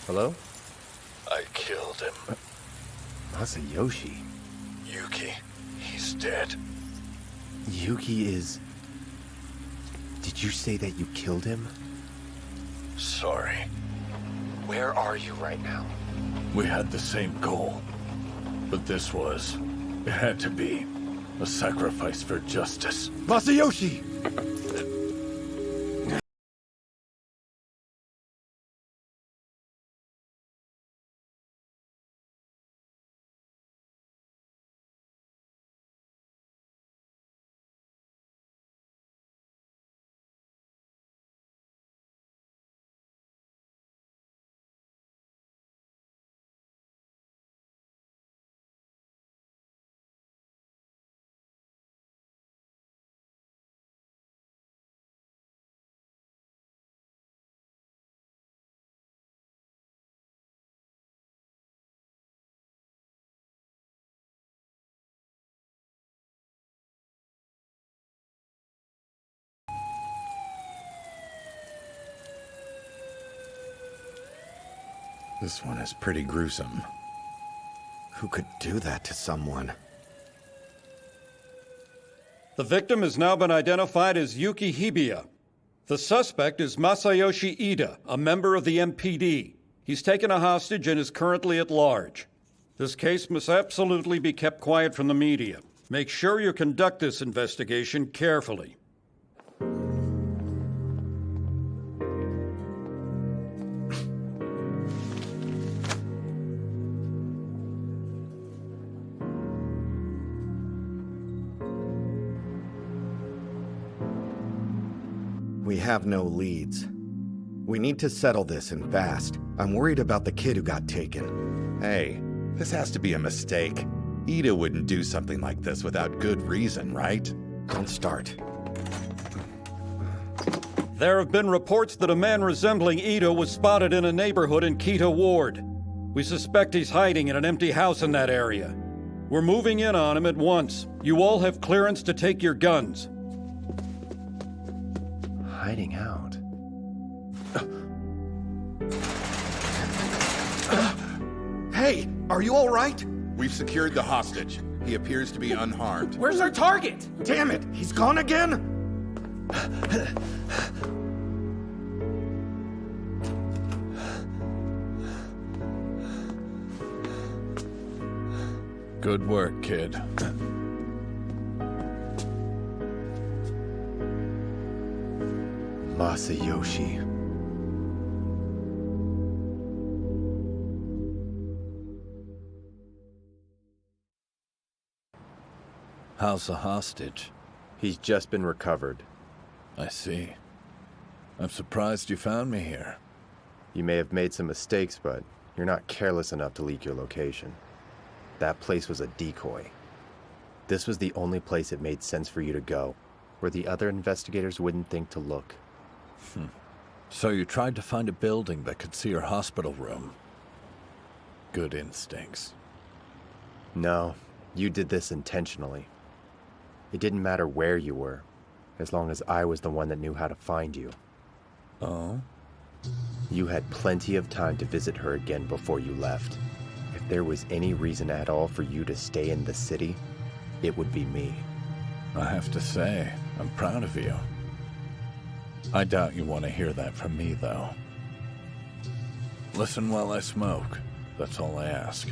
Hello? I killed him. Masayoshi? Yuki, he's dead. Yuki is... Did you say that you killed him? Sorry. Where are you right now? We had the same goal. But this was... It had to be a sacrifice for justice. Masayoshi! This one is pretty gruesome. Who could do that to someone? The victim has now been identified as Yuki Hibiya. The suspect is Masayoshi Ida, a member of the MPD. He's taken a hostage and is currently at large. This case must absolutely be kept quiet from the media. Make sure you conduct this investigation carefully. We have no leads. We need to settle this and fast. I'm worried about the kid who got taken. Hey, this has to be a mistake. Ida wouldn't do something like this without good reason, right? Don't start. There have been reports that a man resembling Ito was spotted in a neighborhood in Kita Ward. We suspect he's hiding in an empty house in that area. We're moving in on him at once. You all have clearance to take your guns. Hiding out. Hey, are you all right? We've secured the hostage. He appears to be unharmed. Where's our target? Damn it, he's gone again? Good work, kid. Masayoshi. How's the hostage? He's just been recovered. I see. I'm surprised you found me here. You may have made some mistakes, but you're not careless enough to leak your location. That place was a decoy. This was the only place it made sense for you to go, where the other investigators wouldn't think to look. So you tried to find a building that could see your hospital room. Good instincts. No, you did this intentionally. It didn't matter where you were, as long as I was the one that knew how to find you. Oh? You had plenty of time to visit her again before you left. If there was any reason at all for you to stay in the city, it would be me. I have to say, I'm proud of you. I doubt you want to hear that from me, though. Listen while I smoke. That's all I ask.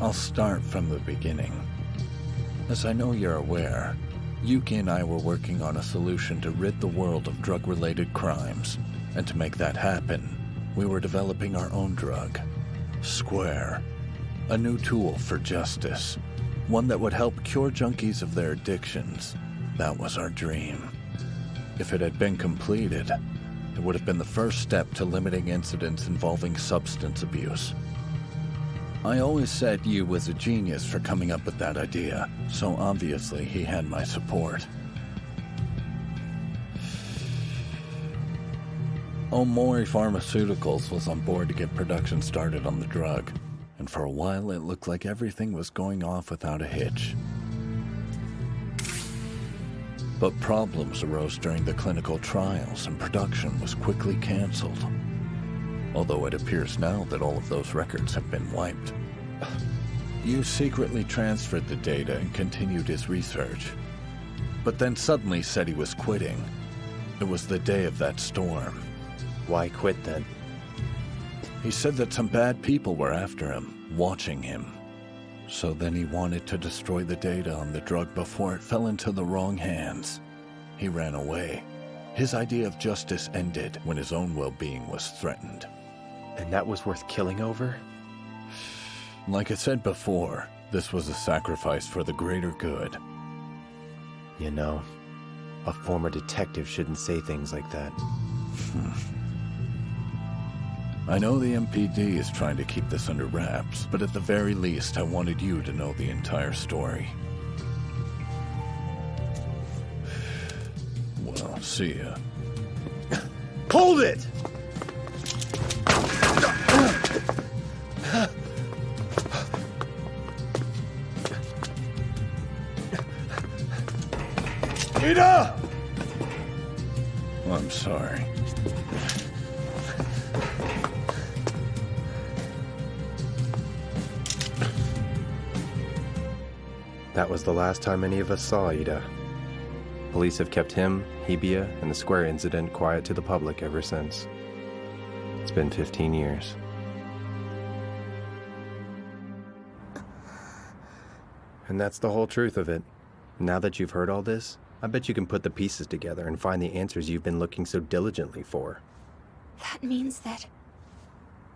I'll start from the beginning. As I know you're aware, Yuki and I were working on a solution to rid the world of drug-related crimes. And to make that happen, we were developing our own drug, Square. A new tool for justice. One that would help cure junkies of their addictions. That was our dream. If it had been completed, it would have been the first step to limiting incidents involving substance abuse. I always said Yu was a genius for coming up with that idea, so obviously he had my support. Omori Pharmaceuticals was on board to get production started on the drug, and for a while it looked like everything was going off without a hitch. But problems arose during the clinical trials, and production was quickly canceled. Although it appears now that all of those records have been wiped. You secretly transferred the data and continued his research, but then suddenly said he was quitting. It was the day of that storm. Why quit then? He said that some bad people were after him, watching him. So then he wanted to destroy the data on the drug before it fell into the wrong hands. He ran away. His idea of justice ended when his own well-being was threatened. And that was worth killing over? Like I said before, this was a sacrifice for the greater good. You know, a former detective shouldn't say things like that. I know the MPD is trying to keep this under wraps, but at the very least, I wanted you to know the entire story. Well, see ya. Hold it! Ida! I'm sorry. That was the last time any of us saw Ida. Police have kept him, Hibia, and the Square incident quiet to the public ever since. It's been 15 years. And that's the whole truth of it. Now that you've heard all this, I bet you can put the pieces together and find the answers you've been looking so diligently for. That means that...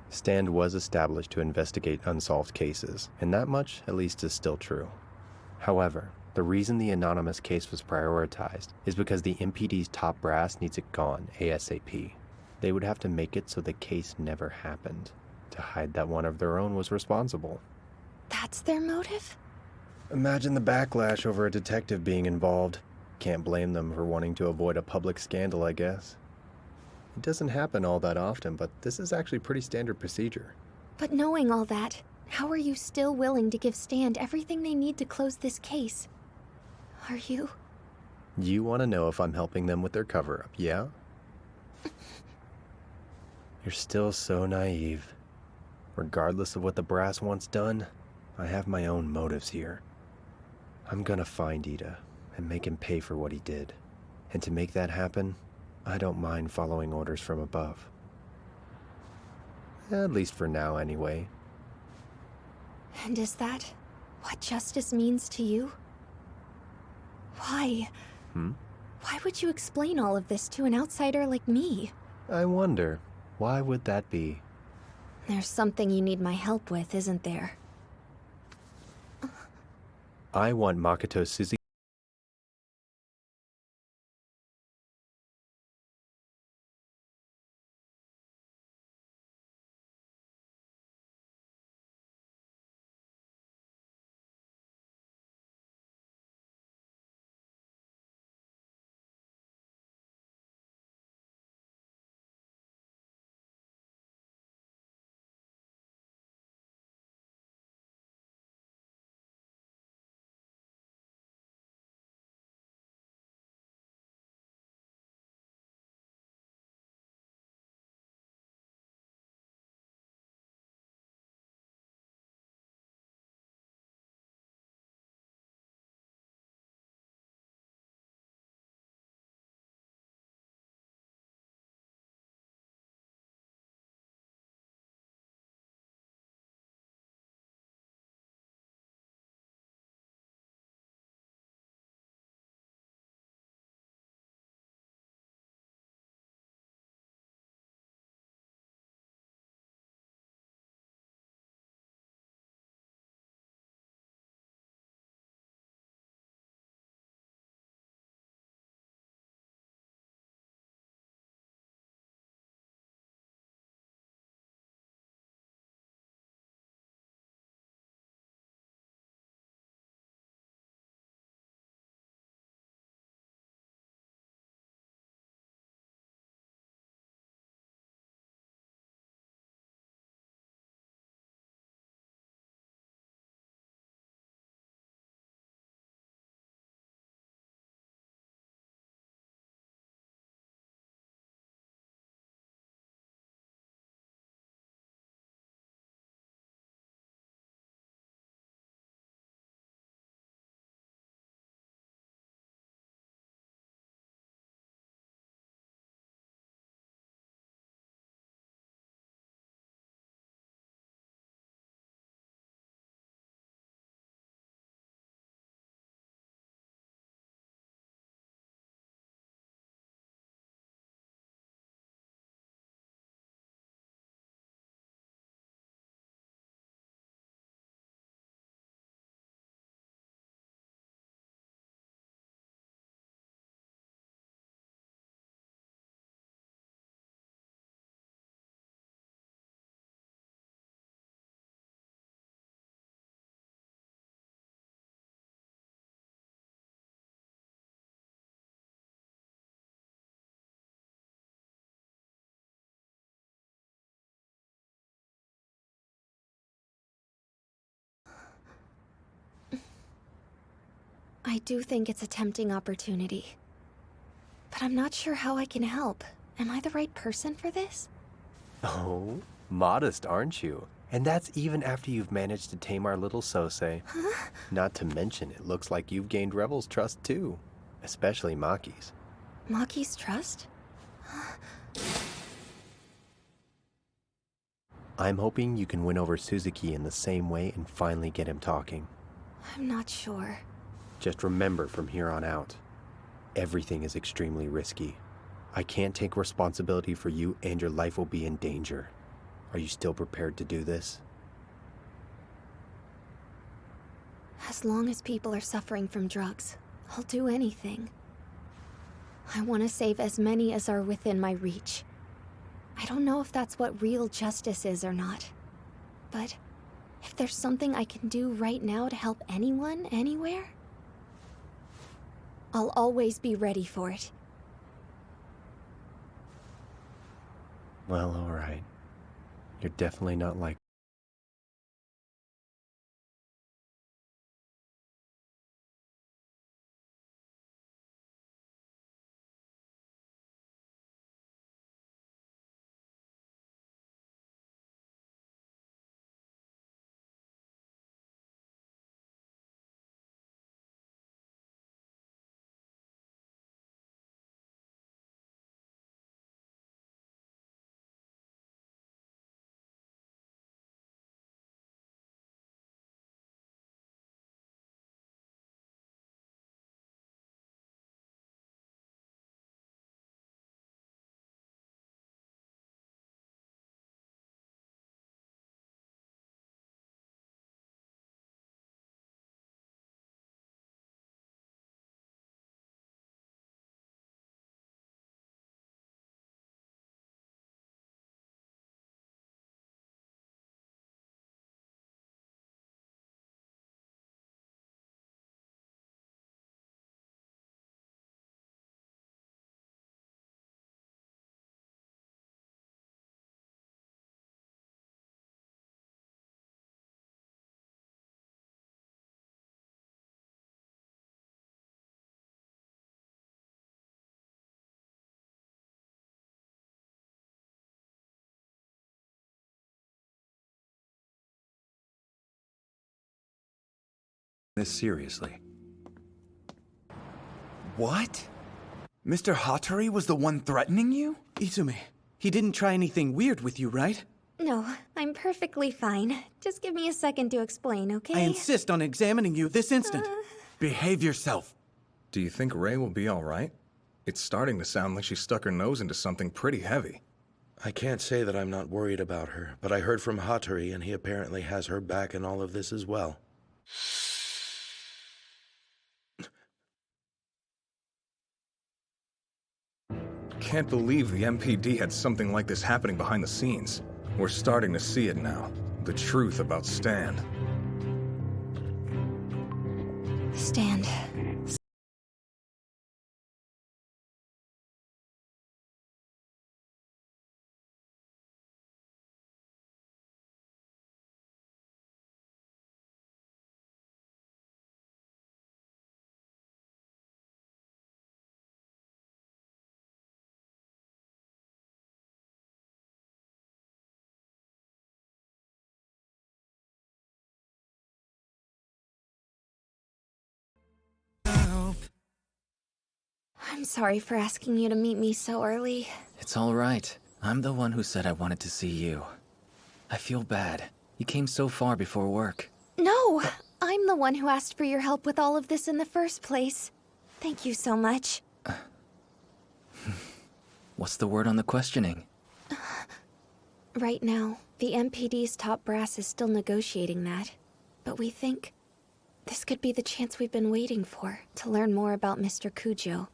Stand was established to investigate unsolved cases, and that much, at least, is still true. However, the reason the anonymous case was prioritized is because the MPD's top brass needs it gone ASAP. They would have to make it so the case never happened, to hide that one of their own was responsible. That's their motive? Imagine the backlash over a detective being involved. Can't blame them for wanting to avoid a public scandal, I guess. It doesn't happen all that often, but this is actually pretty standard procedure. But knowing all that, how are you still willing to give Stand everything they need to close this case? Are you? You want to know if I'm helping them with their cover-up, yeah? You're still so naive. Regardless of what the brass wants done, I have my own motives here. I'm gonna find Ida and make him pay for what he did. And to make that happen, I don't mind following orders from above. At least for now, anyway. And is that what justice means to you? Why? Why would you explain all of this to an outsider like me? I wonder, why would that be? There's something you need my help with, isn't there? I want Makoto Suzuki I do think it's a tempting opportunity. But I'm not sure how I can help. Am I the right person for this? Oh, modest, aren't you? And that's even after you've managed to tame our little Sosei. Huh? Not to mention, it looks like you've gained Rebel's trust too. Especially Maki's. Maki's trust? I'm hoping you can win over Suzuki in the same way and finally get him talking. I'm not sure. Just remember from here on out, everything is extremely risky. I can't take responsibility for you and your life will be in danger. Are you still prepared to do this? As long as people are suffering from drugs, I'll do anything. I want to save as many as are within my reach. I don't know if that's what real justice is or not. But if there's something I can do right now to help anyone, anywhere, I'll always be ready for it. Well, alright. You're definitely not like this seriously. What? Mr. Hattori was the one threatening you? Izumi, he didn't try anything weird with you, right? No, I'm perfectly fine. Just give me a second to explain, okay? I insist on examining you this instant. Behave yourself. Do you think Ray will be alright? It's starting to sound like she stuck her nose into something pretty heavy. I can't say that I'm not worried about her, but I heard from Hattori and he apparently has her back in all of this as well. Can't believe the MPD had something like this happening behind the scenes. We're starting to see it now. The truth about Stan. Stand. I'm sorry for asking you to meet me so early. It's all right. I'm the one who said I wanted to see you. I feel bad. You came so far before work. No! I'm the one who asked for your help with all of this in the first place. Thank you so much. What's the word on the questioning? Right now, the MPD's top brass is still negotiating that. But we think this could be the chance we've been waiting for, to learn more about Mr. Kujo.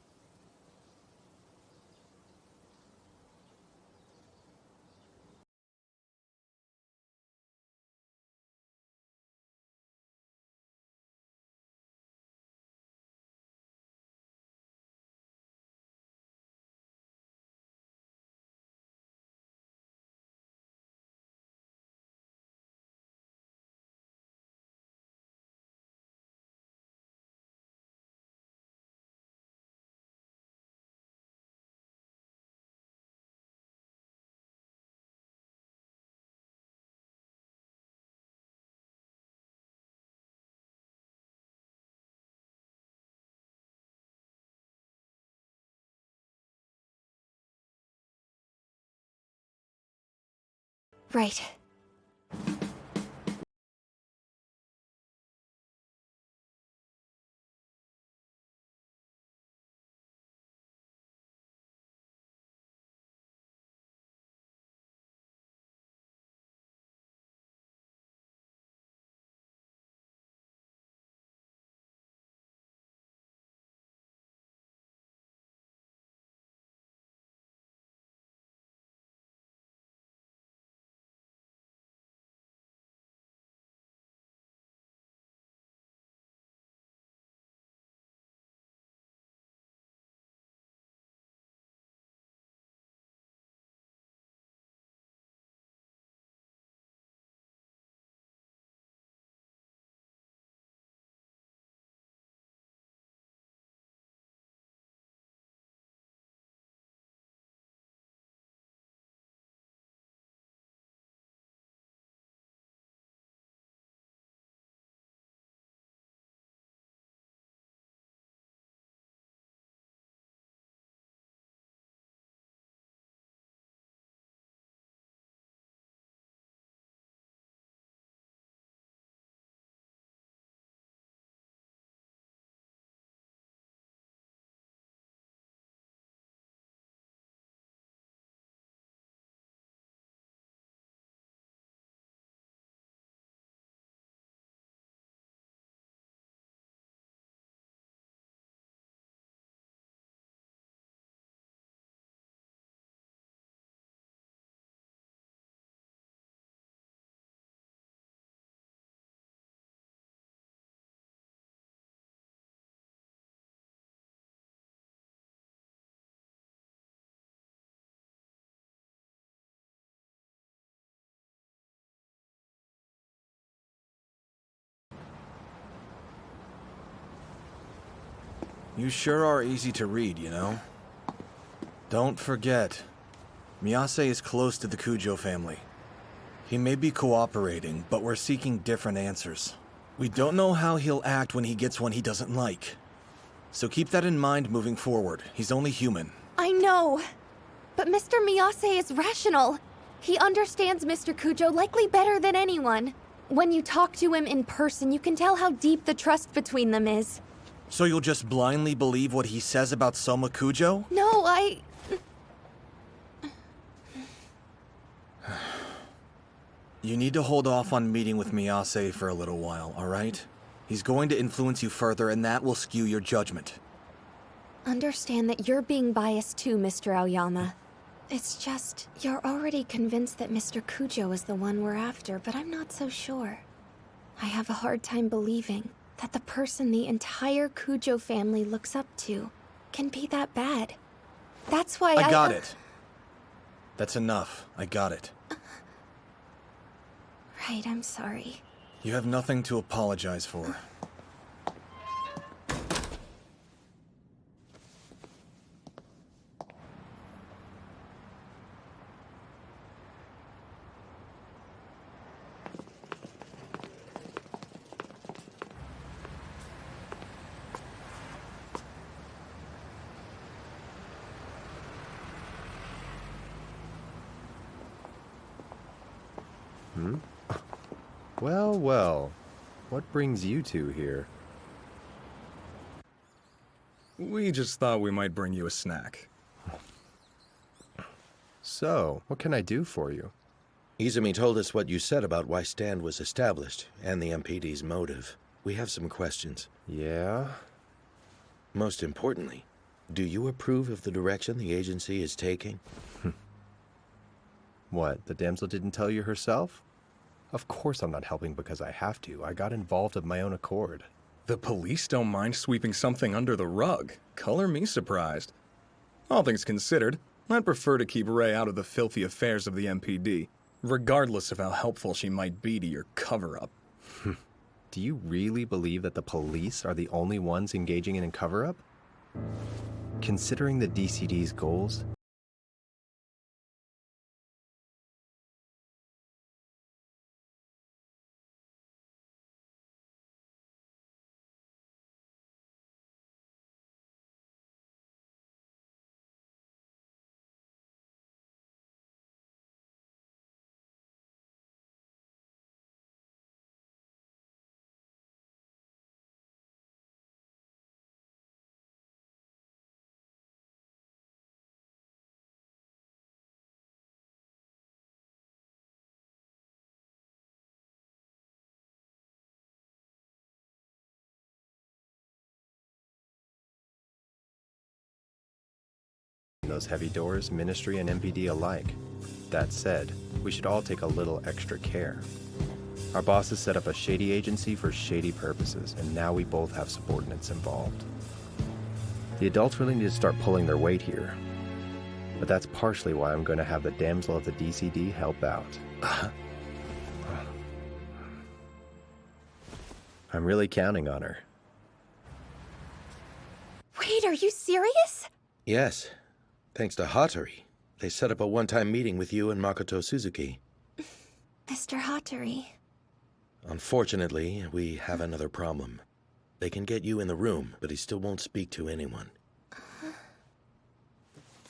Right. You sure are easy to read, you know? Don't forget, Miyase is close to the Kujo family. He may be cooperating, but we're seeking different answers. We don't know how he'll act when he gets one he doesn't like. So keep that in mind moving forward. He's only human. I know. But Mr. Miyase is rational. He understands Mr. Kujo likely better than anyone. When you talk to him in person, you can tell how deep the trust between them is. So you'll just blindly believe what he says about Soma Kujo? No, You need to hold off on meeting with Miyase for a little while, alright? He's going to influence you further, and that will skew your judgment. Understand that you're being biased too, Mr. Aoyama. It's just, you're already convinced that Mr. Kujo is the one we're after, but I'm not so sure. I have a hard time believing that the person the entire Kujo family looks up to can be that bad. That's why I got it. That's enough. I got it. Right, I'm sorry. You have nothing to apologize for. Well, well. What brings you two here? We just thought we might bring you a snack. So, what can I do for you? Izumi told us what you said about why Stand was established, and the MPD's motive. We have some questions. Yeah? Most importantly, do you approve of the direction the agency is taking? What, the damsel didn't tell you herself? Of course I'm not helping because I have to. I got involved of my own accord. The police don't mind sweeping something under the rug. Color me surprised. All things considered, I'd prefer to keep Ray out of the filthy affairs of the MPD, regardless of how helpful she might be to your cover-up. Do you really believe that the police are the only ones engaging in a cover-up? Considering the DCD's goals, those heavy doors, Ministry and MPD alike. That said, we should all take a little extra care. Our boss has set up a shady agency for shady purposes, and now we both have subordinates involved. The adults really need to start pulling their weight here. But that's partially why I'm going to have the damsel of the DCD help out. I'm really counting on her. Wait, are you serious? Yes. Thanks to Hattori. They set up a one-time meeting with you and Makoto Suzuki. Mr. Hattori. Unfortunately, we have another problem. They can get you in the room, but he still won't speak to anyone.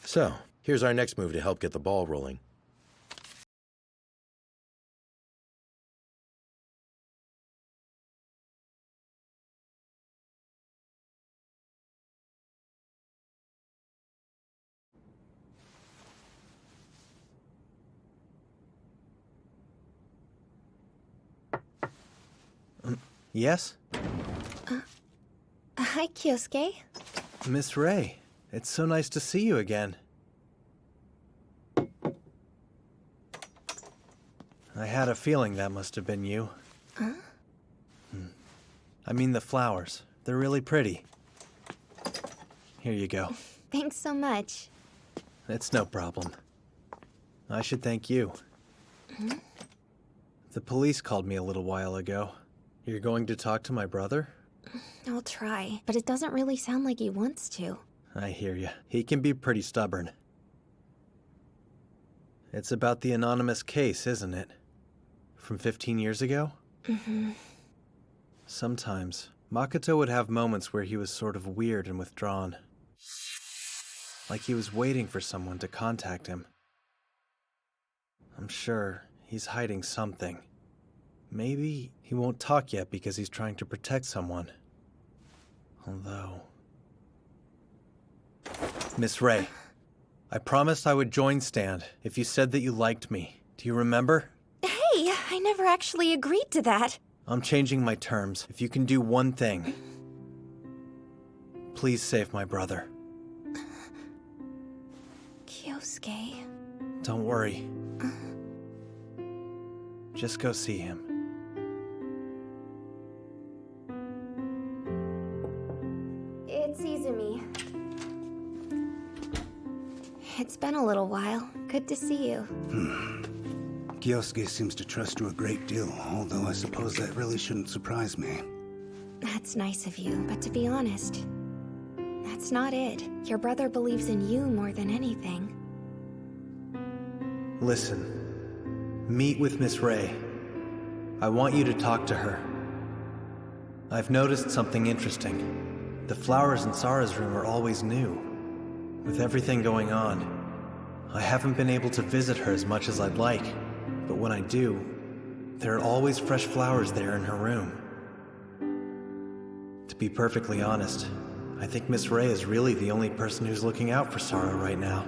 So, here's our next move to help get the ball rolling. Yes? Hi, Kyosuke. Miss Ray, it's so nice to see you again. I had a feeling that must have been you. Huh? I mean the flowers. They're really pretty. Here you go. Thanks so much. It's no problem. I should thank you. The police called me a little while ago. You're going to talk to my brother? I'll try, but it doesn't really sound like he wants to. I hear you. He can be pretty stubborn. It's about the anonymous case, isn't it? From 15 years ago? Mm-hmm. Sometimes, Makoto would have moments where he was sort of weird and withdrawn. Like he was waiting for someone to contact him. I'm sure he's hiding something. Maybe he won't talk yet because he's trying to protect someone. Although... Miss Ray, I promised I would join Stand if you said that you liked me. Do you remember? Hey, I never actually agreed to that. I'm changing my terms. If you can do one thing, please save my brother. Kyosuke. Don't worry. Just go see him. It's Izumi. It's been a little while. Good to see you. Kyosuke seems to trust you a great deal, although I suppose that really shouldn't surprise me. That's nice of you, but to be honest, that's not it. Your brother believes in you more than anything. Listen, meet with Miss Ray. I want you to talk to her. I've noticed something interesting. The flowers in Sara's room are always new. With everything going on, I haven't been able to visit her as much as I'd like, but when I do, there are always fresh flowers there in her room. To be perfectly honest, I think Miss Ray is really the only person who's looking out for Sara right now,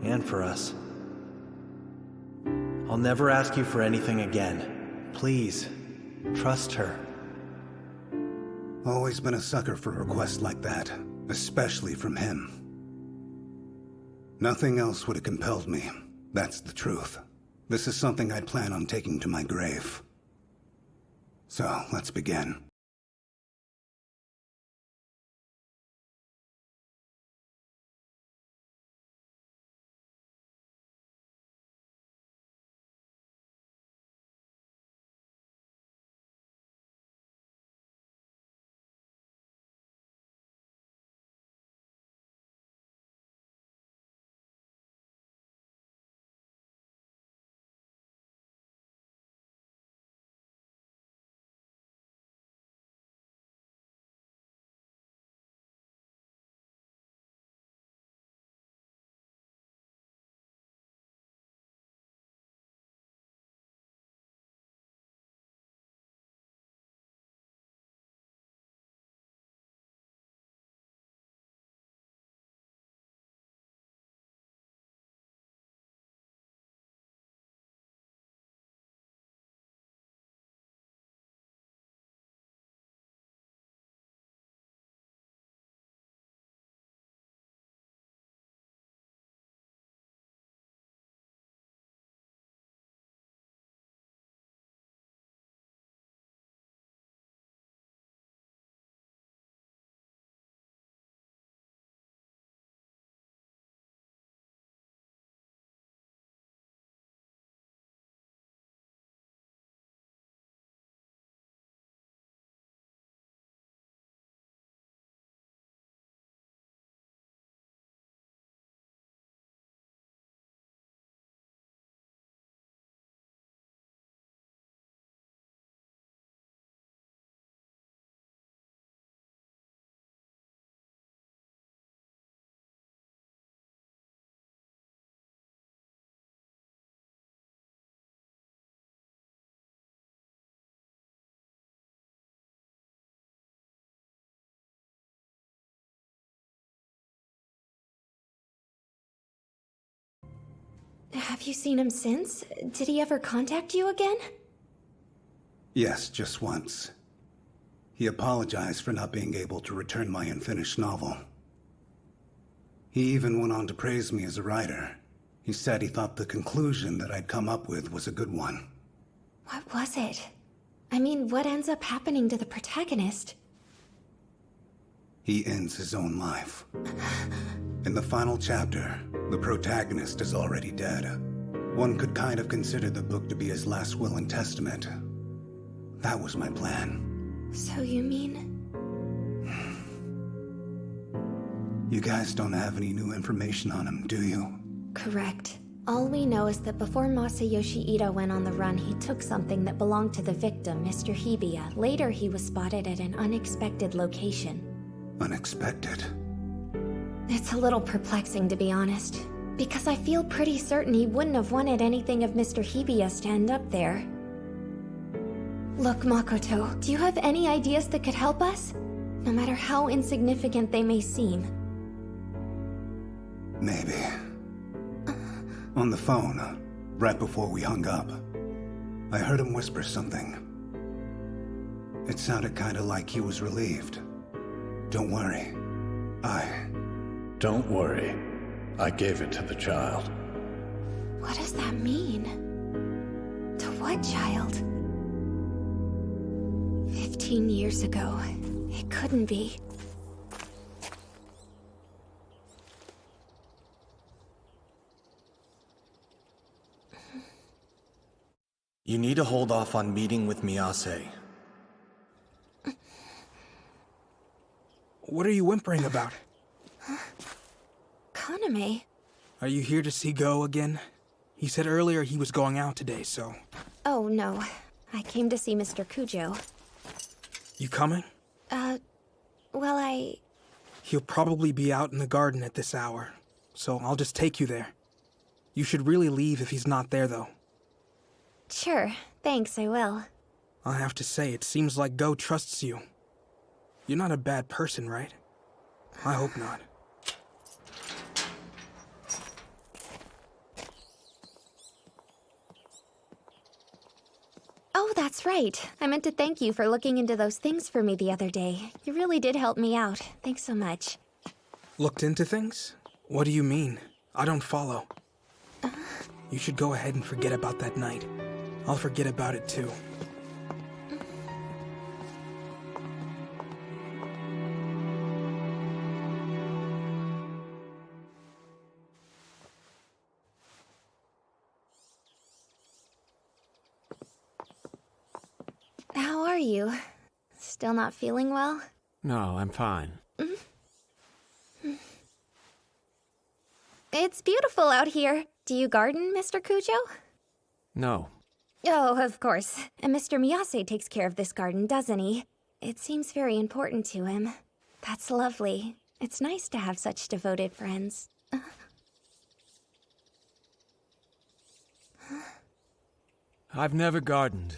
and for us. I'll never ask you for anything again. Please, trust her. Always been a sucker for requests like that, especially from him. Nothing else would have compelled me. That's the truth. This is something I plan on taking to my grave. So, let's begin. Have you seen him since? Did he ever contact you again? Yes, just once. He apologized for not being able to return my unfinished novel. He even went on to praise me as a writer. He said he thought the conclusion that I'd come up with was a good one. What was it? I mean, what ends up happening to the protagonist? He ends his own life. In the final chapter, the protagonist is already dead. One could kind of consider the book to be his last will and testament. That was my plan. So you mean? You guys don't have any new information on him, do you? Correct. All we know is that before Masayoshi Ida went on the run, he took something that belonged to the victim, Mr. Hibiya. Later, he was spotted at an unexpected location. Unexpected? It's a little perplexing, to be honest. Because I feel pretty certain he wouldn't have wanted anything of Mr. Hibiya's to end up there. Look, Makoto, do you have any ideas that could help us? No matter how insignificant they may seem. Maybe. On the phone, right before we hung up, I heard him whisper something. It sounded kinda like he was relieved. Don't worry. Don't worry. I gave it to the child. What does that mean? To what child? 15 years ago. It couldn't be. You need to hold off on meeting with Miyase. What are you whimpering about? Kaname? Are you here to see Go again? He said earlier he was going out today, so... Oh, no. I came to see Mr. Kujo. You coming? Well, He'll probably be out in the garden at this hour, so I'll just take you there. You should really leave if he's not there, though. Sure. Thanks, I will. I have to say, it seems like Go trusts you. You're not a bad person, right? I hope not. Oh, that's right. I meant to thank you for looking into those things for me the other day. You really did help me out. Thanks so much. Looked into things? What do you mean? I don't follow. You should go ahead and forget about that night. I'll forget about it too. How are you? Still not feeling well? No, I'm fine. It's beautiful out here. Do you garden, Mr. Kujo? No. Oh, of course. And Mr. Miyase takes care of this garden, doesn't he? It seems very important to him. That's lovely. It's nice to have such devoted friends. I've never gardened.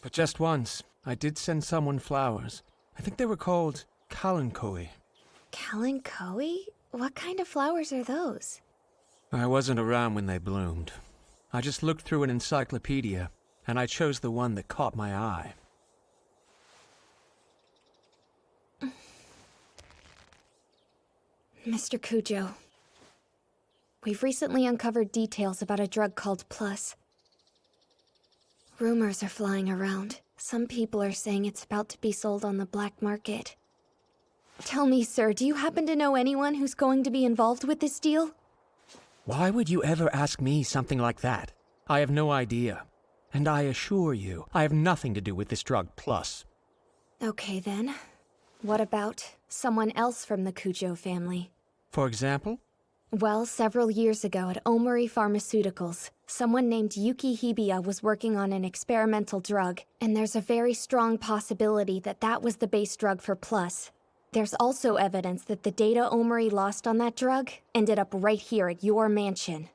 But just once, I did send someone flowers. I think they were called kalenkoi. Kalenkoi? What kind of flowers are those? I wasn't around when they bloomed. I just looked through an encyclopedia, and I chose the one that caught my eye. Mr. Kujo, we've recently uncovered details about a drug called Plus. Rumors are flying around. Some people are saying it's about to be sold on the black market. Tell me, sir, do you happen to know anyone who's going to be involved with this deal? Why would you ever ask me something like that? I have no idea. And I assure you, I have nothing to do with this drug Plus. Okay, then. What about someone else from the Kujo family? For example? Well, several years ago at Omori Pharmaceuticals, someone named Yuki Hibiya was working on an experimental drug, and there's a very strong possibility that that was the base drug for Plus. There's also evidence that the data Omori lost on that drug ended up right here at your mansion.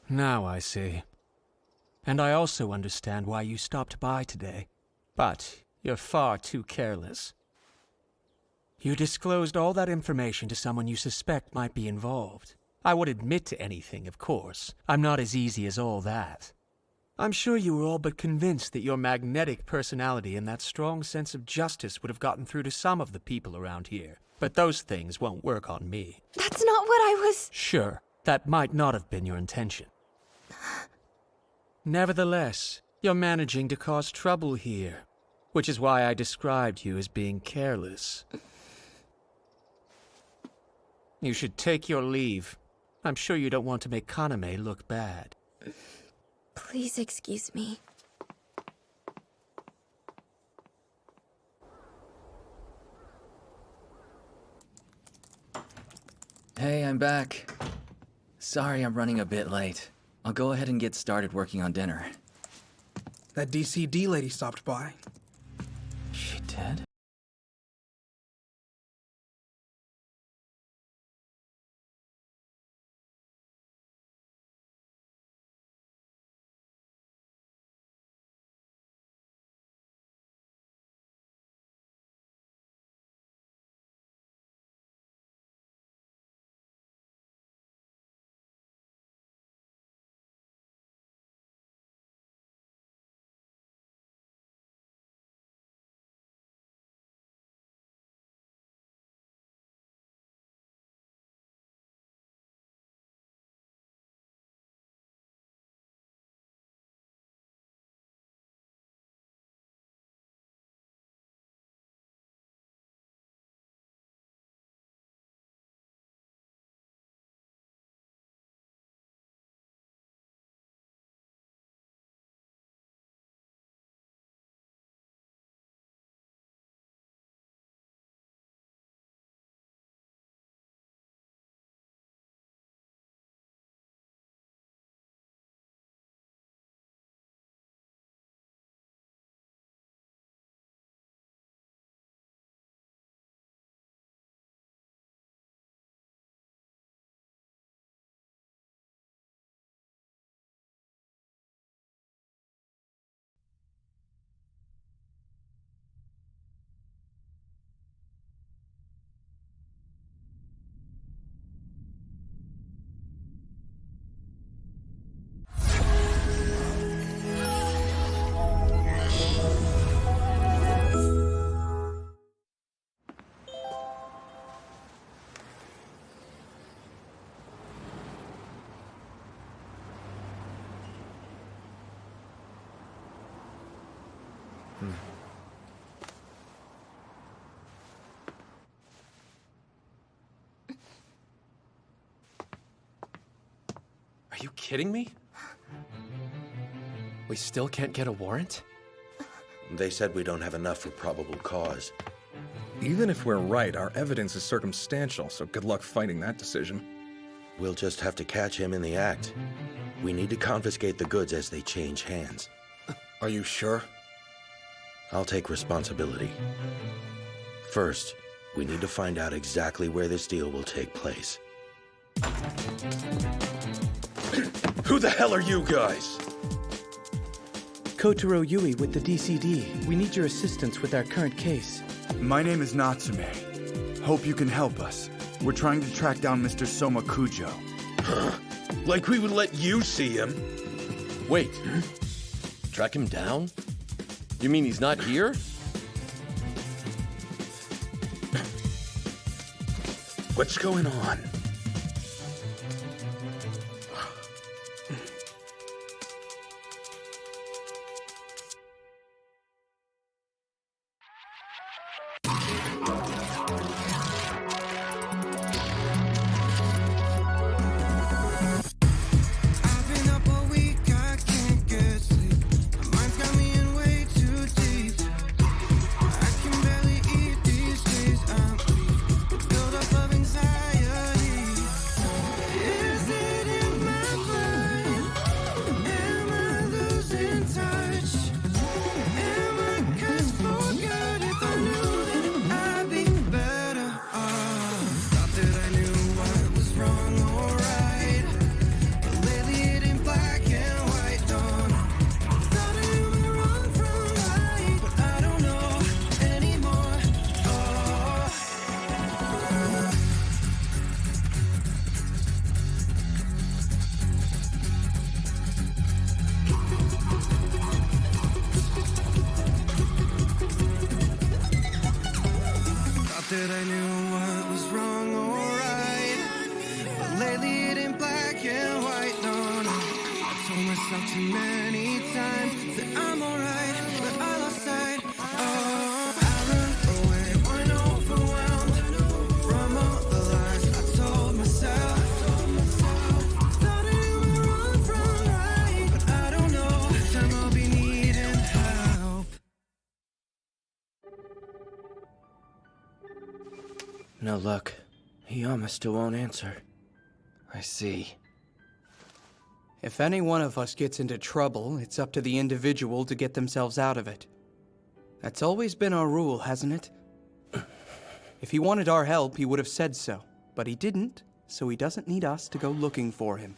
Now I see. And I also understand why you stopped by today. But you're far too careless. You disclosed all that information to someone you suspect might be involved. I would admit to anything, of course. I'm not as easy as all that. I'm sure you were all but convinced that your magnetic personality and that strong sense of justice would have gotten through to some of the people around here. But those things won't work on me. That's not what I was... Sure, that might not have been your intention. Nevertheless, you're managing to cause trouble here, which is why I described you as being careless. You should take your leave. I'm sure you don't want to make Kaname look bad. Please excuse me. Hey, I'm back. Sorry I'm running a bit late. I'll go ahead and get started working on dinner. That DCD lady stopped by. She did? Are you kidding me? We still can't get a warrant? They said we don't have enough for probable cause. Even if we're right, our evidence is circumstantial, so good luck fighting that decision. We'll just have to catch him in the act. We need to confiscate the goods as they change hands. Are you sure? I'll take responsibility. First, we need to find out exactly where this deal will take place. Who the hell are you guys? Kotaro Yui with the DCD. We need your assistance with our current case. My name is Natsume. Hope you can help us. We're trying to track down Mr. Soma Kujo. Like we would let you see him? Wait. Track him down? You mean he's not here? What's going on? Anxiety that I knew what was wrong or right. But lately it ain't black and white, no, no. I told myself too many times that I'm alright, but I lost sight. Oh, I run away when overwhelmed from all the lies I told myself. Thought I knew wrong from right, but I don't know. This time I'll be needing help. No luck. Yama still won't answer. I see. If any one of us gets into trouble, it's up to the individual to get themselves out of it. That's always been our rule, hasn't it? If he wanted our help, he would have said so. But he didn't, so he doesn't need us to go looking for him.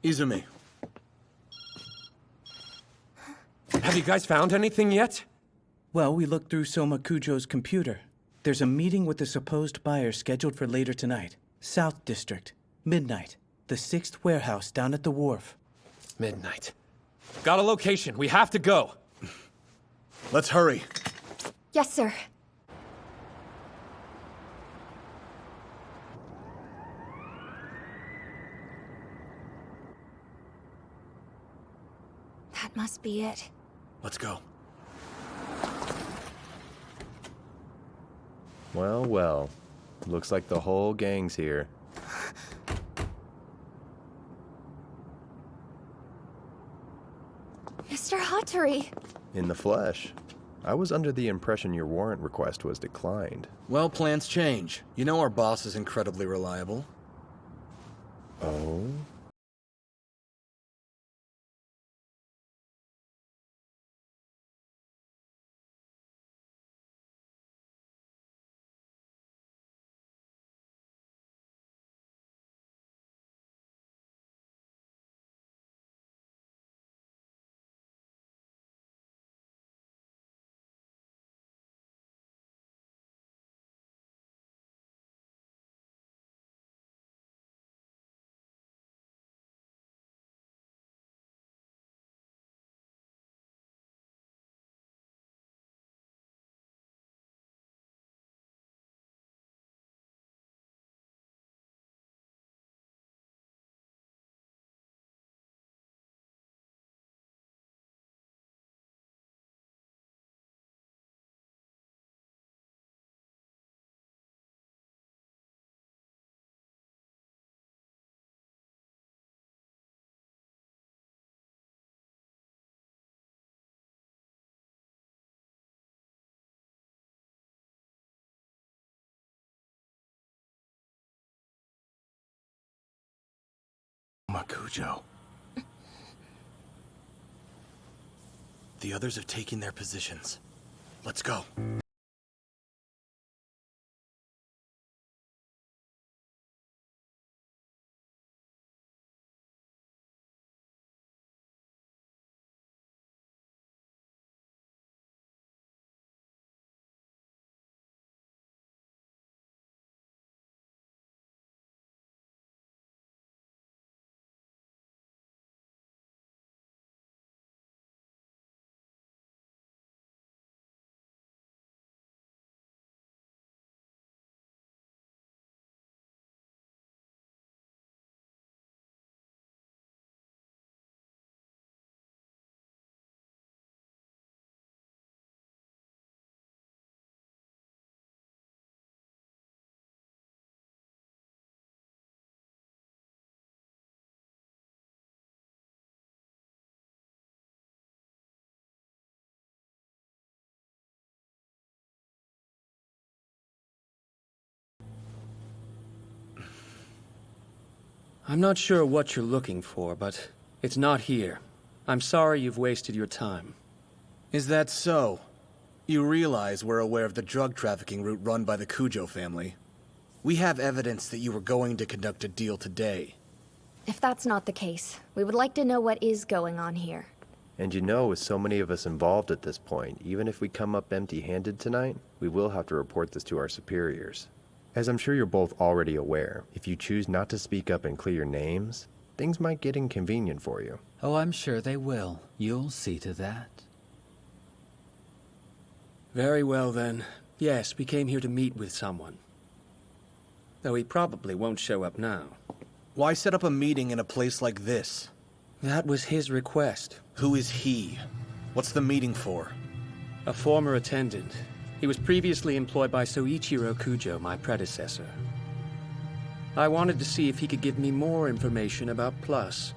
Izumi. Have you guys found anything yet? Well, we looked through Soma Kujo's computer. There's a meeting with the supposed buyer scheduled for later tonight. South District. Midnight. The 6th warehouse down at the wharf. Midnight. Got a location. We have to go. Let's hurry. Yes, sir. That must be it. Let's go. Well, well. Looks like the whole gang's here. Mr. Hattori! In the flesh. I was under the impression your warrant request was declined. Well, plans change. You know our boss is incredibly reliable. Oh? Makujo. The others have taken their positions. Let's go. I'm not sure what you're looking for, but it's not here. I'm sorry you've wasted your time. Is that so? You realize we're aware of the drug trafficking route run by the Kujo family. We have evidence that you were going to conduct a deal today. If that's not the case, we would like to know what is going on here. And you know, with so many of us involved at this point, even if we come up empty-handed tonight, we will have to report this to our superiors. As I'm sure you're both already aware, if you choose not to speak up and clear your names, things might get inconvenient for you. Oh, I'm sure they will. You'll see to that. Very well, then. Yes, we came here to meet with someone. Though he probably won't show up now. Why set up a meeting in a place like this? That was his request. Who is he? What's the meeting for? A former attendant. He was previously employed by Soichiro Kujo, my predecessor. I wanted to see if he could give me more information about Plus.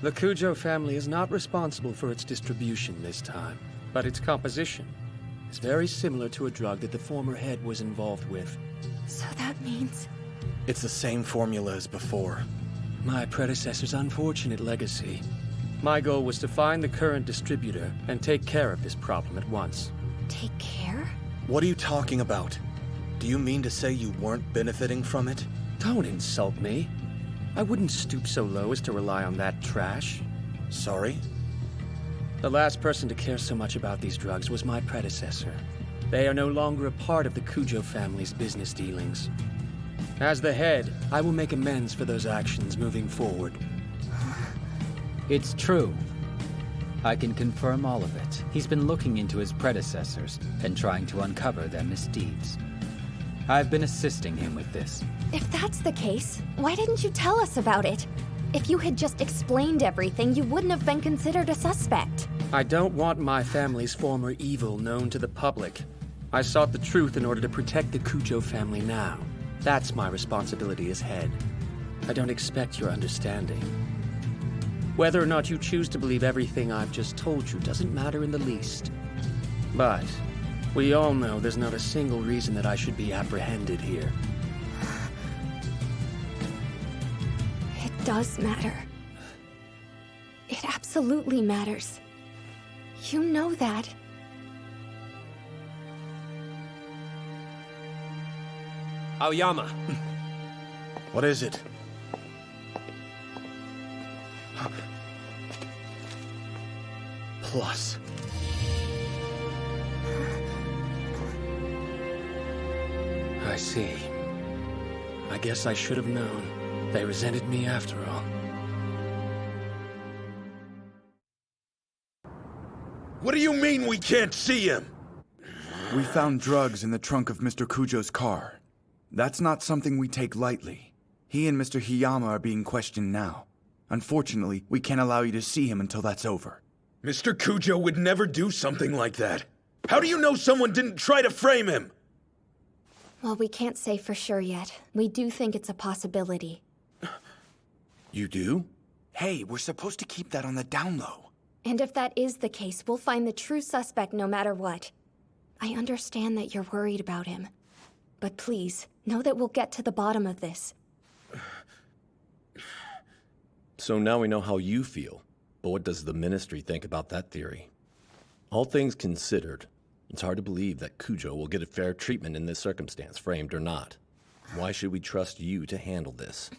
The Kujo family is not responsible for its distribution this time, but its composition is very similar to a drug that the former head was involved with. So that means... It's the same formula as before. My predecessor's unfortunate legacy. My goal was to find the current distributor and take care of this problem at once. Take care? What are you talking about? Do you mean to say you weren't benefiting from it? Don't insult me. I wouldn't stoop so low as to rely on that trash. Sorry? The last person to care so much about these drugs was my predecessor. They are no longer a part of the Kujo family's business dealings. As the head, I will make amends for those actions moving forward. It's true. I can confirm all of it. He's been looking into his predecessors and trying to uncover their misdeeds. I've been assisting him with this. If that's the case, why didn't you tell us about it? If you had just explained everything, you wouldn't have been considered a suspect. I don't want my family's former evil known to the public. I sought the truth in order to protect the Kujo family now. That's my responsibility as head. I don't expect your understanding. Whether or not you choose to believe everything I've just told you doesn't matter in the least. But we all know there's not a single reason that I should be apprehended here. It does matter. It absolutely matters. You know that. Aoyama. What is it? Plus. I see. I guess I should have known. They resented me after all. What do you mean we can't see him? We found drugs in the trunk of Mr. Kujo's car. That's not something we take lightly. He and Mr. Hiyama are being questioned now. Unfortunately, we can't allow you to see him until that's over. Mr. Kujo would never do something like that. How do you know someone didn't try to frame him? Well, we can't say for sure yet. We do think it's a possibility. You do? Hey, we're supposed to keep that on the down low. And if that is the case, we'll find the true suspect no matter what. I understand that you're worried about him. But please, know that we'll get to the bottom of this. So now we know how you feel. But what does the Ministry think about that theory? All things considered, it's hard to believe that Kujo will get a fair treatment in this circumstance, framed or not. Why should we trust you to handle this?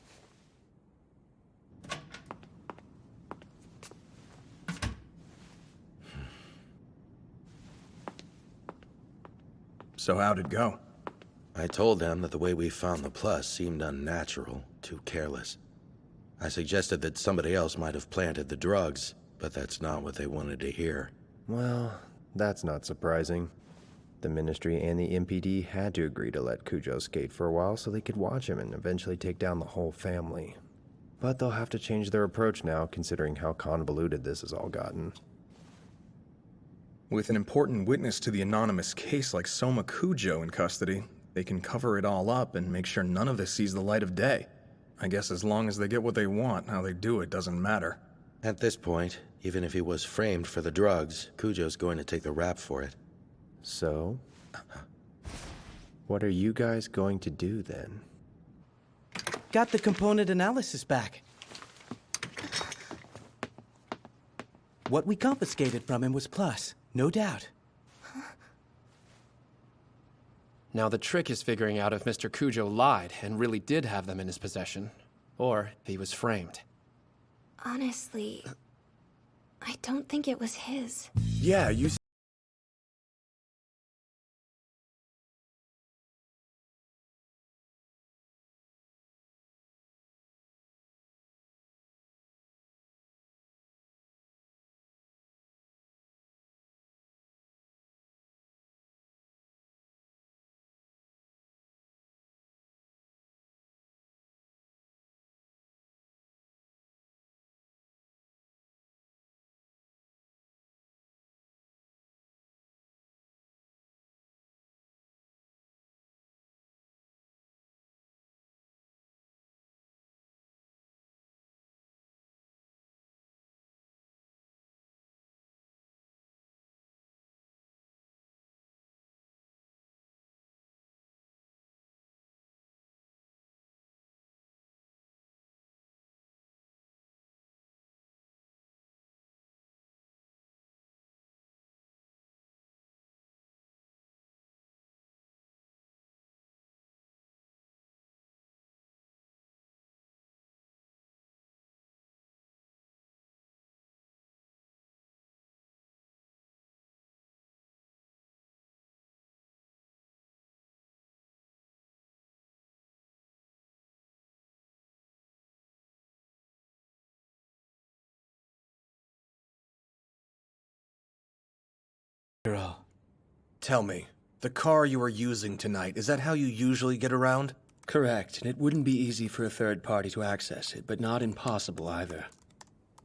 So how'd it go? I told them that the way we found the Plus seemed unnatural, too careless. I suggested that somebody else might have planted the drugs, but that's not what they wanted to hear. Well, that's not surprising. The Ministry and the MPD had to agree to let Kujo skate for a while so they could watch him and eventually take down the whole family. But they'll have to change their approach now, considering how convoluted this has all gotten. With an important witness to the anonymous case like Soma Kujo in custody, they can cover it all up and make sure none of this sees the light of day. I guess as long as they get what they want, how they do it doesn't matter. At this point, even if he was framed for the drugs, Kujo's going to take the rap for it. So? What are you guys going to do then? Got the component analysis back. What we confiscated from him was Plus, no doubt. Now the trick is figuring out if Mr. Kujo lied and really did have them in his possession, or if he was framed. Honestly, I don't think it was his. Yeah, you Girl. Tell me, the car you were using tonight, is that how you usually get around? Correct, and it wouldn't be easy for a third party to access it, but not impossible either.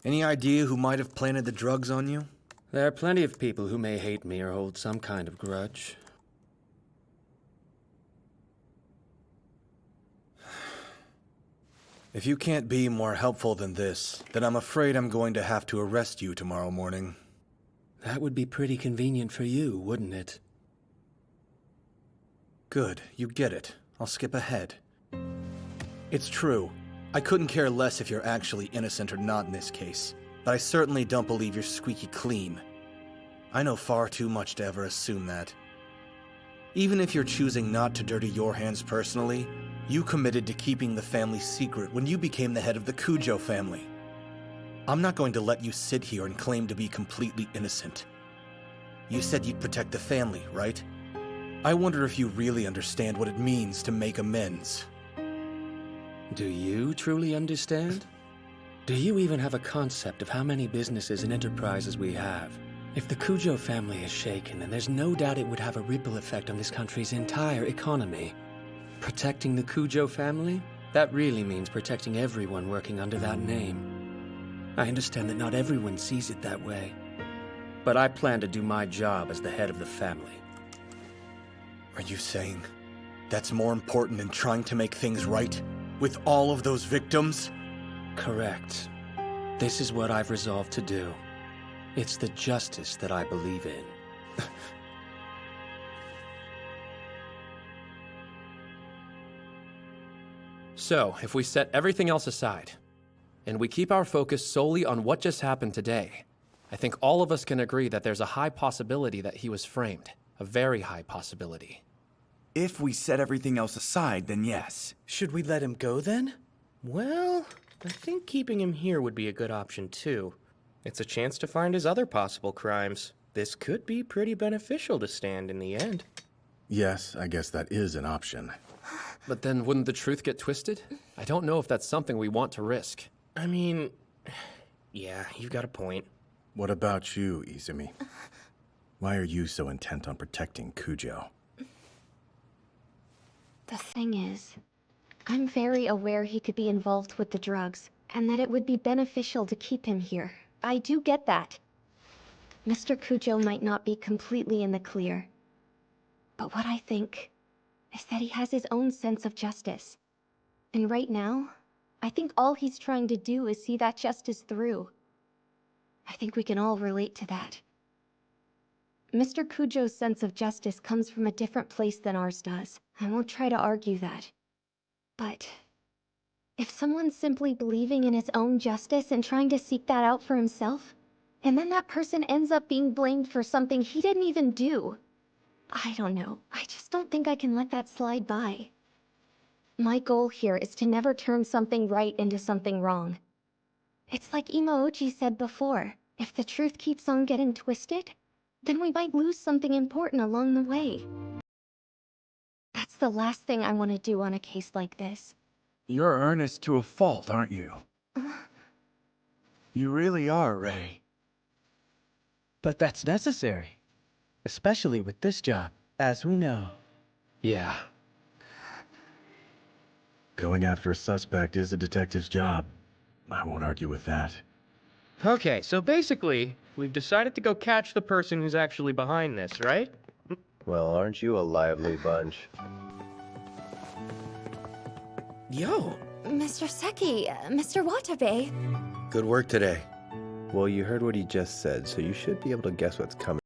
Any idea who might have planted the drugs on you? There are plenty of people who may hate me or hold some kind of grudge. If you can't be more helpful than this, then I'm afraid I'm going to have to arrest you tomorrow morning. That would be pretty convenient for you, wouldn't it? Good, you get it. I'll skip ahead. It's true. I couldn't care less if you're actually innocent or not in this case, but I certainly don't believe you're squeaky clean. I know far too much to ever assume that. Even if you're choosing not to dirty your hands personally, you committed to keeping the family's secret when you became the head of the Cujo family. I'm not going to let you sit here and claim to be completely innocent. You said you'd protect the family, right? I wonder if you really understand what it means to make amends. Do you truly understand? Do you even have a concept of how many businesses and enterprises we have? If the Cujo family is shaken, then there's no doubt it would have a ripple effect on this country's entire economy. Protecting the Cujo family? That really means protecting everyone working under that name. I understand that not everyone sees it that way. But I plan to do my job as the head of the family. Are you saying that's more important than trying to make things right with all of those victims? Correct. This is what I've resolved to do. It's the justice that I believe in. So, if we set everything else aside, and we keep our focus solely on what just happened today, I think all of us can agree that there's a high possibility that he was framed. A very high possibility. If we set everything else aside, then yes. Should we let him go then? Well, I think keeping him here would be a good option too. It's a chance to find his other possible crimes. This could be pretty beneficial to Stand in the end. Yes, I guess that is an option. But then wouldn't the truth get twisted? I don't know if that's something we want to risk. I mean, yeah, you've got a point. What about you, Izumi? Why are you so intent on protecting Cujo? The thing is, I'm very aware he could be involved with the drugs, and that it would be beneficial to keep him here. I do get that. Mr. Cujo might not be completely in the clear. But what I think is that he has his own sense of justice. And right now, I think all he's trying to do is see that justice through. I think we can all relate to that. Mr. Cujo's sense of justice comes from a different place than ours does. I won't try to argue that. But if someone's simply believing in his own justice and trying to seek that out for himself, and then that person ends up being blamed for something he didn't even do, I don't know. I just don't think I can let that slide by. My goal here is to never turn something right into something wrong. It's like Imaochi said before, if the truth keeps on getting twisted, then we might lose something important along the way. That's the last thing I want to do on a case like this. You're earnest to a fault, aren't you? You really are, Ray. But that's necessary. Especially with this job, as we know. Yeah. Going after a suspect is a detective's job. I won't argue with that. Okay, so basically, we've decided to go catch the person who's actually behind this, right? Well, aren't you a lively bunch? Yo! Mr. Seki, Mr. Watabe. Good work today. Well, you heard what he just said, so you should be able to guess what's coming.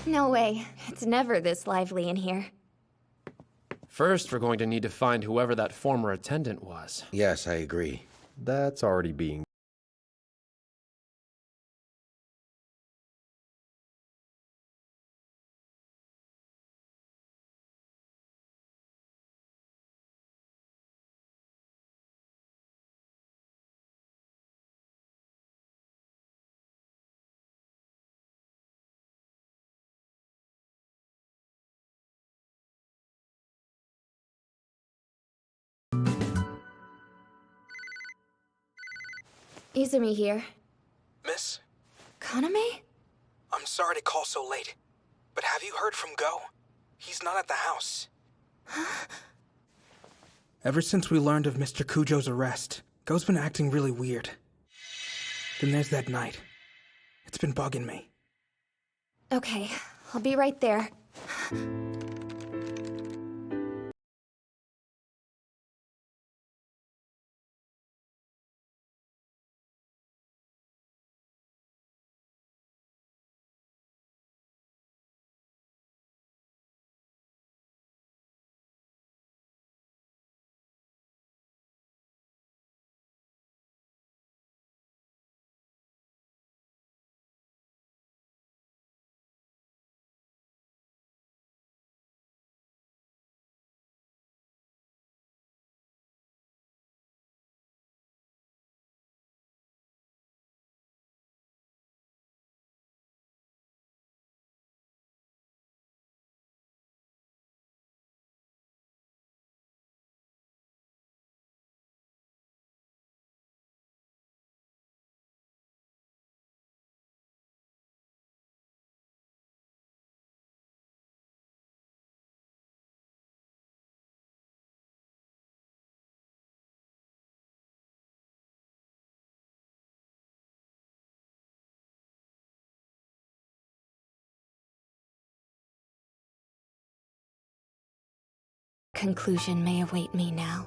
No way. It's never this lively in here. First, we're going to need to find whoever that former attendant was. Yes, I agree. That's already being. Izumi here. Miss, Kaname? I'm sorry to call so late, but have you heard from Go? He's not at the house. Ever since we learned of Mr. Kujo's arrest, Go's been acting really weird. Then there's that night. It's been bugging me. Okay, I'll be right there. Conclusion may await me now.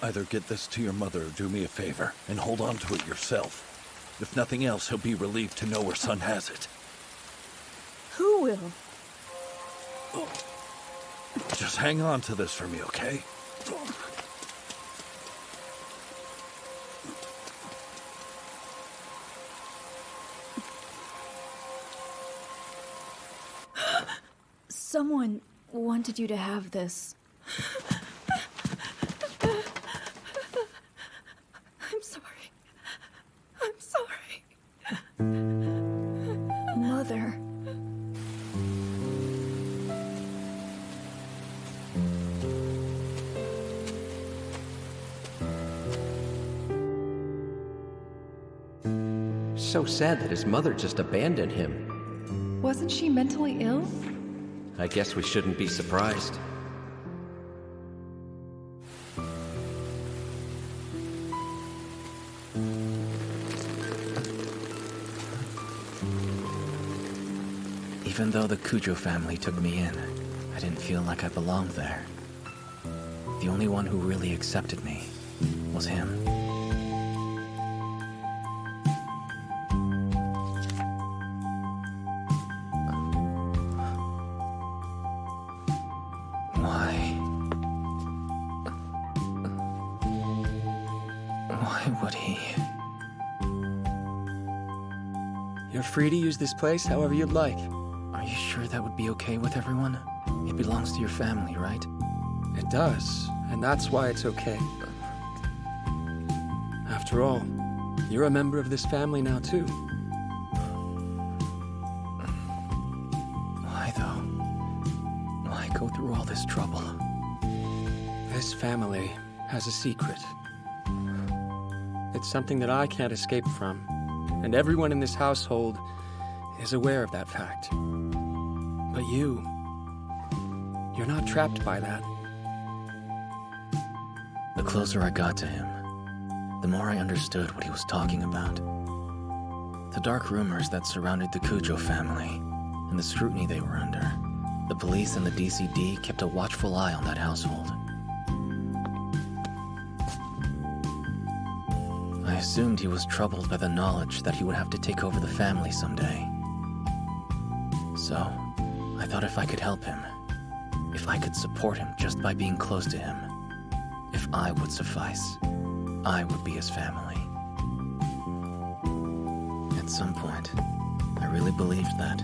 Either get this to your mother or do me a favor and hold on to it yourself. If nothing else, he'll be relieved to know her son has it. Who will? Just hang on to this for me, okay? Someone wanted you to have this. I'm sorry. I'm sorry. Mother. So sad that his mother just abandoned him. Wasn't she mentally ill? I guess we shouldn't be surprised. Even though the Cujo family took me in, I didn't feel like I belonged there. The only one who really accepted me was him. Why would he? You're free to use this place however you'd like. Are you sure that would be okay with everyone? It belongs to your family, right? It does, and that's why it's okay. After all, you're a member of this family now, too. Why, though? Why go through all this trouble? This family has a secret. It's something that I can't escape from, and everyone in this household is aware of that fact. But you're not trapped by that. The closer I got to him, the more I understood what he was talking about. The dark rumors that surrounded the Cujo family, and the scrutiny they were under. The police and the DCD kept a watchful eye on that household. I assumed he was troubled by the knowledge that he would have to take over the family someday. So, I thought if I could help him, if I could support him just by being close to him, if I would suffice, I would be his family. At some point, I really believed that.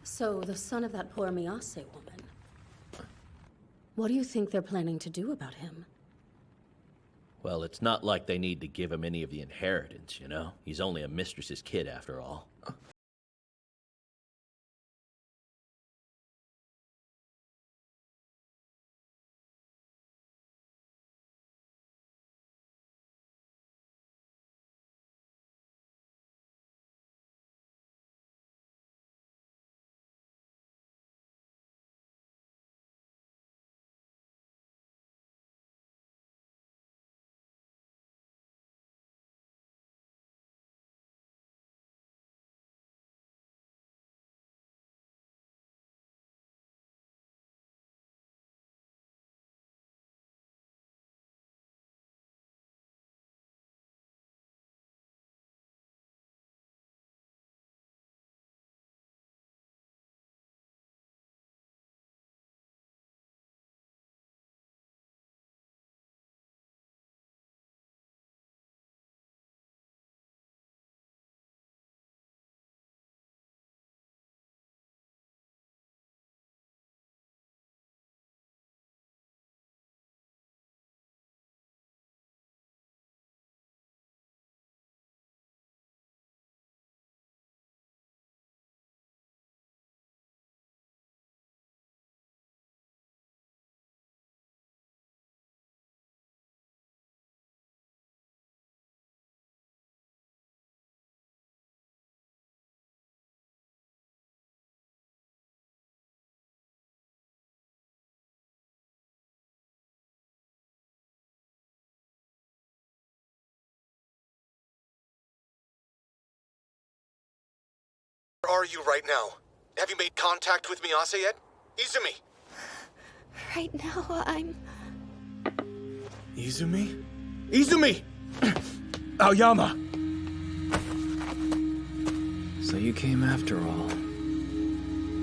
So, the son of that poor Miyase woman. What do you think they're planning to do about him? Well, it's not like they need to give him any of the inheritance, you know? He's only a mistress's kid after all. are you right now? Have you made contact with Miyase yet? Izumi! Right now, I'm... Izumi? Izumi! Aoyama! So you came after all.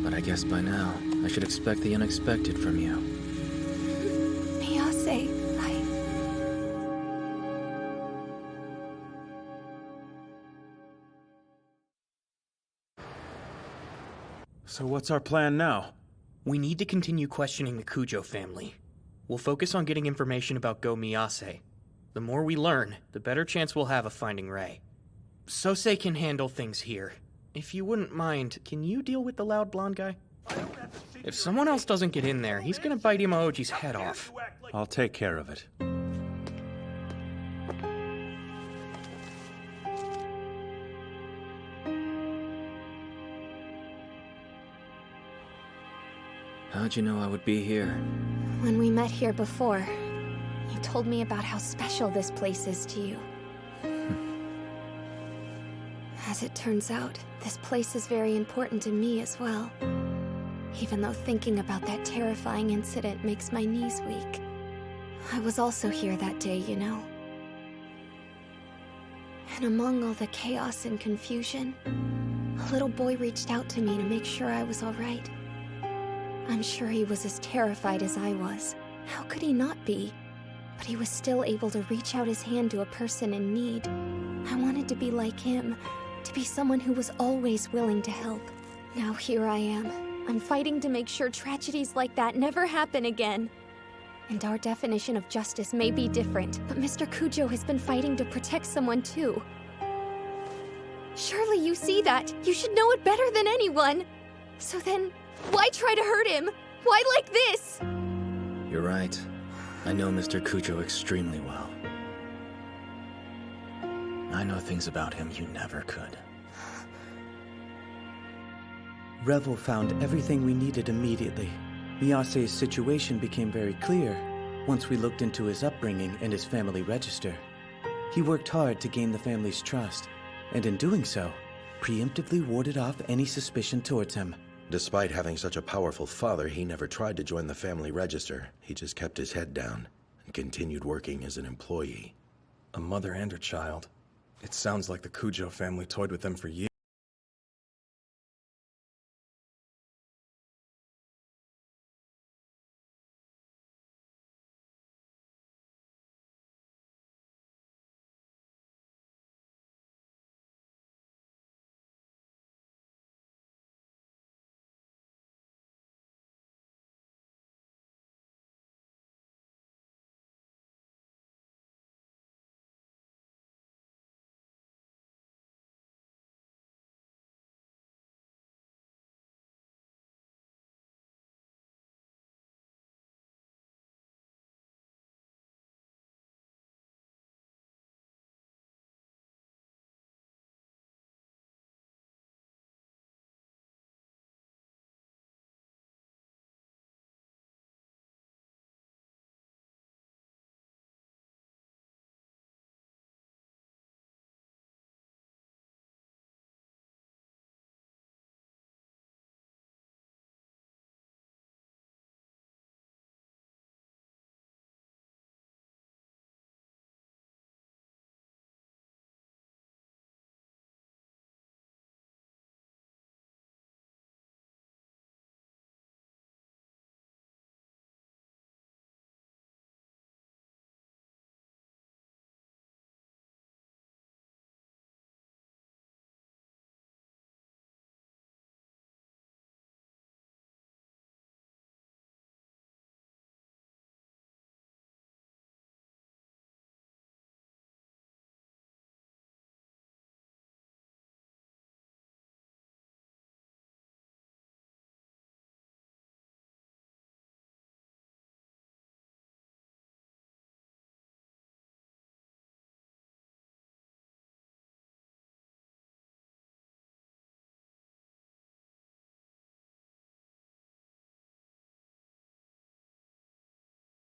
But I guess by now, I should expect the unexpected from you. Miyase, So what's our plan now? We need to continue questioning the Kujo family. We'll focus on getting information about Go Miyase. The more we learn, the better chance we'll have of finding Rei. Sosei can handle things here. If you wouldn't mind, can you deal with the loud blonde guy? If someone else doesn't get in there, he's gonna bite Imaoji's head off. I'll take care of it. How'd you know I would be here? When we met here before, you told me about how special this place is to you. As it turns out, this place is very important to me as well. Even though thinking about that terrifying incident makes my knees weak. I was also here that day, you know. And among all the chaos and confusion, a little boy reached out to me to make sure I was all right. I'm sure he was as terrified as I was. How could he not be? But he was still able to reach out his hand to a person in need. I wanted to be like him, to be someone who was always willing to help. Now here I am. I'm fighting to make sure tragedies like that never happen again. And our definition of justice may be different, but Mr. Kujo has been fighting to protect someone too. Surely you see that. You should know it better than anyone. So then, why try to hurt him? Why like this? You're right. I know Mr. Kujo extremely well. I know things about him you never could. Revel found everything we needed immediately. Miyase's situation became very clear once we looked into his upbringing and his family register. He worked hard to gain the family's trust, and in doing so, preemptively warded off any suspicion towards him. Despite having such a powerful father, he never tried to join the family register. He just kept his head down and continued working as an employee. A mother and her child. It sounds like the Kujo family toyed with them for years.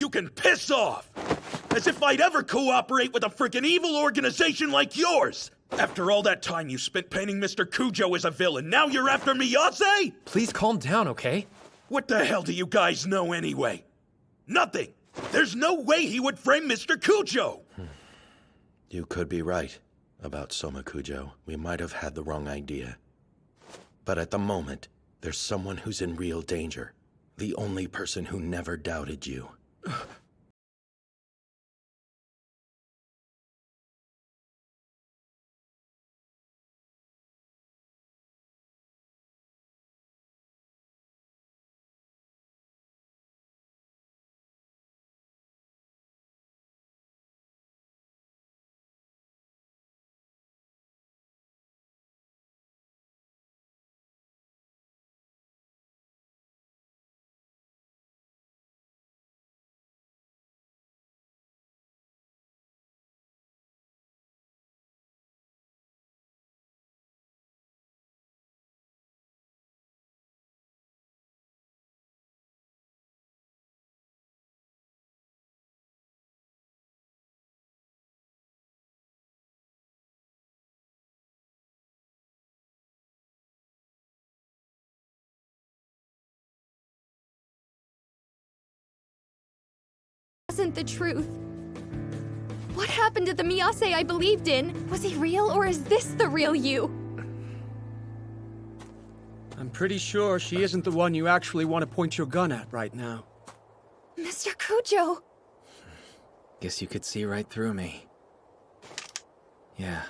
You can piss off! As if I'd ever cooperate with a frickin' evil organization like yours! After all that time you spent painting Mr. Cujo as a villain, now you're after Miyase? Please calm down, okay? What the hell do you guys know anyway? Nothing! There's no way he would frame Mr. Cujo! You could be right about Soma Cujo. We might have had the wrong idea. But at the moment, there's someone who's in real danger. The only person who never doubted you. Wasn't the truth. What happened to the Miyase I believed in? Was he real, or is this the real you? I'm pretty sure she isn't the one you actually want to point your gun at right now. Mr. Cujo! Guess you could see right through me. Yeah,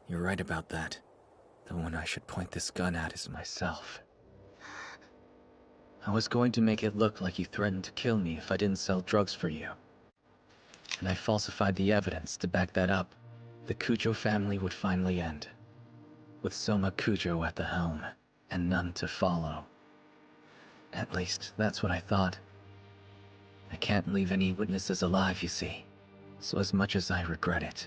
you're right about that. The one I should point this gun at is myself. I was going to make it look like you threatened to kill me if I didn't sell drugs for you. And I falsified the evidence to back that up. The Cujo family would finally end. With Soma Cujo at the helm, and none to follow. At least, that's what I thought. I can't leave any witnesses alive, you see. So as much as I regret it,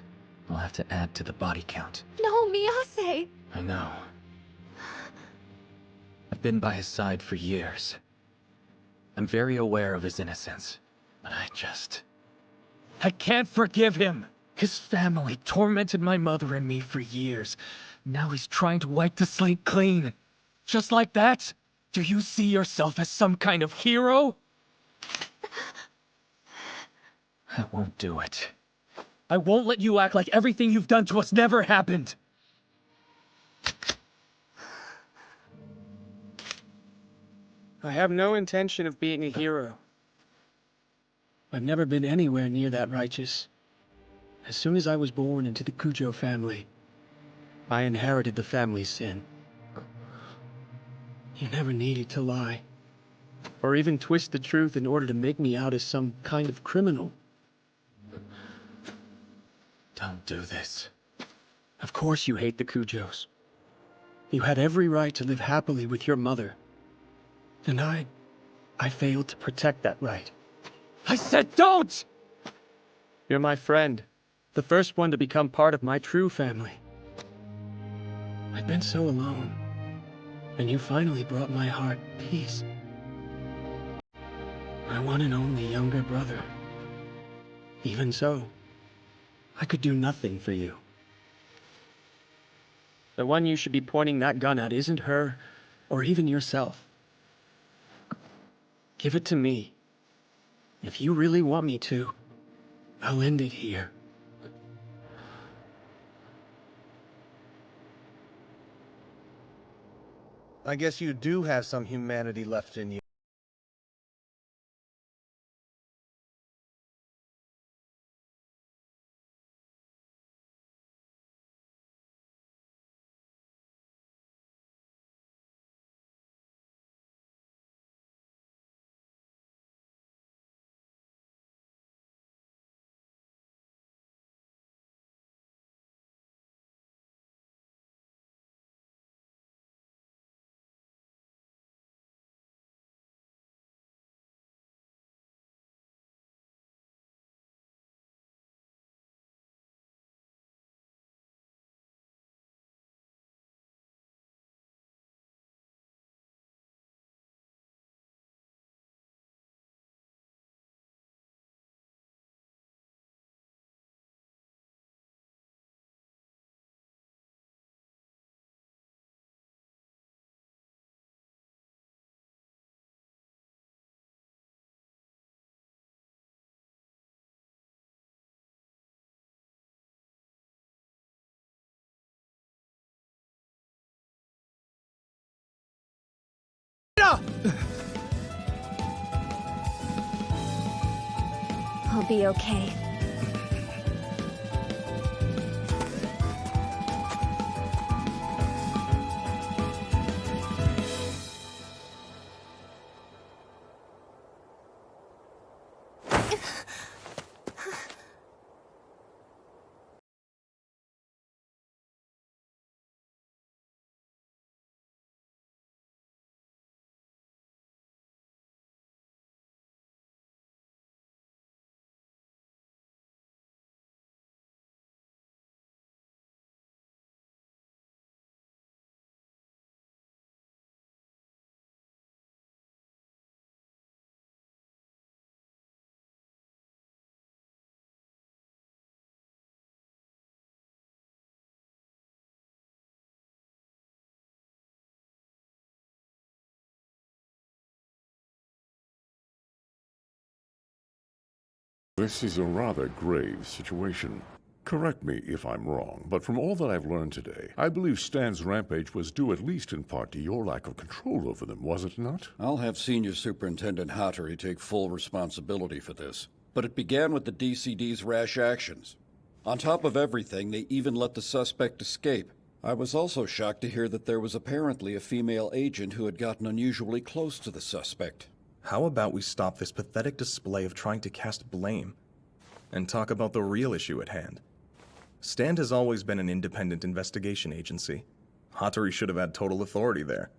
I'll have to add to the body count. No, Miyase! I know. I've been by his side for years. I'm very aware of his innocence, but I can't forgive him! His family tormented my mother and me for years. Now he's trying to wipe the slate clean. Just like that? Do you see yourself as some kind of hero? I won't do it. I won't let you act like everything you've done to us never happened! I have no intention of being a hero. I've never been anywhere near that righteous. As soon as I was born into the Cujo family, I inherited the family sin. You never needed to lie, or even twist the truth in order to make me out as some kind of criminal. Don't do this. Of course you hate the Cujos. You had every right to live happily with your mother. And I failed to protect that right. I said don't! You're my friend. The first one to become part of my true family. I've been so alone. And you finally brought my heart peace. My one and only younger brother. Even so, I could do nothing for you. The one you should be pointing that gun at isn't her, or even yourself. Give it to me. If you really want me to, I'll end it here. I guess you do have some humanity left in you. I'll be okay. This is a rather grave situation. Correct me if I'm wrong, but from all that I've learned today, I believe Stan's rampage was due at least in part to your lack of control over them, was it not? I'll have Senior Superintendent Hattori take full responsibility for this. But it began with the DCD's rash actions. On top of everything, they even let the suspect escape. I was also shocked to hear that there was apparently a female agent who had gotten unusually close to the suspect. How about we stop this pathetic display of trying to cast blame and talk about the real issue at hand? Stand has always been an independent investigation agency. Hattori should have had total authority there.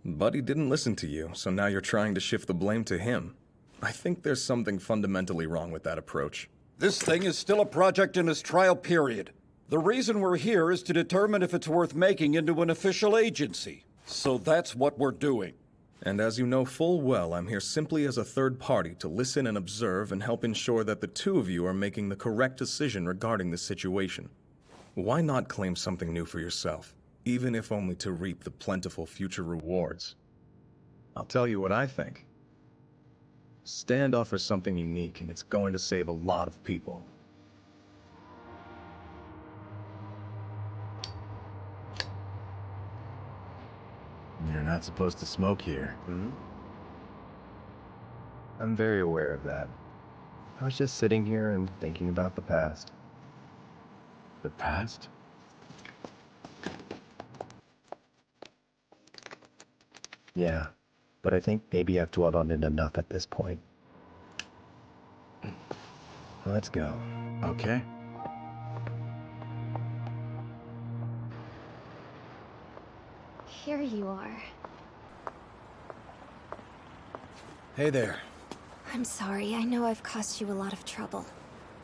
But he didn't listen to you, so now you're trying to shift the blame to him. I think there's something fundamentally wrong with that approach. This thing is still a project in its trial period. The reason we're here is to determine if it's worth making into an official agency. So that's what we're doing. And as you know full well, I'm here simply as a third party to listen and observe and help ensure that the two of you are making the correct decision regarding this situation. Why not claim something new for yourself, even if only to reap the plentiful future rewards? I'll tell you what I think. Stand offers something unique, and it's going to save a lot of people. You're not supposed to smoke here. I'm very aware of that. I was just sitting here and thinking about the past. The past? Yeah, but I think maybe I've dwelled on it enough at this point. Let's go. Okay. Here you are. Hey there. I'm sorry, I know I've caused you a lot of trouble.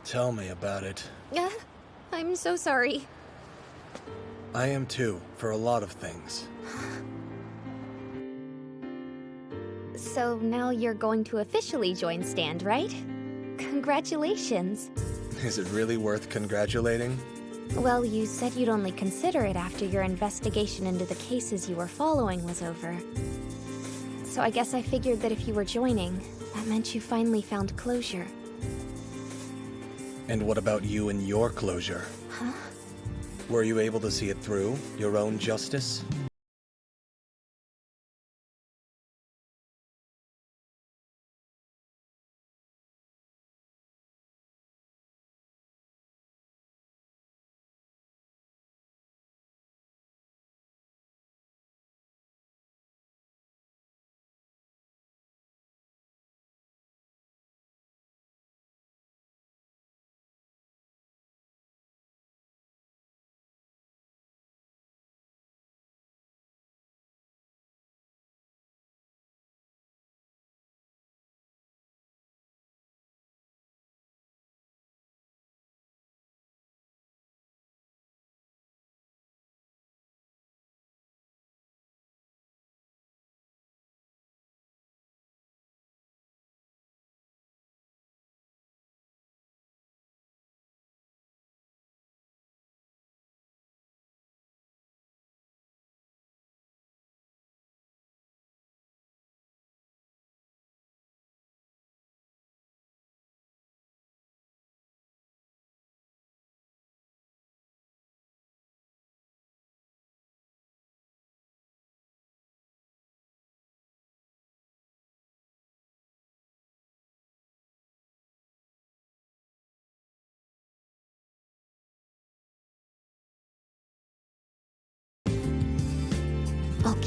Tell me about it. I'm so sorry. I am too, for a lot of things. So now you're going to officially join Stand, right? Congratulations. Is it really worth congratulating? Well, you said you'd only consider it after your investigation into the cases you were following was over. So I guess I figured that if you were joining, that meant you finally found closure. And what about you and your closure? Huh? Were you able to see it through, your own justice?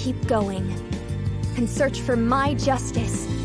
keep going and search for my justice.